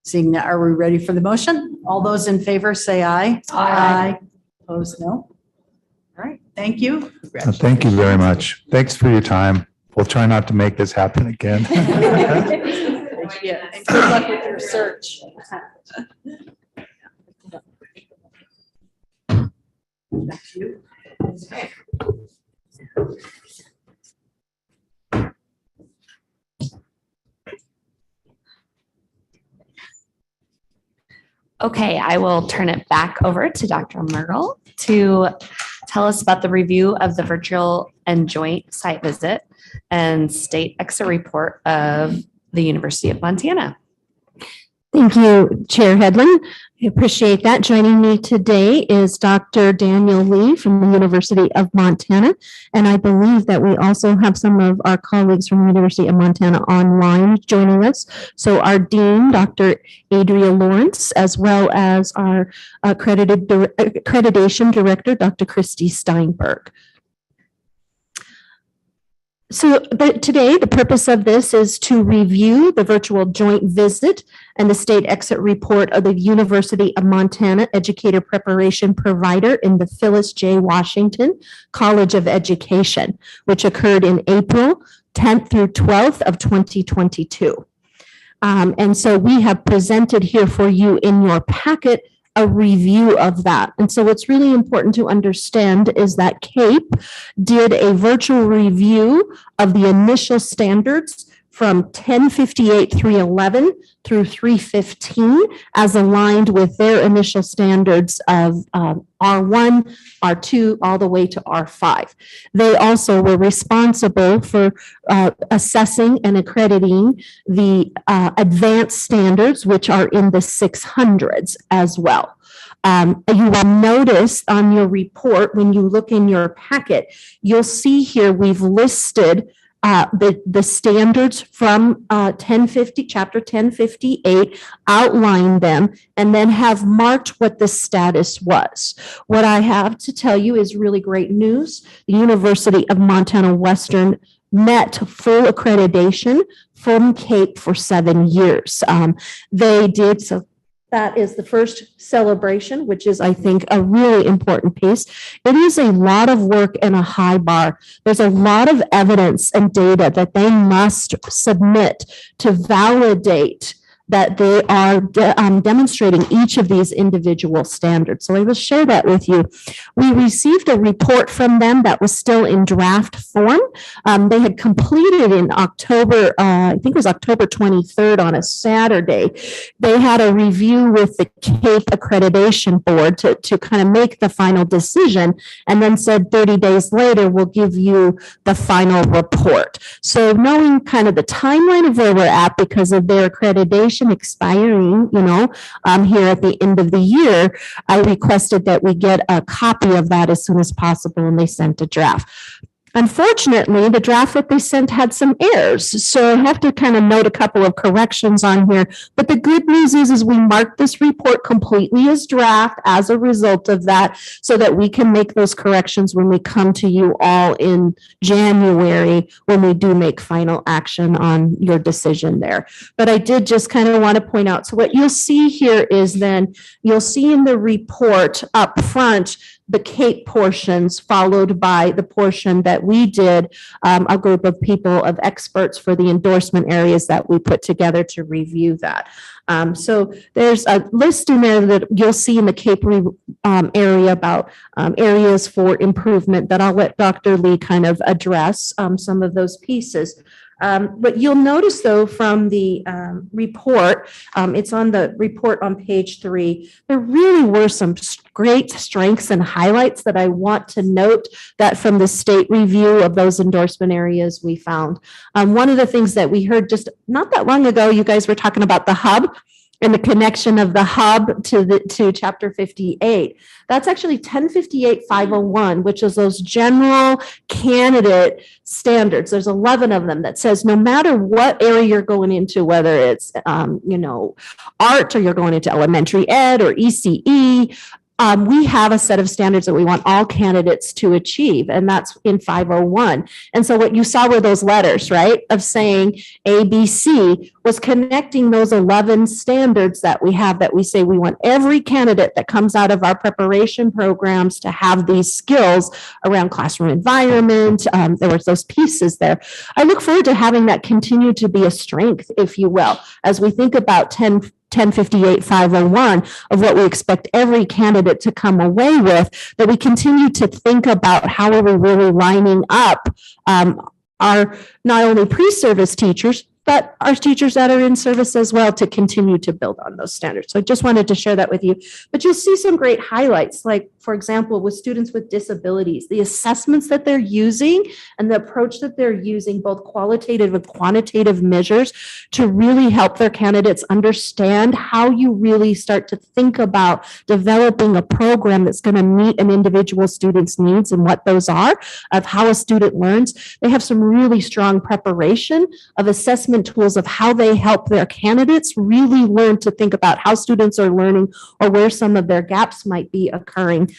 Seeing that, are we ready for the motion? All those in favor say aye. Aye. Opposed, no. All right, thank you. Thank you very much. Thanks for your time. We'll try not to make this happen again. Yeah, and good luck with your search. Back to you. Okay, I will turn it back over to Dr. Mergel to tell us about the review of the virtual and joint site visit and state exit report of the University of Montana. Thank you, Chair Headland. I appreciate that. Joining me today is Dr. Daniel Lee from the University of Montana. And I believe that we also have some of our colleagues from the University of Montana online joining us. So our Dean, Dr. Adria Lawrence, as well as our accreditation director, Dr. Christy Steinberg. So today, the purpose of this is to review the virtual joint visit and the state exit report of the University of Montana Educator Preparation Provider in the Phyllis J. Washington College of Education, which occurred in April 10th through 12th of 2022. And so we have presented here for you in your packet a review of that. And so what's really important to understand is that CAPE did a virtual review of the initial standards from 1058-311 through 315 as aligned with their initial standards of R1, R2, all the way to R5. They also were responsible for assessing and accrediting the advanced standards, which are in the 600s as well. You will notice on your report, when you look in your packet, you'll see here we've listed the standards from chapter 1058, outline them, and then have marked what the status was. What I have to tell you is really great news. The University of Montana Western met full accreditation from CAPE for 7 years. They did so. That is the first celebration, which is, I think, a really important piece. It is a lot of work and a high bar. There's a lot of evidence and data that they must submit to validate that they are demonstrating each of these individual standards. So I will share that with you. We received a report from them that was still in draft form. They had completed in October, I think it was October 23rd on a Saturday. They had a review with the CAPE Accreditation Board to kind of make the final decision, and then said 30 days later, we'll give you the final report. So knowing kind of the timeline of where we're at because of their accreditation expiring, here at the end of the year, I requested that we get a copy of that as soon as possible, and they sent a draft. Unfortunately, the draft that they sent had some errors, so I have to kind of note a couple of corrections on here. But the good news is we marked this report completely as draft as a result of that, so that we can make those corrections when we come to you all in January, when we do make final action on your decision there. But I did just kind of want to point out, so what you'll see here is then, you'll see in the report up front, the CAPE portions followed by the portion that we did, a group of people of experts for the endorsement areas that we put together to review that. So there's a list in there that you'll see in the CAPE area about areas for improvement that I'll let Dr. Lee kind of address some of those pieces. But you'll notice though from the report, it's on the report on page 3, there really were some great strengths and highlights that I want to note that from the state review of those endorsement areas we found. One of the things that we heard just not that long ago, you guys were talking about the hub and the connection of the hub to chapter 58. That's actually 1058-501, which is those general candidate standards. There's 11 of them that says no matter what area you're going into, whether it's art or you're going into elementary ed or ECE, we have a set of standards that we want all candidates to achieve, and that's in 501. And so what you saw were those letters, right, of saying ABC was connecting those 11 standards that we have, that we say we want every candidate that comes out of our preparation programs to have these skills around classroom environment. There was those pieces there. I look forward to having that continue to be a strength, if you will, as we think about 1058-501 of what we expect every candidate to come away with, that we continue to think about how are we really lining up our not only pre-service teachers, but our teachers that are in service as well, to continue to build on those standards. So I just wanted to share that with you. But you'll see some great highlights, like, for example, with students with disabilities, the assessments that they're using and the approach that they're using, both qualitative and quantitative measures, to really help their candidates understand how you really start to think about developing a program that's going to meet an individual student's needs and what those are, of how a student learns. They have some really strong preparation of assessment tools of how they help their candidates really learn to think about how students are learning or where some of their gaps might be occurring.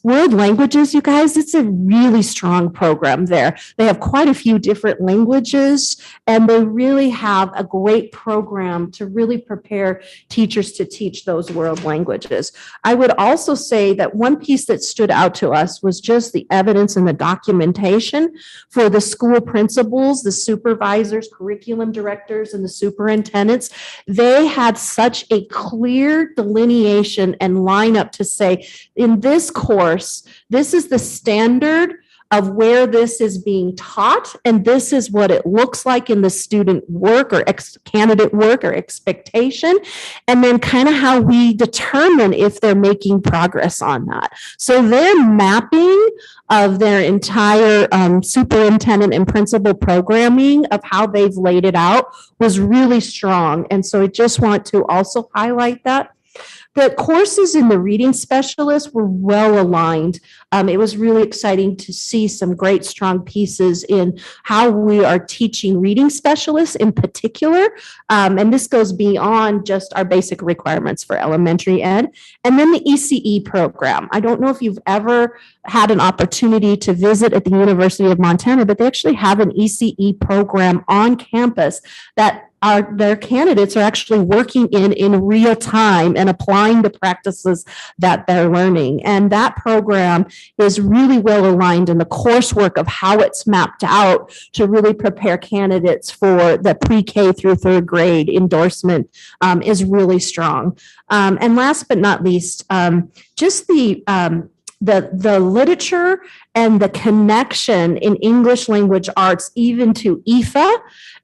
World languages, you guys, it's a really strong program there. They have quite a few different languages, and they really have a great program to really prepare teachers to teach those world languages. I would also say that one piece that stood out to us was just the evidence and the documentation for the school principals, the supervisors, curriculum directors, and the superintendents. They had such a clear delineation and lineup to say, in this course, this is the standard of where this is being taught, and this is what it looks like in the student work or candidate work or expectation, and then kind of how we determine if they're making progress on that. So their mapping of their entire superintendent and principal programming of how they've laid it out was really strong. And so I just want to also highlight that. The courses in the reading specialist were well aligned. It was really exciting to see some great strong pieces in how we are teaching reading specialists in particular. And this goes beyond just our basic requirements for elementary ed. And then the ECE program. I don't know if you've ever had an opportunity to visit at the University of Montana, but they actually have an ECE program on campus that their candidates are actually working in real time and applying the practices that they're learning. And that program is really well aligned in the coursework of how it's mapped out to really prepare candidates for the pre-K through third grade endorsement is really strong. And last but not least, just the literature and the connection in English language arts, even to IFA,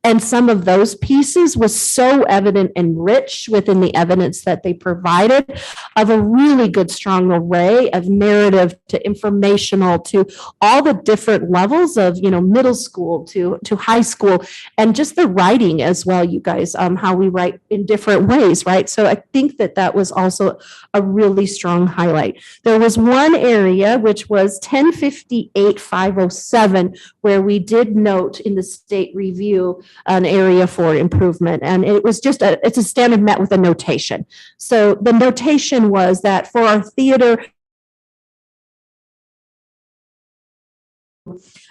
and some of those pieces was so evident and rich within the evidence that they provided, of a really good, strong array of narrative to informational to all the different levels of, middle school to high school, and just the writing as well, you guys, how we write in different ways, right? So I think that was also a really strong highlight. There was one area which was 1050 58507, where we did note in the state review an area for improvement. And it was just it's a standard met with a notation. So the notation was that for our theater,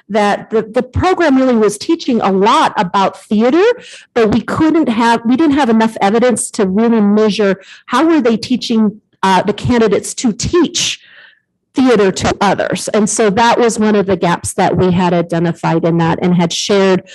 that the program really was teaching a lot about theater, but we didn't have enough evidence to really measure how were they teaching the candidates to teach theater to others. And so that was one of the gaps that we had identified in that and had shared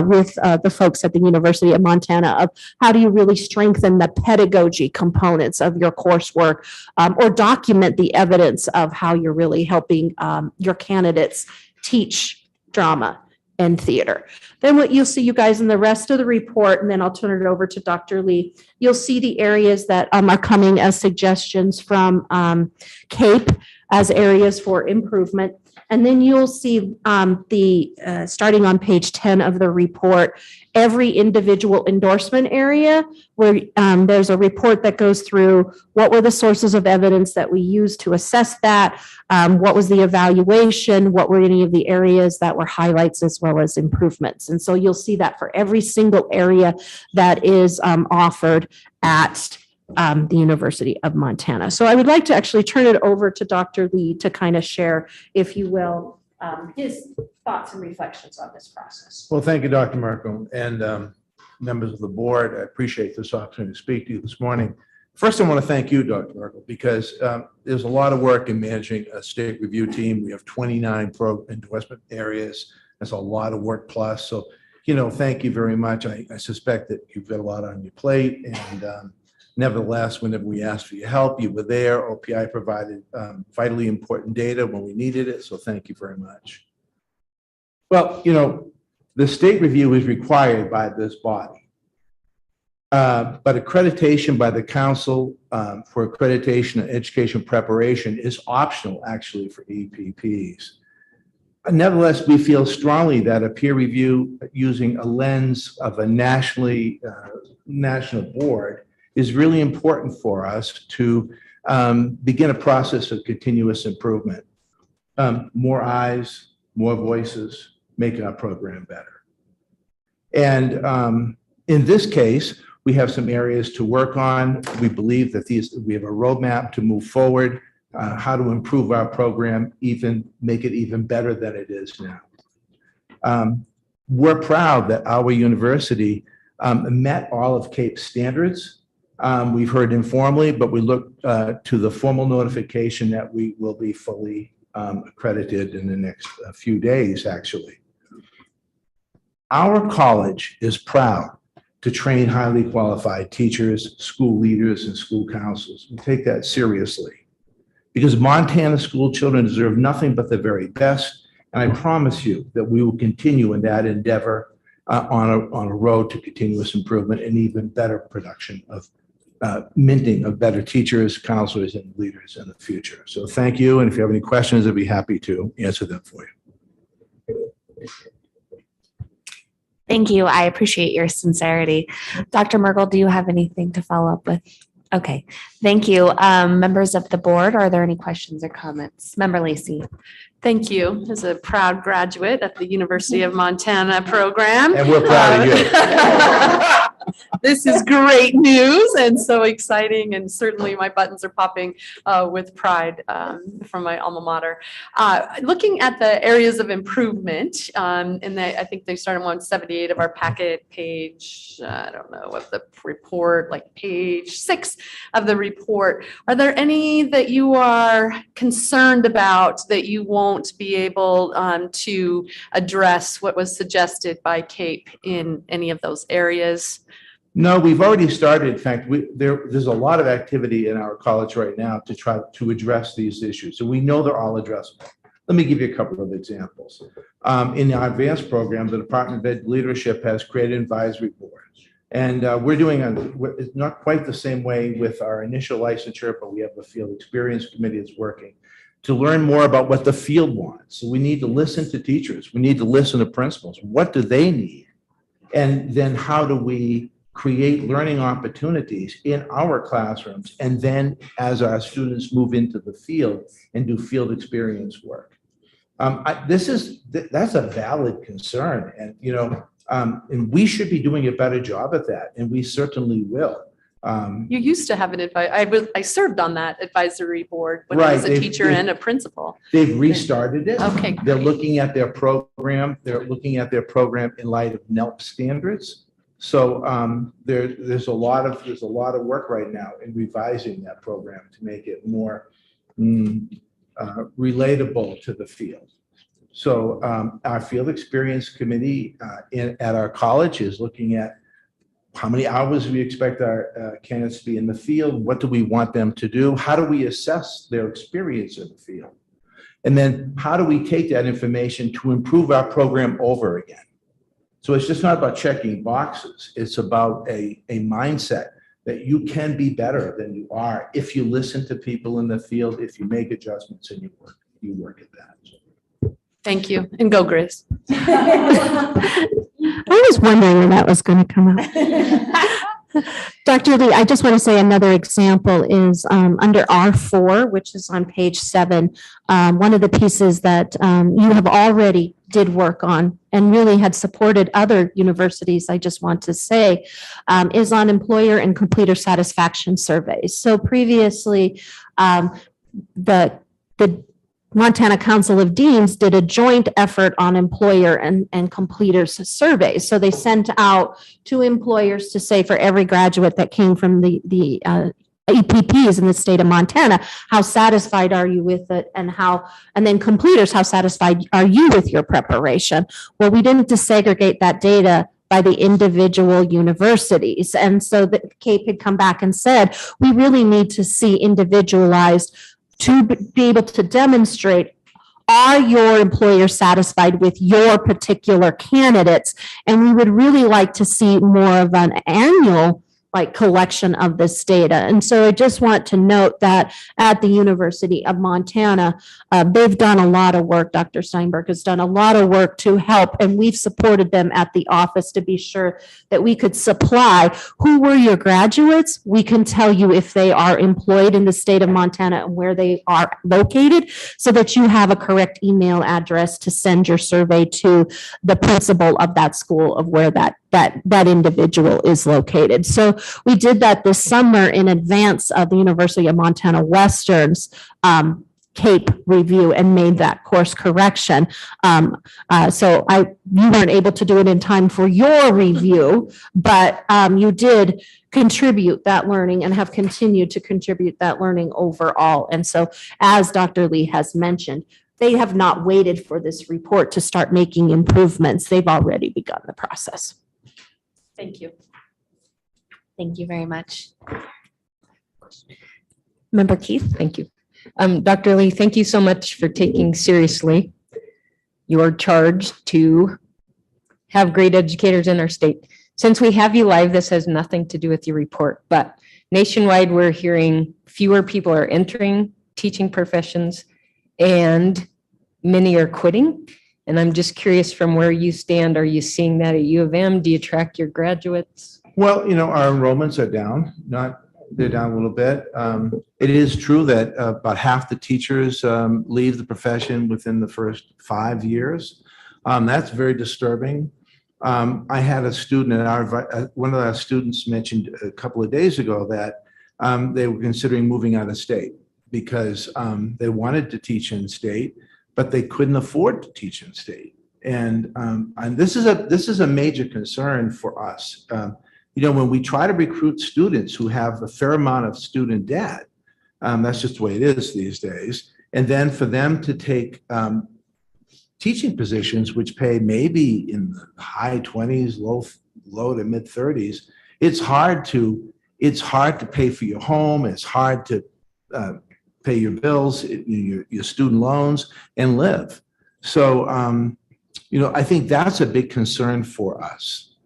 with the folks at the University of Montana of how do you really strengthen the pedagogy components of your coursework or document the evidence of how you're really helping your candidates teach drama and theater. Then what you'll see, you guys, in the rest of the report, and then I'll turn it over to Dr. Lee, you'll see the areas that are coming as suggestions from CAPE as areas for improvement. And then you'll see starting on page 10 of the report, every individual endorsement area where there's a report that goes through what were the sources of evidence that we used to assess that, what was the evaluation, what were any of the areas that were highlights as well as improvements. And so you'll see that for every single area that is offered at the University of Montana. So I would like to actually turn it over to Dr. Lee to kind of share, if you will, his thoughts and reflections on this process. Well, thank you, Dr. Merkel, and members of the board. I appreciate this opportunity to speak to you this morning. First, I want to thank you, Dr. Merkel, because there's a lot of work in managing a state review team. We have 29 endorsement areas. That's a lot of work plus. So, thank you very much. I suspect that you've got a lot on your plate, and nevertheless, whenever we asked for your help, you were there. OPI provided vitally important data when we needed it, so thank you very much. Well, the state review is required by this body, but accreditation by the council for accreditation and education preparation is optional, actually, for EPPs. Nevertheless, we feel strongly that a peer review using a lens of a national board is really important for us to begin a process of continuous improvement. More eyes, more voices, making our program better. And in this case, we have some areas to work on. We believe that we have a roadmap to move forward, how to improve our program, make it even better than it is now. We're proud that our university met all of CAPE's standards. We've heard informally, but we look to the formal notification that we will be fully accredited in the next few days, actually. Our college is proud to train highly qualified teachers, school leaders, and school counselors. We take that seriously because Montana school children deserve nothing but the very best. And I promise you that we will continue in that endeavor on a road to continuous improvement and even better production of minting of better teachers, counselors, and leaders in the future. So thank you. And if you have any questions, I'd be happy to answer them for you. Thank you. I appreciate your sincerity. Dr. Merkel, do you have anything to follow up with? Okay, thank you. Members of the board, are there any questions or comments? Member Lacy. Thank you. As a proud graduate at the University of Montana program. And we're proud of you. This is great news and so exciting, and certainly my buttons are popping with pride from my alma mater. Looking at the areas of improvement, and I think they started on 178 of our packet, page, I don't know, of the report, like page 6 of the report. Are there any that you are concerned about that you won't be able to address what was suggested by CAPE in any of those areas? No, we've already started. In fact, there's a lot of activity in our college right now to try to address these issues. So we know they're all addressable. Let me give you a couple of examples. In our advanced program, the Department of Ed leadership has created an advisory board. And we're doing it's not quite the same way with our initial licensure, but we have a field experience committee that's working to learn more about what the field wants. So we need to listen to teachers. We need to listen to principals. What do they need? And then how do we create learning opportunities in our classrooms, and then as our students move into the field and do field experience work. That's a valid concern, and, and we should be doing a better job at that, and we certainly will. You used to have an I served on that advisory board when I was a Right, teacher and a principal. They've restarted it. Okay, They're great. looking at their program. They're looking at their program in light of NELP standards. So there's a lot of work right now in revising that program to make it more relatable to the field. So our field experience committee at our college is looking at how many hours we expect our candidates to be in the field. What do we want them to do? How do we assess their experience in the field? And then how do we take that information to improve our program over again? So it's just not about checking boxes. It's about a mindset that you can be better than you are if you listen to people in the field, if you make adjustments and you work at that. Thank you. And go, Grace. I was wondering when that was going to come out. Dr. Lee, I just want to say another example is under R4, which is on page 7. One of the pieces that you have already did work on and really had supported other universities, I just want to say, is on employer and completer satisfaction surveys. So previously, the Montana Council of Deans did a joint effort on employer and completers surveys. So they sent out to employers to say for every graduate that came from the EPPs in the state of Montana, how satisfied are you with it, and then completers, how satisfied are you with your preparation? Well, we didn't desegregate that data by the individual universities. And so the CAPE had come back and said, we really need to see individualized to be able to demonstrate, are your employers satisfied with your particular candidates? And we would really like to see more of an annual collection of this data. And so I just want to note that at the University of Montana, they've done a lot of work. Dr. Steinberg has done a lot of work to help, and we've supported them at the office to be sure that we could supply who were your graduates. We can tell you if they are employed in the state of Montana and where they are located, so that you have a correct email address to send your survey to the principal of that school of where that individual is located. So we did that this summer in advance of the University of Montana Western's CAPE review and made that course correction. So you weren't able to do it in time for your review, but you did contribute that learning and have continued to contribute that learning overall. And so, as Dr. Lee has mentioned, they have not waited for this report to start making improvements. They've already begun the process. Thank you. Thank you very much. Member Keith? Thank you. Dr. Lee, thank you so much for taking seriously your charge to have great educators in our state. Since we have you live, this has nothing to do with your report, but nationwide, we're hearing fewer people are entering teaching professions and many are quitting. And I'm just curious from where you stand. Are you seeing that at U of M? Do you track your graduates? Well, our enrollments are down, they're down a little bit. It is true that about half the teachers leave the profession within the first 5 years. That's very disturbing. I had a student one of our students mentioned a couple of days ago that they were considering moving out of state because they wanted to teach in state, but they couldn't afford to teach in state. And this is a major concern for us. When we try to recruit students who have a fair amount of student debt, that's just the way it is these days. And then for them to take teaching positions, which pay maybe in the high 20s, low to mid 30s, it's hard to pay for your home. It's hard to pay your bills, your student loans, and live. So, I think that's a big concern for us,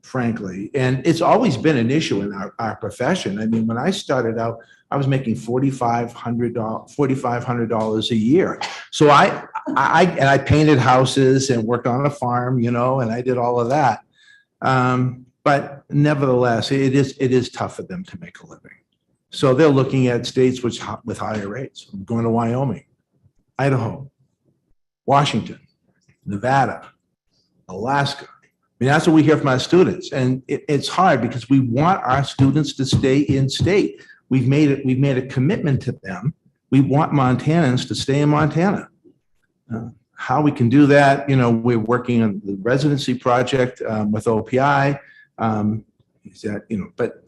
frankly. And it's always been an issue in our profession. I mean, when I started out, I was making $4,500 a year. So I painted houses and worked on a farm, and I did all of that. But nevertheless, it is tough for them to make a living. So they're looking at states with higher rates. I'm going to Wyoming, Idaho, Washington, Nevada, Alaska. I mean, that's what we hear from our students. And it's hard because we want our students to stay in state. We've made a commitment to them. We want Montanans to stay in Montana. How we can do that, we're working on the residency project with OPI. But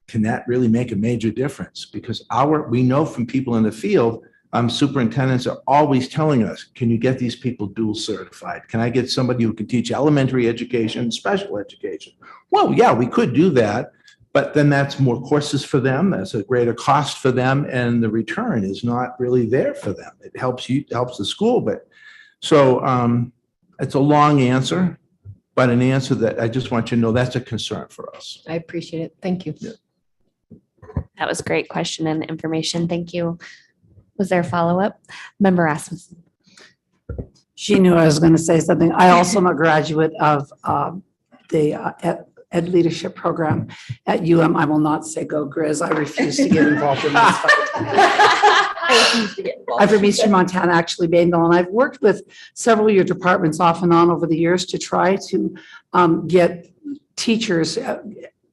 can that really make a major difference? Because we know from people in the field, superintendents are always telling us, can you get these people dual certified? Can I get somebody who can teach elementary education, special education? Well, yeah, we could do that, but then that's more courses for them. That's a greater cost for them, and the return is not really there for them. It helps the school, but so it's a long answer, but an answer that I just want you to know that's a concern for us. I appreciate it. Thank you. Yeah. That was great question and information. Thank you. Was there a follow-up? Member Rasmussen. She knew I was going to say something. I also am a graduate of the Ed Leadership Program at UM. I will not say go Grizz. I refuse to get involved in this fight. I'm from Eastern Montana, actually, Bainville, and I've worked with several of your departments off and on over the years to try to get teachers,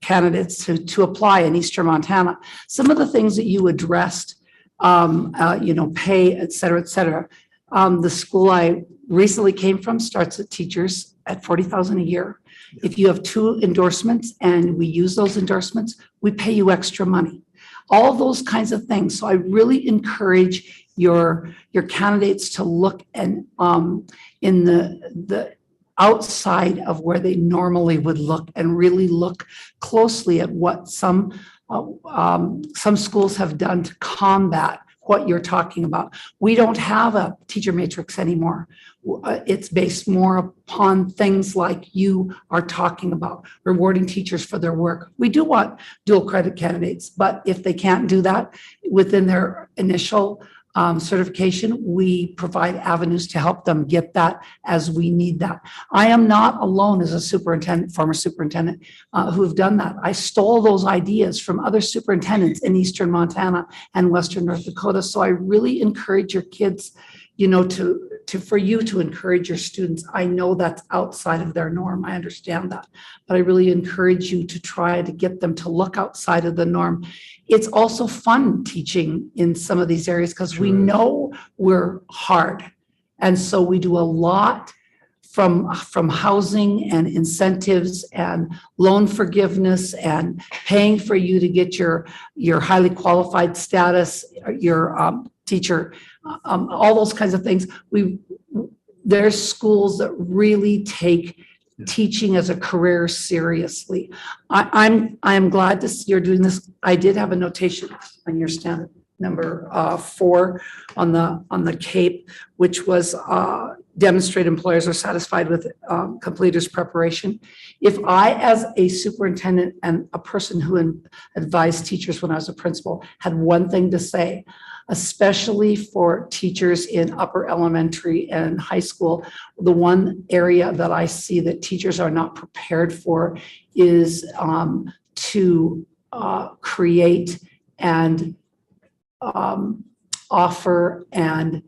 candidates to apply in Eastern Montana. Some of the things that you addressed, pay, et cetera, et cetera. The school I recently came from starts at teachers at $40,000 a year. If you have 2 endorsements and we use those endorsements, we pay you extra money. All those kinds of things. So I really encourage your candidates to look and in the outside of where they normally would look and really look closely at what some schools have done to combat what you're talking about. We don't have a teacher matrix anymore. It's based more upon things like you are talking about, rewarding teachers for their work. We do want dual credit candidates, but if they can't do that within their initial certification, we provide avenues to help them get that as we need that. I am not alone as a superintendent, former superintendent, who have done that. I stole those ideas from other superintendents in Eastern Montana and Western North Dakota. So I really encourage your kids, for you to encourage your students. I know that's outside of their norm. I understand that, but I really encourage you to try to get them to look outside of the norm. It's also fun teaching in some of these areas because we know we're hard. And so we do a lot from housing and incentives and loan forgiveness and paying for you to get your highly qualified status, your teacher, all those kinds of things. There's schools that really take teaching as a career seriously. I'm glad to see you're doing this. I did have a notation on your standard number 4 on the CAPE, which was demonstrate employers are satisfied with completers preparation. If I, as a superintendent and a person who advised teachers when I was a principal, had one thing to say, especially for teachers in upper elementary and high school, the one area that I see that teachers are not prepared for is to create and offer and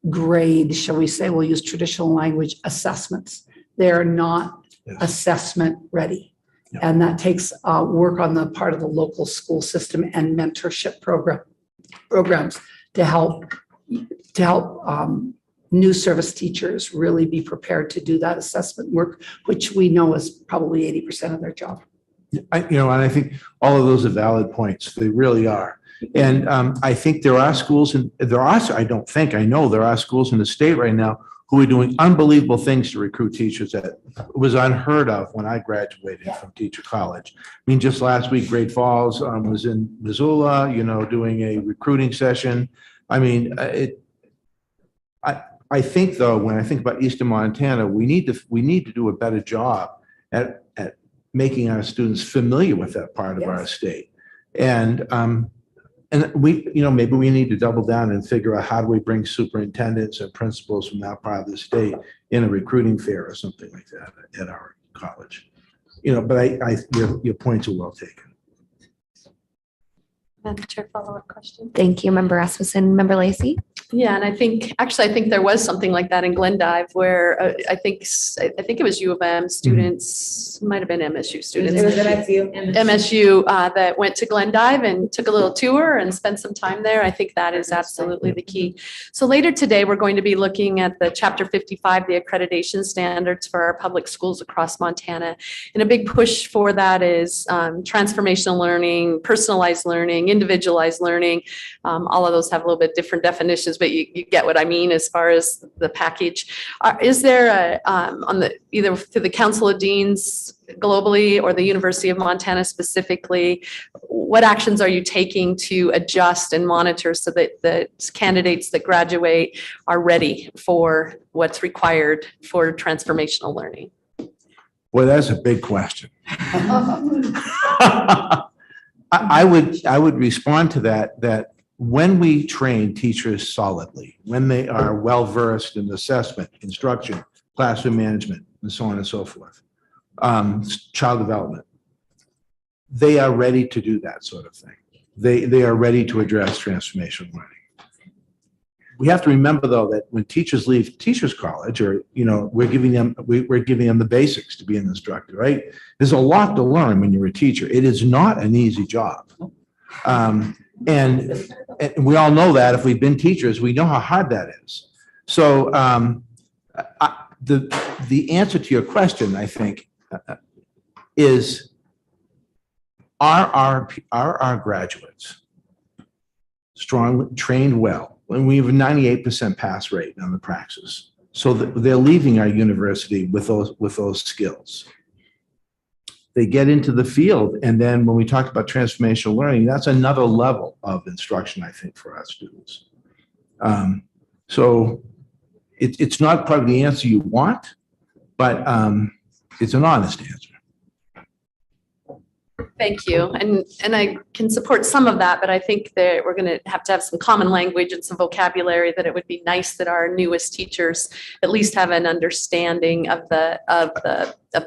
grade, shall we say, we'll use traditional language, assessments. They're not assessment ready. Yeah. And that takes work on the part of the local school system and mentorship programs to help new service teachers really be prepared to do that assessment work, which we know is probably 80% of their job. And I think all of those are valid points. They really are. And I think there are schools, and I know there are schools in the state right now who are doing unbelievable things to recruit teachers that was unheard of when I graduated from teacher college. I mean, just last week, Great Falls was in Missoula, doing a recruiting session. I mean, I think though, when I think about Eastern Montana, we need to do a better job at making our students familiar with that part of our state. And we, maybe we need to double down and figure out how do we bring superintendents and principals from that part of the state in a recruiting fair or something like that at our college. But your points are well taken. Madam Chair, follow-up question. Thank you, Member Rasmussen. Member Lacy? Yeah, and I think there was something like that in Glendive where I think it was U of M students, might have been MSU students. It was MSU. MSU that went to Glendive and took a little tour and spent some time there. I think that is absolutely the key. So later today, we're going to be looking at the Chapter 55, the accreditation standards for our public schools across Montana. And a big push for that is transformational learning, personalized learning, individualized learning. All of those have a little bit different definitions, but you get what I mean as far as the package. Is there either through the Council of Deans globally or the University of Montana specifically, what actions are you taking to adjust and monitor so that the candidates that graduate are ready for what's required for transformational learning? Well, that's a big question. I would respond to that when we train teachers solidly, when they are well-versed in assessment, instruction, classroom management, and so on and so forth, child development, they are ready to do that sort of thing. They are ready to address transformational learning. We have to remember, though, that when teachers leave teachers college, or we're giving them the basics to be an instructor, right? There's a lot to learn when you're a teacher. It is not an easy job, and we all know that. If we've been teachers, we know how hard that is. So the answer to your question, I think, is are our graduates strongly trained well? When we have a 98% pass rate on the praxis, so they're leaving our university with those skills. They get into the field, and then when we talk about transformational learning, that's another level of instruction, I think, for our students. So it's not part of the answer you want, but it's an honest answer. Thank you. And I can support some of that, but I think that we're going to have some common language and some vocabulary, that it would be nice that our newest teachers at least have an understanding of the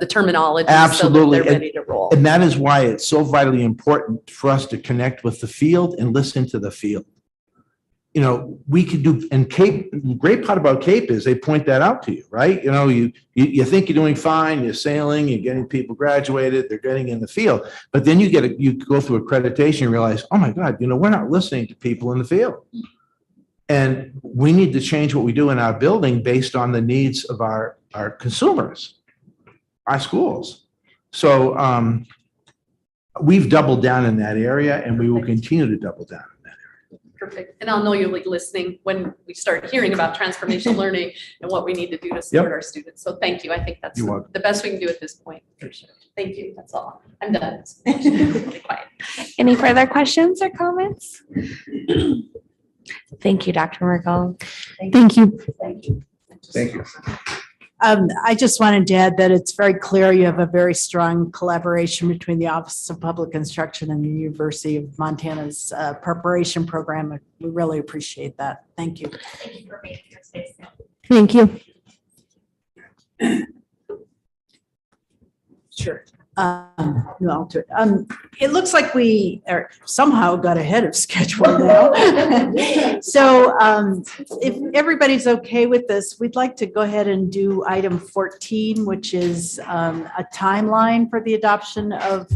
terminology. Absolutely. So that they're ready to roll. And that is why it's so vitally important for us to connect with the field and listen to the field. We could do, and CAPE, the great part about CAPE is they point that out to you, right? You think you're doing fine, you're sailing, you're getting people graduated, they're getting in the field, but then you go through accreditation and realize, oh my God, we're not listening to people in the field. And we need to change what we do in our building based on the needs of our consumers, our schools. So we've doubled down in that area, and we will continue to double down. Perfect. And I'll know you'll be listening when we start hearing about transformational learning and what we need to do to support our students. So thank you. I think that's the best we can do at this point. For sure. Thank you. That's all. I'm done. Really quiet. Any further questions or comments? Thank you, Dr. Merkel. Thank you. Thank you. Thank you. I just wanted to add that it's very clear you have a very strong collaboration between the Office of Public Instruction and the University of Montana's preparation program. We really appreciate that. Thank you. Thank you for making your space. Thank you. Sure. It looks like we are somehow got ahead of schedule now. So if everybody's okay with this, we'd like to go ahead and do item 14, which is a timeline for the adoption of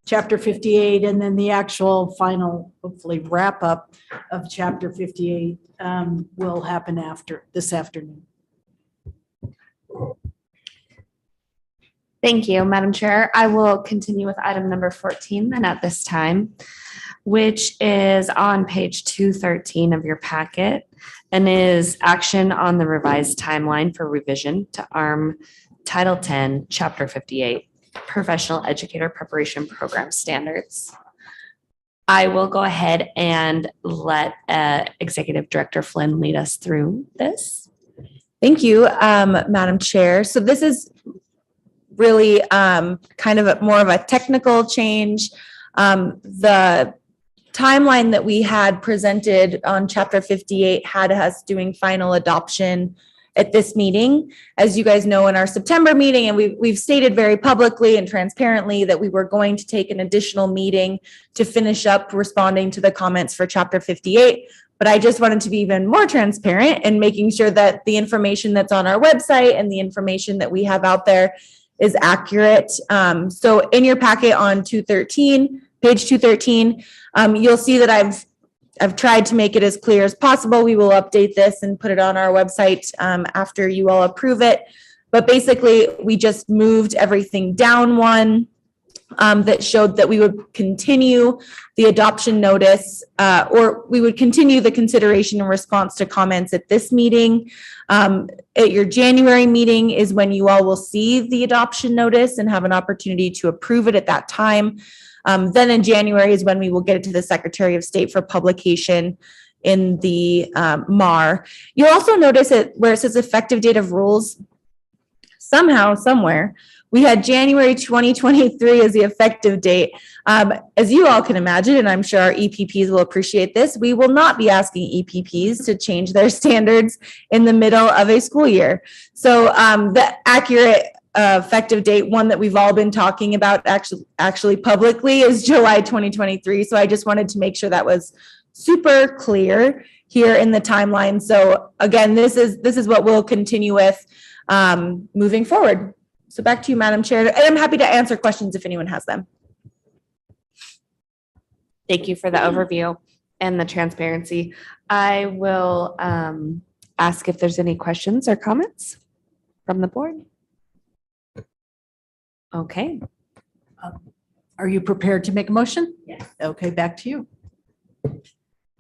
Chapter 58, and then the actual final, hopefully, wrap up of Chapter 58 will happen after this afternoon. Thank you, Madam Chair. I will continue with item number 14 then at this time, which is on page 213 of your packet, and is action on the revised timeline for revision to ARM Title 10, Chapter 58, Professional Educator Preparation Program Standards. I will go ahead and let Executive Director Flynn lead us through this. Thank you, Madam Chair. So this is really kind of more of a technical change. The timeline that we had presented on Chapter 58 had us doing final adoption at this meeting. As you guys know, in our September meeting, and we've stated very publicly and transparently that we were going to take an additional meeting to finish up responding to the comments for Chapter 58. But I just wanted to be even more transparent and making sure that the information that's on our website and the information that we have out there is accurate. So in your packet on 213, page 213, you'll see that I've tried to make it as clear as possible. We will update this and put it on our website after you all approve it. But basically, we just moved everything down one that showed that we would continue the adoption notice or we would continue the consideration and response to comments at this meeting. At your January meeting is when you all will see the adoption notice and have an opportunity to approve it at that time. Then in January is when we will get it to the Secretary of State for publication in the MAR. You'll also notice it where it says effective date of rules, somehow, somewhere, we had January 2023 as the effective date. As you all can imagine, and I'm sure our EPPs will appreciate this, we will not be asking EPPs to change their standards in the middle of a school year. So the accurate effective date, one that we've all been talking about actually publicly, is July 2023. So I just wanted to make sure that was super clear here in the timeline. So again, this is what we'll continue with moving forward. So back to you, Madam Chair. And I'm happy to answer questions if anyone has them. Thank you for the overview and the transparency. I will ask if there's any questions or comments from the board. Okay. Are you prepared to make a motion? Yes. Okay, back to you.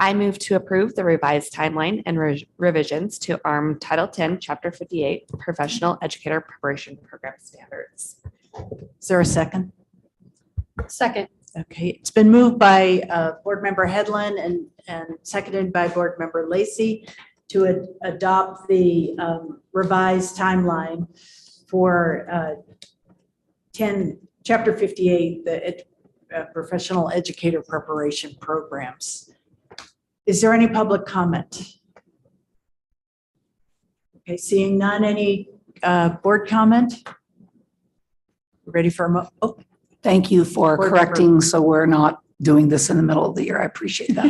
I move to approve the revised timeline and revisions to ARM Title 10, Chapter 58, Professional Educator Preparation Program Standards. Is there a second? Second. Okay, it's been moved by Board Member Headland and seconded by Board Member Lacy to adopt the revised timeline for Chapter 58, the Professional Educator Preparation Programs. Is there any public comment? Okay, seeing none, any board comment? Ready for a Thank you for Board correcting, member. so we're not doing this in the middle of the year. I appreciate that.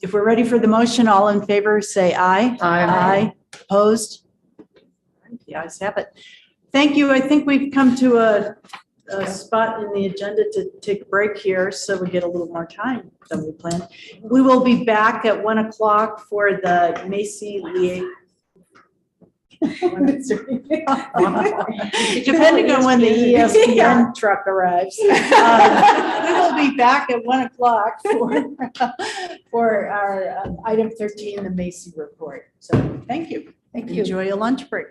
If we're ready for the motion, all in favor, say aye. Aye. Opposed? The ayes have it. Thank you. I think we've come to a spot in the agenda to take a break here, so we get a little more time than we planned. We will be back at 1 o'clock for the Macy liaison. Depending on when the ESPN truck arrives. We will be back at 1 o'clock for our item 13, the Macy report. So thank you. Thank you. Enjoy your lunch break.